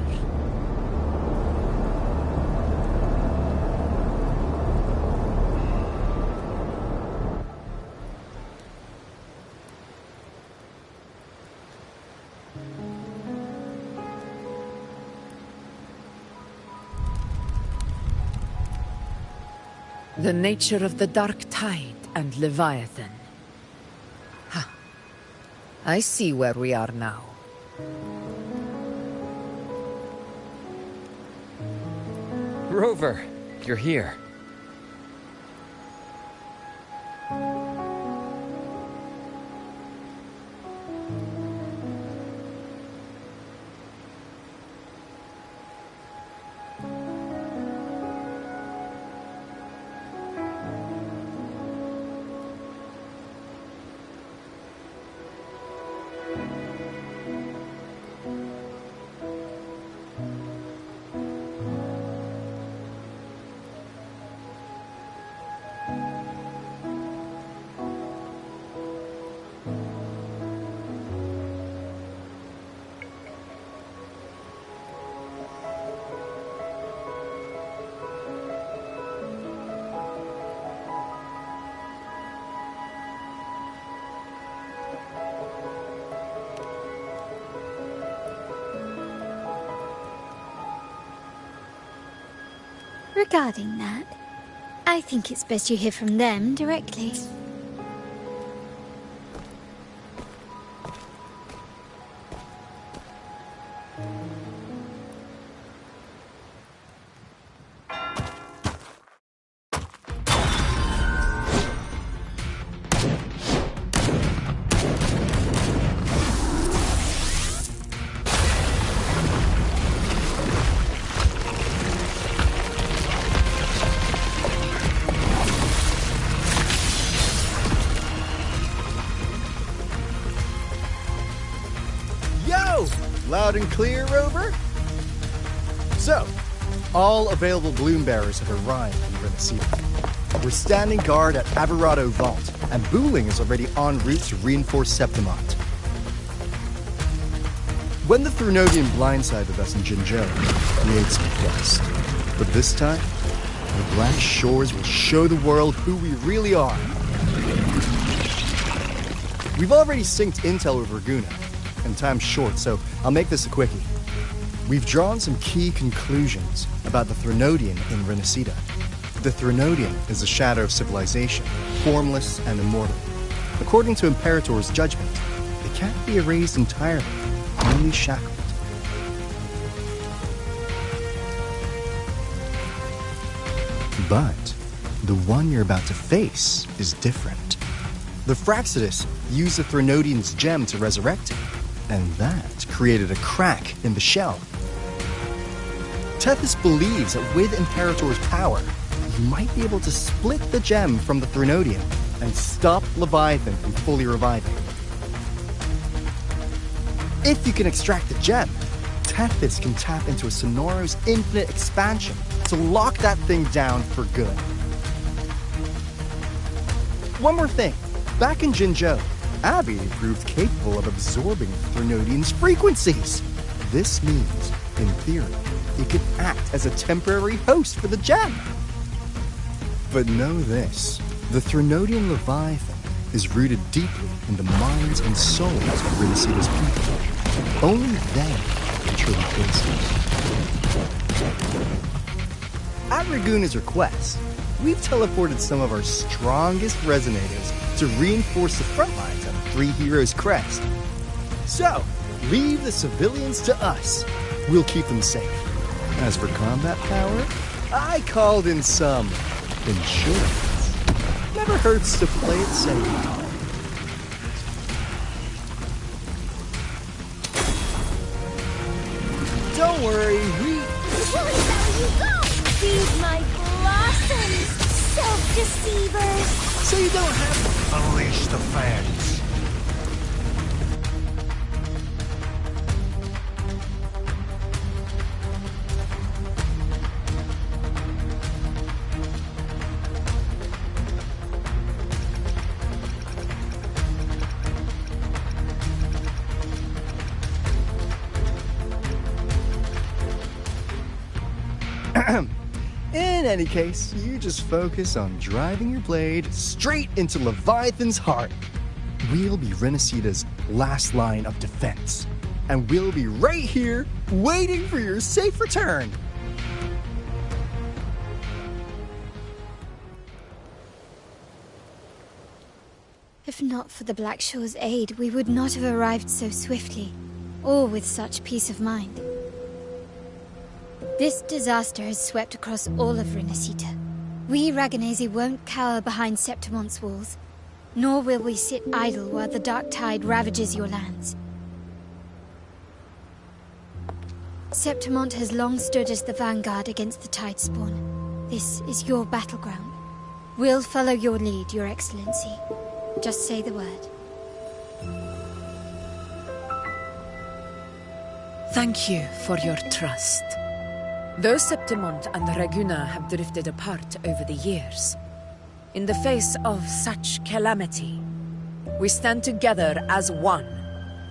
The nature of the Dark Tide and Leviathan. Ha! I see where we are now. Rover, you're here. Regarding that, I think it's best you hear from them directly. Loud and clear, Rover? So, all available bloom bearers have arrived in Renacida. We're standing guard at Aberrado Vault, and Booling is already en route to reinforce Septimont. When the Threnodian blindsided us in Jinzhou, we ate some quest. But this time, the Black Shores will show the world who we really are. We've already synced intel with Raguna, and time's short, so I'll make this a quickie. We've drawn some key conclusions about the Threnodian in Renacida. The Threnodian is a shadow of civilization, formless and immortal. According to Imperator's judgment, they can't be erased entirely, only shackled. But the one you're about to face is different. The Fraxidus used the Threnodian's gem to resurrect him, and that created a crack in the shell. Tethys believes that with Imperator's power, he might be able to split the gem from the Threnodian and stop Leviathan from fully reviving. If you can extract the gem, Tethys can tap into a Sonoro's infinite expansion to lock that thing down for good. One more thing. Back in Jinzhou, Abby proved capable of absorbing Threnodian's frequencies. This means, in theory, it could act as a temporary host for the gem. But know this, the Threnodian Leviathan is rooted deeply in the minds and souls of Renacida's people. Only they can truly face it. At Raguna's request, we've teleported some of our strongest resonators to reinforce the front lines at the Three Heroes Crest. So, leave the civilians to us. We'll keep them safe. As for combat power, I called in some insurance. Never hurts to play it safe. Don't Don't worry, we... Won't let you go! Feed my blossoms, self-deceivers! So you don't have... Unleash the fans. In any case, you just focus on driving your blade straight into Leviathan's heart. We'll be Renacita's last line of defense, and we'll be right here waiting for your safe return. If not for the Black Shore's aid, we would not have arrived so swiftly, or with such peace of mind. This disaster has swept across all of Renacita. We Ragganese won't cower behind Septimonte's walls, nor will we sit idle while the dark tide ravages your lands. Septimonte has long stood as the vanguard against the tide spawn. This is your battleground. We'll follow your lead, Your Excellency. Just say the word. Thank you for your trust. Though Septimonte and Raguna have drifted apart over the years, in the face of such calamity, we stand together as one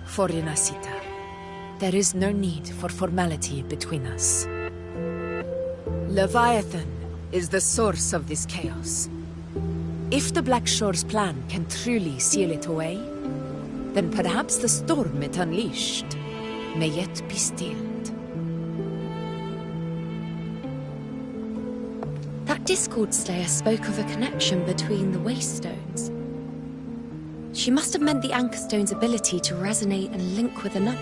for Renacita. There is no need for formality between us. Leviathan is the source of this chaos. If the Black Shore's plan can truly seal it away, then perhaps the storm it unleashed may yet be stilled. That Discord Slayer spoke of a connection between the Wastestones. She must have meant the Anchorstone's ability to resonate and link with another.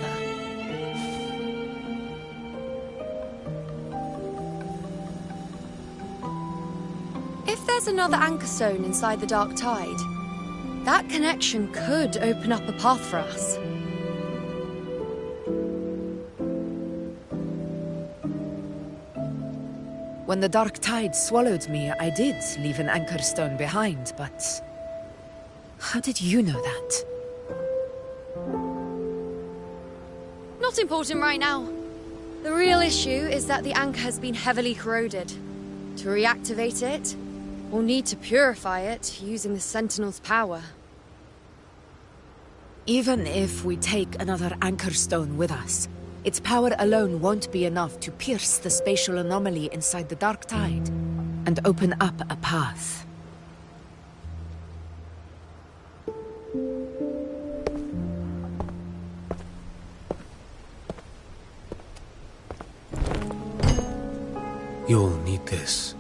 If there's another Anchorstone inside the Dark Tide, that connection could open up a path for us. When the Dark Tide swallowed me, I did leave an Anchorstone behind, but... how did you know that? Not important right now. The real issue is that the anchor has been heavily corroded. To reactivate it, we'll need to purify it using the Sentinel's power. Even if we take another Anchorstone with us, its power alone won't be enough to pierce the spatial anomaly inside the Dark Tide and open up a path. You'll need this.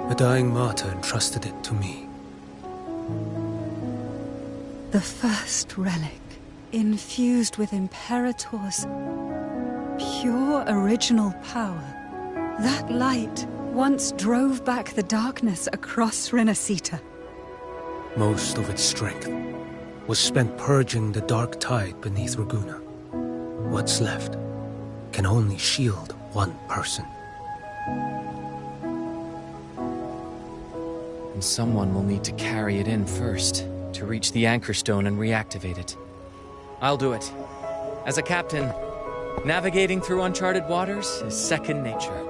A dying martyr entrusted it to me. The first relic, infused with Imperator's pure original power. That light once drove back the darkness across Renacita. Most of its strength was spent purging the dark tide beneath Raguna. What's left can only shield one person. And someone will need to carry it in first, to reach the Anchorstone and reactivate it. I'll do it. As a captain, navigating through uncharted waters is second nature.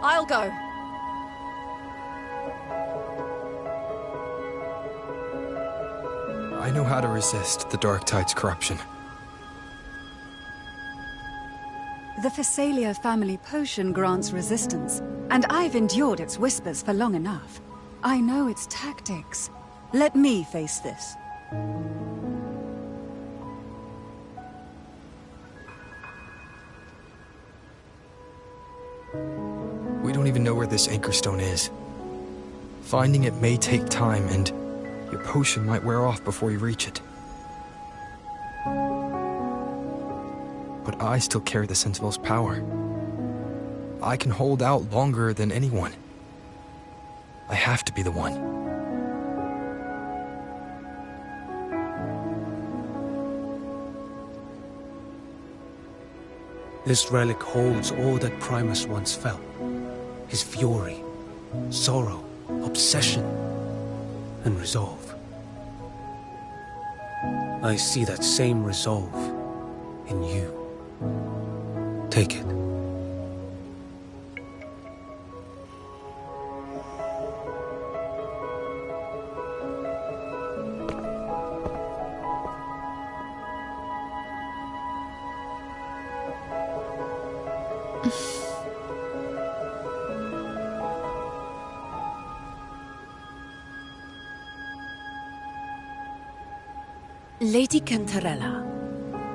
I'll go. I know how to resist the Dark Tide's corruption. The Phasalia family potion grants resistance, and I've endured its whispers for long enough. I know its tactics. Let me face this. We don't even know where this Anchorstone is. Finding it may take time, and Your potion might wear off before you reach it. But I still carry the Sentinel's power. I can hold out longer than anyone. I have to be the one. This relic holds all that Primus once felt. His fury, sorrow, obsession, and resolve. I see that same resolve in you. Take it. Lady Cantarella,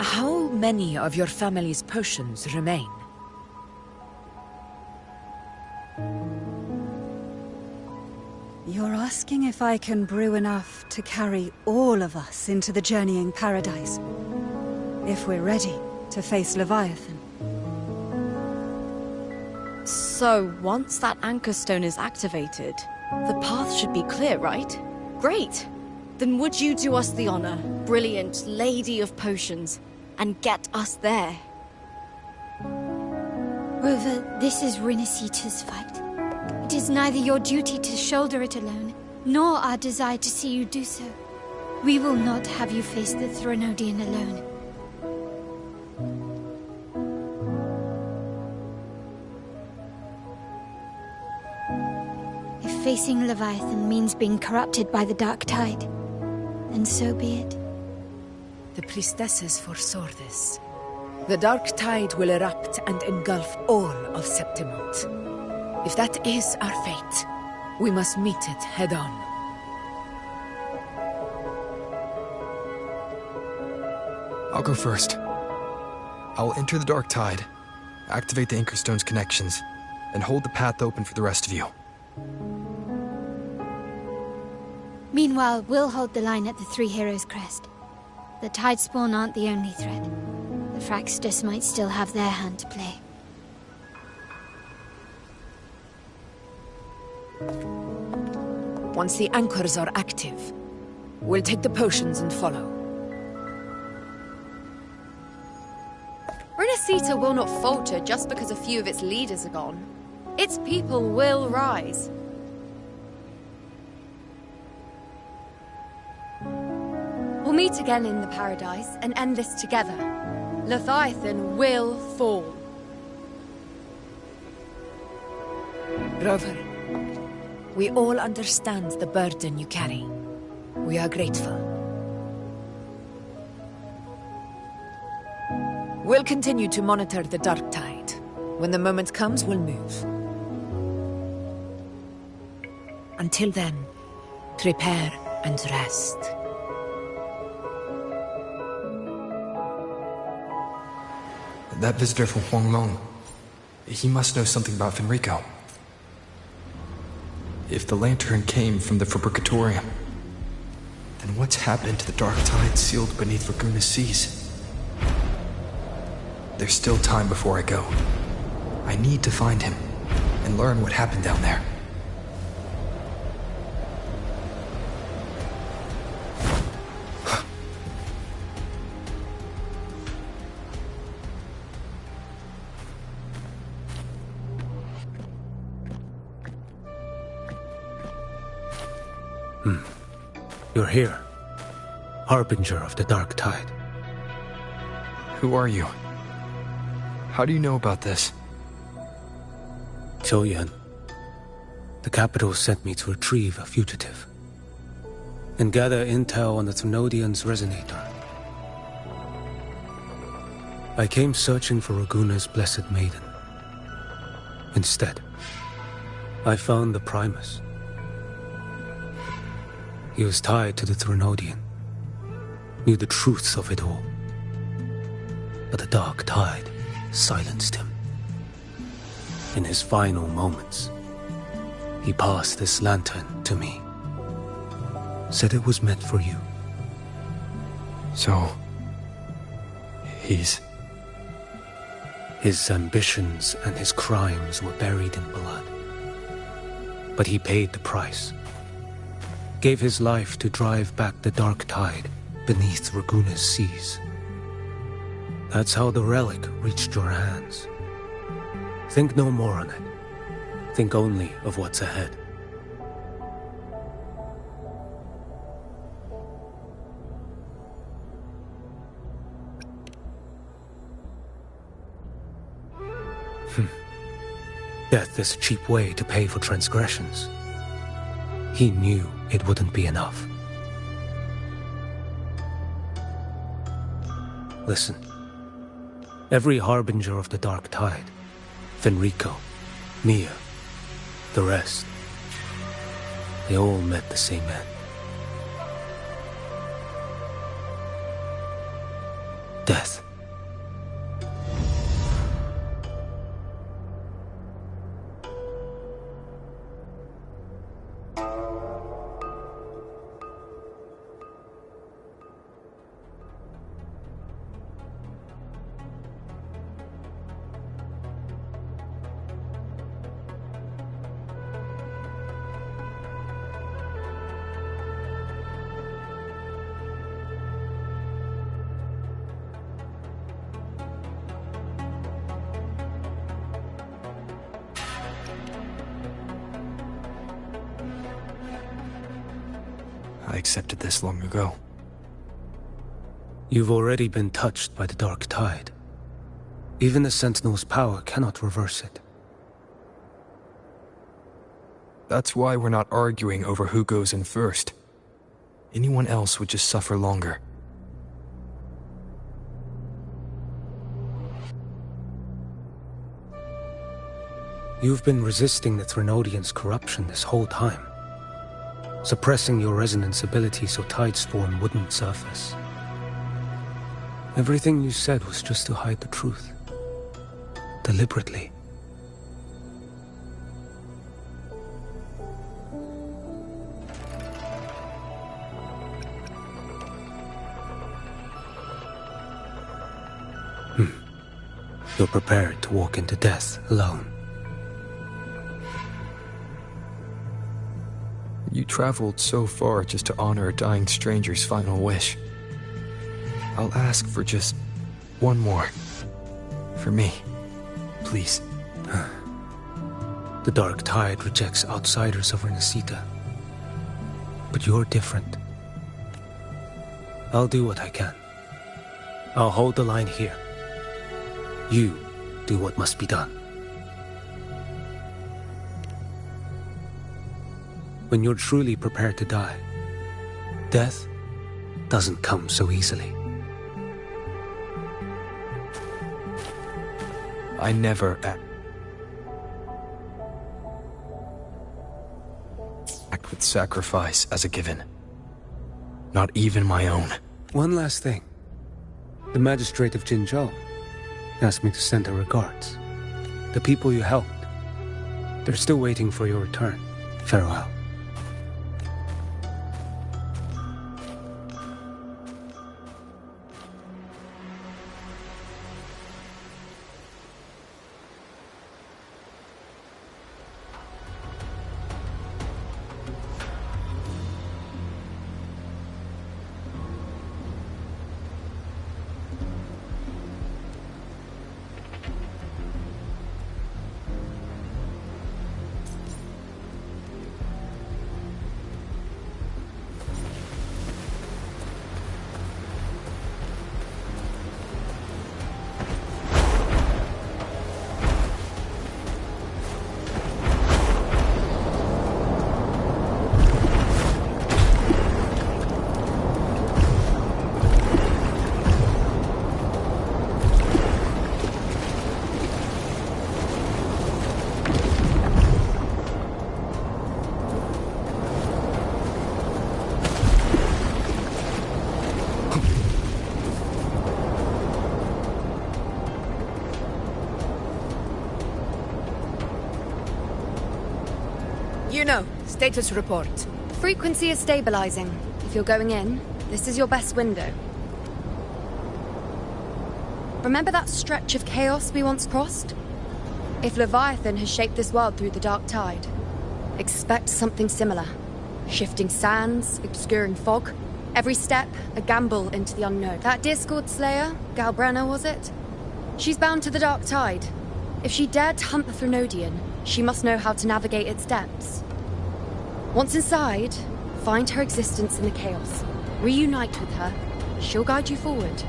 how many of your family's potions remain? You're asking if I can brew enough to carry all of us into the journeying paradise. If we're ready to face Leviathan. So, once that anchor stone is activated, the path should be clear, right? Great! Then would you do us the honor, brilliant Lady of Potions, and get us there? Rover, this is Rinasita's fight. It is neither your duty to shoulder it alone, nor our desire to see you do so. We will not have you face the Threnodian alone. If facing Leviathan means being corrupted by the Dark Tide, then so be it. The priestesses foresaw this. The Dark Tide will erupt and engulf all of Septimont. If that is our fate, we must meet it head-on. I'll go first. I'll enter the Dark Tide, activate the Anchorstone's connections, and hold the path open for the rest of you. Meanwhile, we'll hold the line at the Three Heroes Crest. The Tidespawn aren't the only threat. The Fraxtus might still have their hand to play. Once the anchors are active, we'll take the potions and follow. Rinasita will not falter just because a few of its leaders are gone. Its people will rise. We'll meet again in the paradise and end this together. Leviathan will fall. Rover, we all understand the burden you carry. We are grateful. We'll continue to monitor the Dark Tide. When the moment comes, we'll move. Until then, prepare and rest. That visitor from Huanglong, he must know something about Fenrico. If the lantern came from the Fabricatorium, then what's happened to the Dark Tide sealed beneath Raguna's seas? There's still time before I go. I need to find him and learn what happened down there. You're here, Harbinger of the Dark Tide. Who are you? How do you know about this? Choyan. The capital sent me to retrieve a fugitive and gather intel on the Thenodian's resonator. I came searching for Raguna's Blessed Maiden. Instead, I found the Primus. He was tied to the Threnodian, knew the truths of it all. But the Dark Tide silenced him. In his final moments, he passed this lantern to me. said it was meant for you. So... he's... His ambitions and his crimes were buried in blood. But he paid the price. Gave his life to drive back the dark tide beneath Raguna's seas. That's how the relic reached your hands. Think no more on it. Think only of what's ahead. Death is a cheap way to pay for transgressions. He knew it wouldn't be enough. Listen. Every harbinger of the dark tide, Fenrico, Mia, the rest, they all met the same end. Death. I accepted this long ago. You've already been touched by the dark tide. Even the Sentinel's power cannot reverse it. That's why we're not arguing over who goes in first. Anyone else would just suffer longer. You've been resisting the Threnodians' corruption this whole time. Suppressing your resonance ability so Tidestorm wouldn't surface. Everything you said was just to hide the truth. Deliberately. You're prepared to walk into death alone. You traveled so far just to honor a dying stranger's final wish. I'll ask for just one more. For me. Please. The dark tide rejects outsiders of Renacita. But you're different. I'll do what I can. I'll hold the line here. You do what must be done. When you're truly prepared to die, death doesn't come so easily. I never act with sacrifice as a given. Not even my own. One last thing. The magistrate of Jinzhou asked me to send her regards. The people you helped, they're still waiting for your return. Farewell. Status report. frequency is stabilizing. If you're going in, this is your best window. Remember that stretch of chaos we once crossed? If Leviathan has shaped this world through the dark tide, expect something similar. Shifting sands, obscuring fog. Every step, a gamble into the unknown. That Discord Slayer, Galbrenna was it? She's bound to the dark tide. If she dared to hunt the Threnodian, she must know how to navigate its depths. Once inside, find her existence in the chaos. Reunite with her. She'll guide you forward.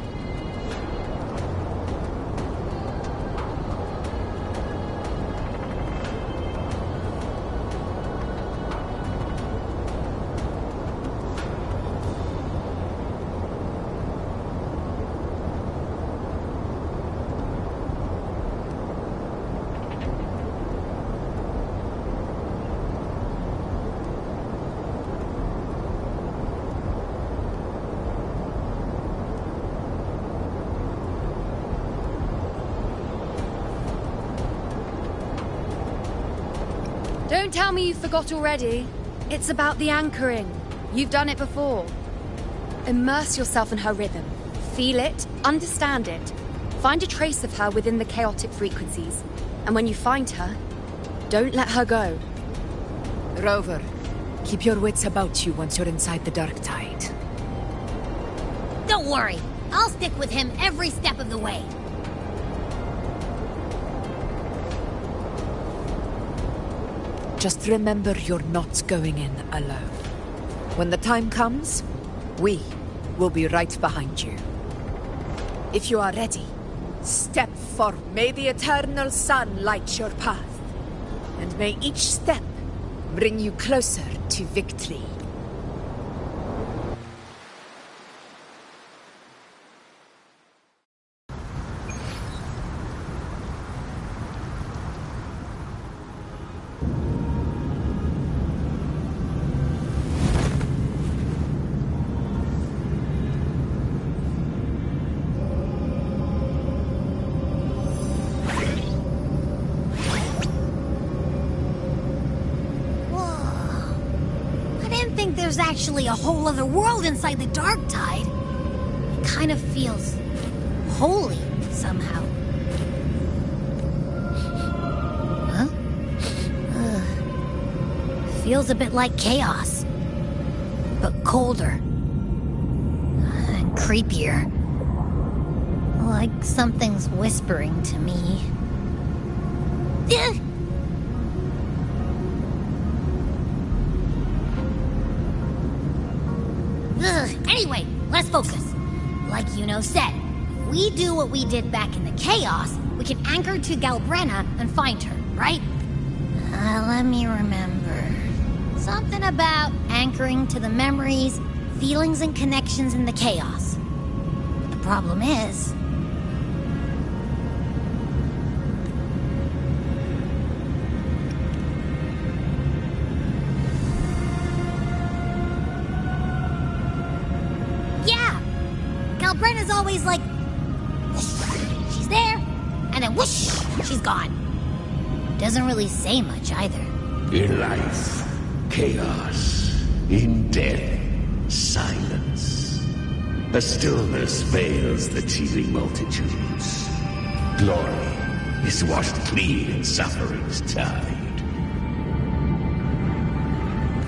Don't tell me you forgot already. It's about the anchoring. You've done it before. Immerse yourself in her rhythm. Feel it, understand it. Find a trace of her within the chaotic frequencies. And when you find her, don't let her go. Rover, keep your wits about you once you're inside the dark tide. Don't worry. I'll stick with him every step of the way. Just remember you're not going in alone. When the time comes, we will be right behind you. If you are ready, step forth. May the eternal sun light your path, and may each step bring you closer to victory. There's actually a whole other world inside the dark tide. It kind of feels holy somehow. Huh? Feels a bit like chaos, but colder and creepier. Like something's whispering to me. Anyway, let's focus. Like Yuno said, if we do what we did back in the chaos, we can anchor to Galbrenna and find her, right? Let me remember. Something about anchoring to the memories, feelings, and connections in the chaos. The problem is... Brenna's always like, whoosh, she's there, and then whoosh, she's gone. Doesn't really say much either. In life, chaos. In death, silence. A stillness veils the teeming multitudes. Glory is washed clean in suffering's tide.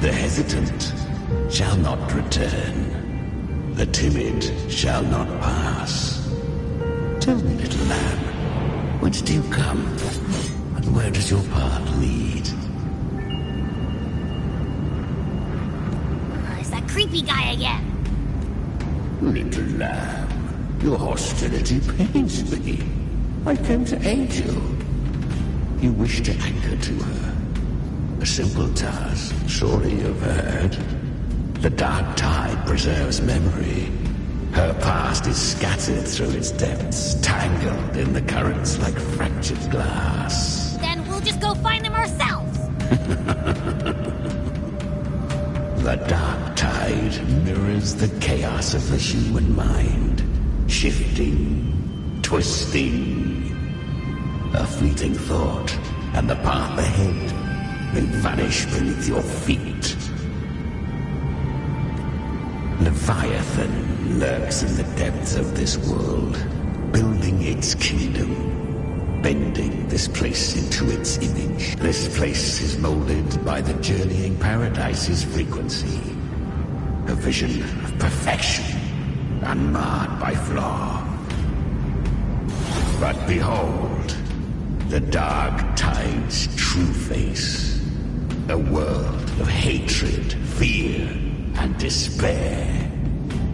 The hesitant shall not return. The timid shall not pass. Tell me, little lamb, whence do you come? And where does your path lead? It's that creepy guy again. Little lamb, your hostility pains me. I came to aid you. You wish to anchor to her. A simple task, surely you've heard. The dark tide preserves memory. Her past is scattered through its depths, tangled in the currents like fractured glass. Then we'll just go find them ourselves. The dark tide mirrors the chaos of the human mind. Shifting, twisting. A fleeting thought, and the path ahead may vanish beneath your feet. Leviathan lurks in the depths of this world, building its kingdom, bending this place into its image. This place is molded by the journeying paradise's frequency, a vision of perfection, unmarred by flaw. But behold, the dark tide's true face, a world of hatred, fear, and despair.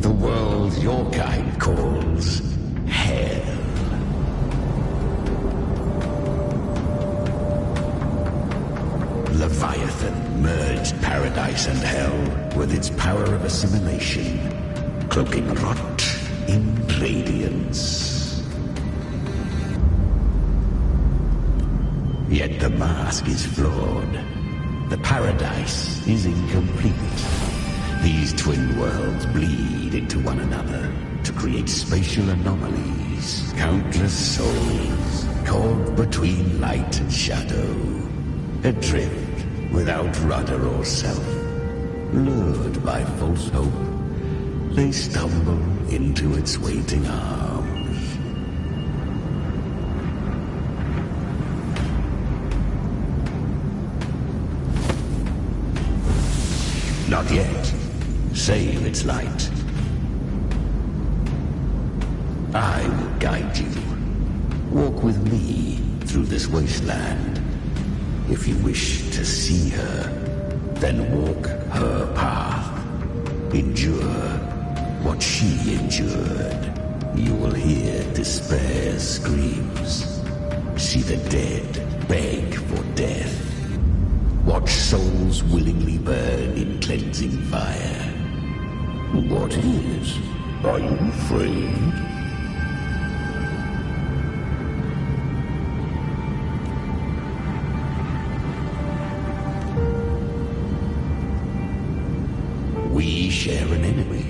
The world your kind calls hell. Leviathan merged paradise and hell with its power of assimilation, cloaking rot in radiance. Yet the mask is flawed. The paradise is incomplete. These twin worlds bleed into one another to create spatial anomalies. Countless souls caught between light and shadow, adrift without rudder or self. Lured by false hope, they stumble into its waiting arms. Not yet. Save its light. I will guide you. Walk with me through this wasteland. If you wish to see her, then walk her path. Endure what she endured. You will hear despair's screams. See the dead beg for death. Watch souls willingly burn in cleansing fire. What is? Are you afraid? We share an enemy.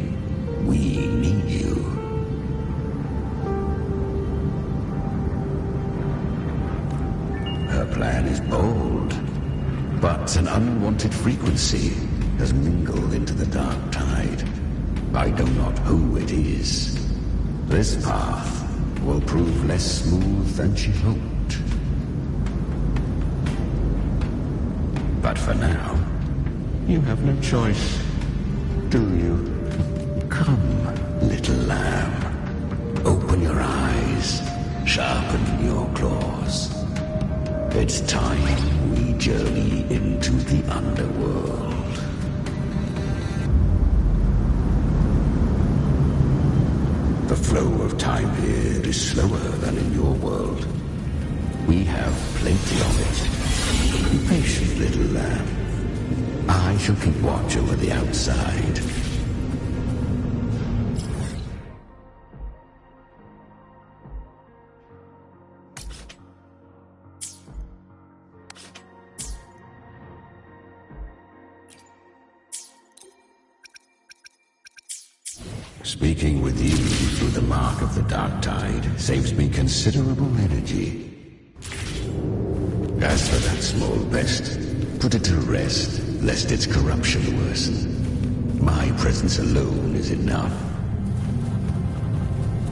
We need you. Her plan is bold, but an unwanted frequency has mingled into the dark tide. I know not who it is. This path will prove less smooth than she hoped. But for now, you have no choice, do you? Come, little lamb. Open your eyes, sharpen your claws. It's time we journey into the underworld. The flow of time here is slower than in your world. We have plenty of it. Be patient, little lamb. I shall keep watch over the outside. Speaking with you through the mark of the dark tide saves me considerable energy. As for that small pest, put it to rest, lest its corruption worsen. My presence alone is enough.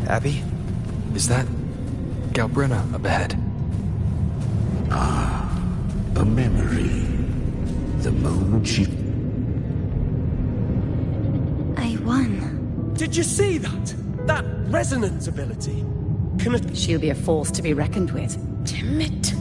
Abby? Is that Galbrenna up ahead? Ah, a memory. The moment she... I won. Did you see that? That resonance ability? She'll be a force to be reckoned with. Damn it.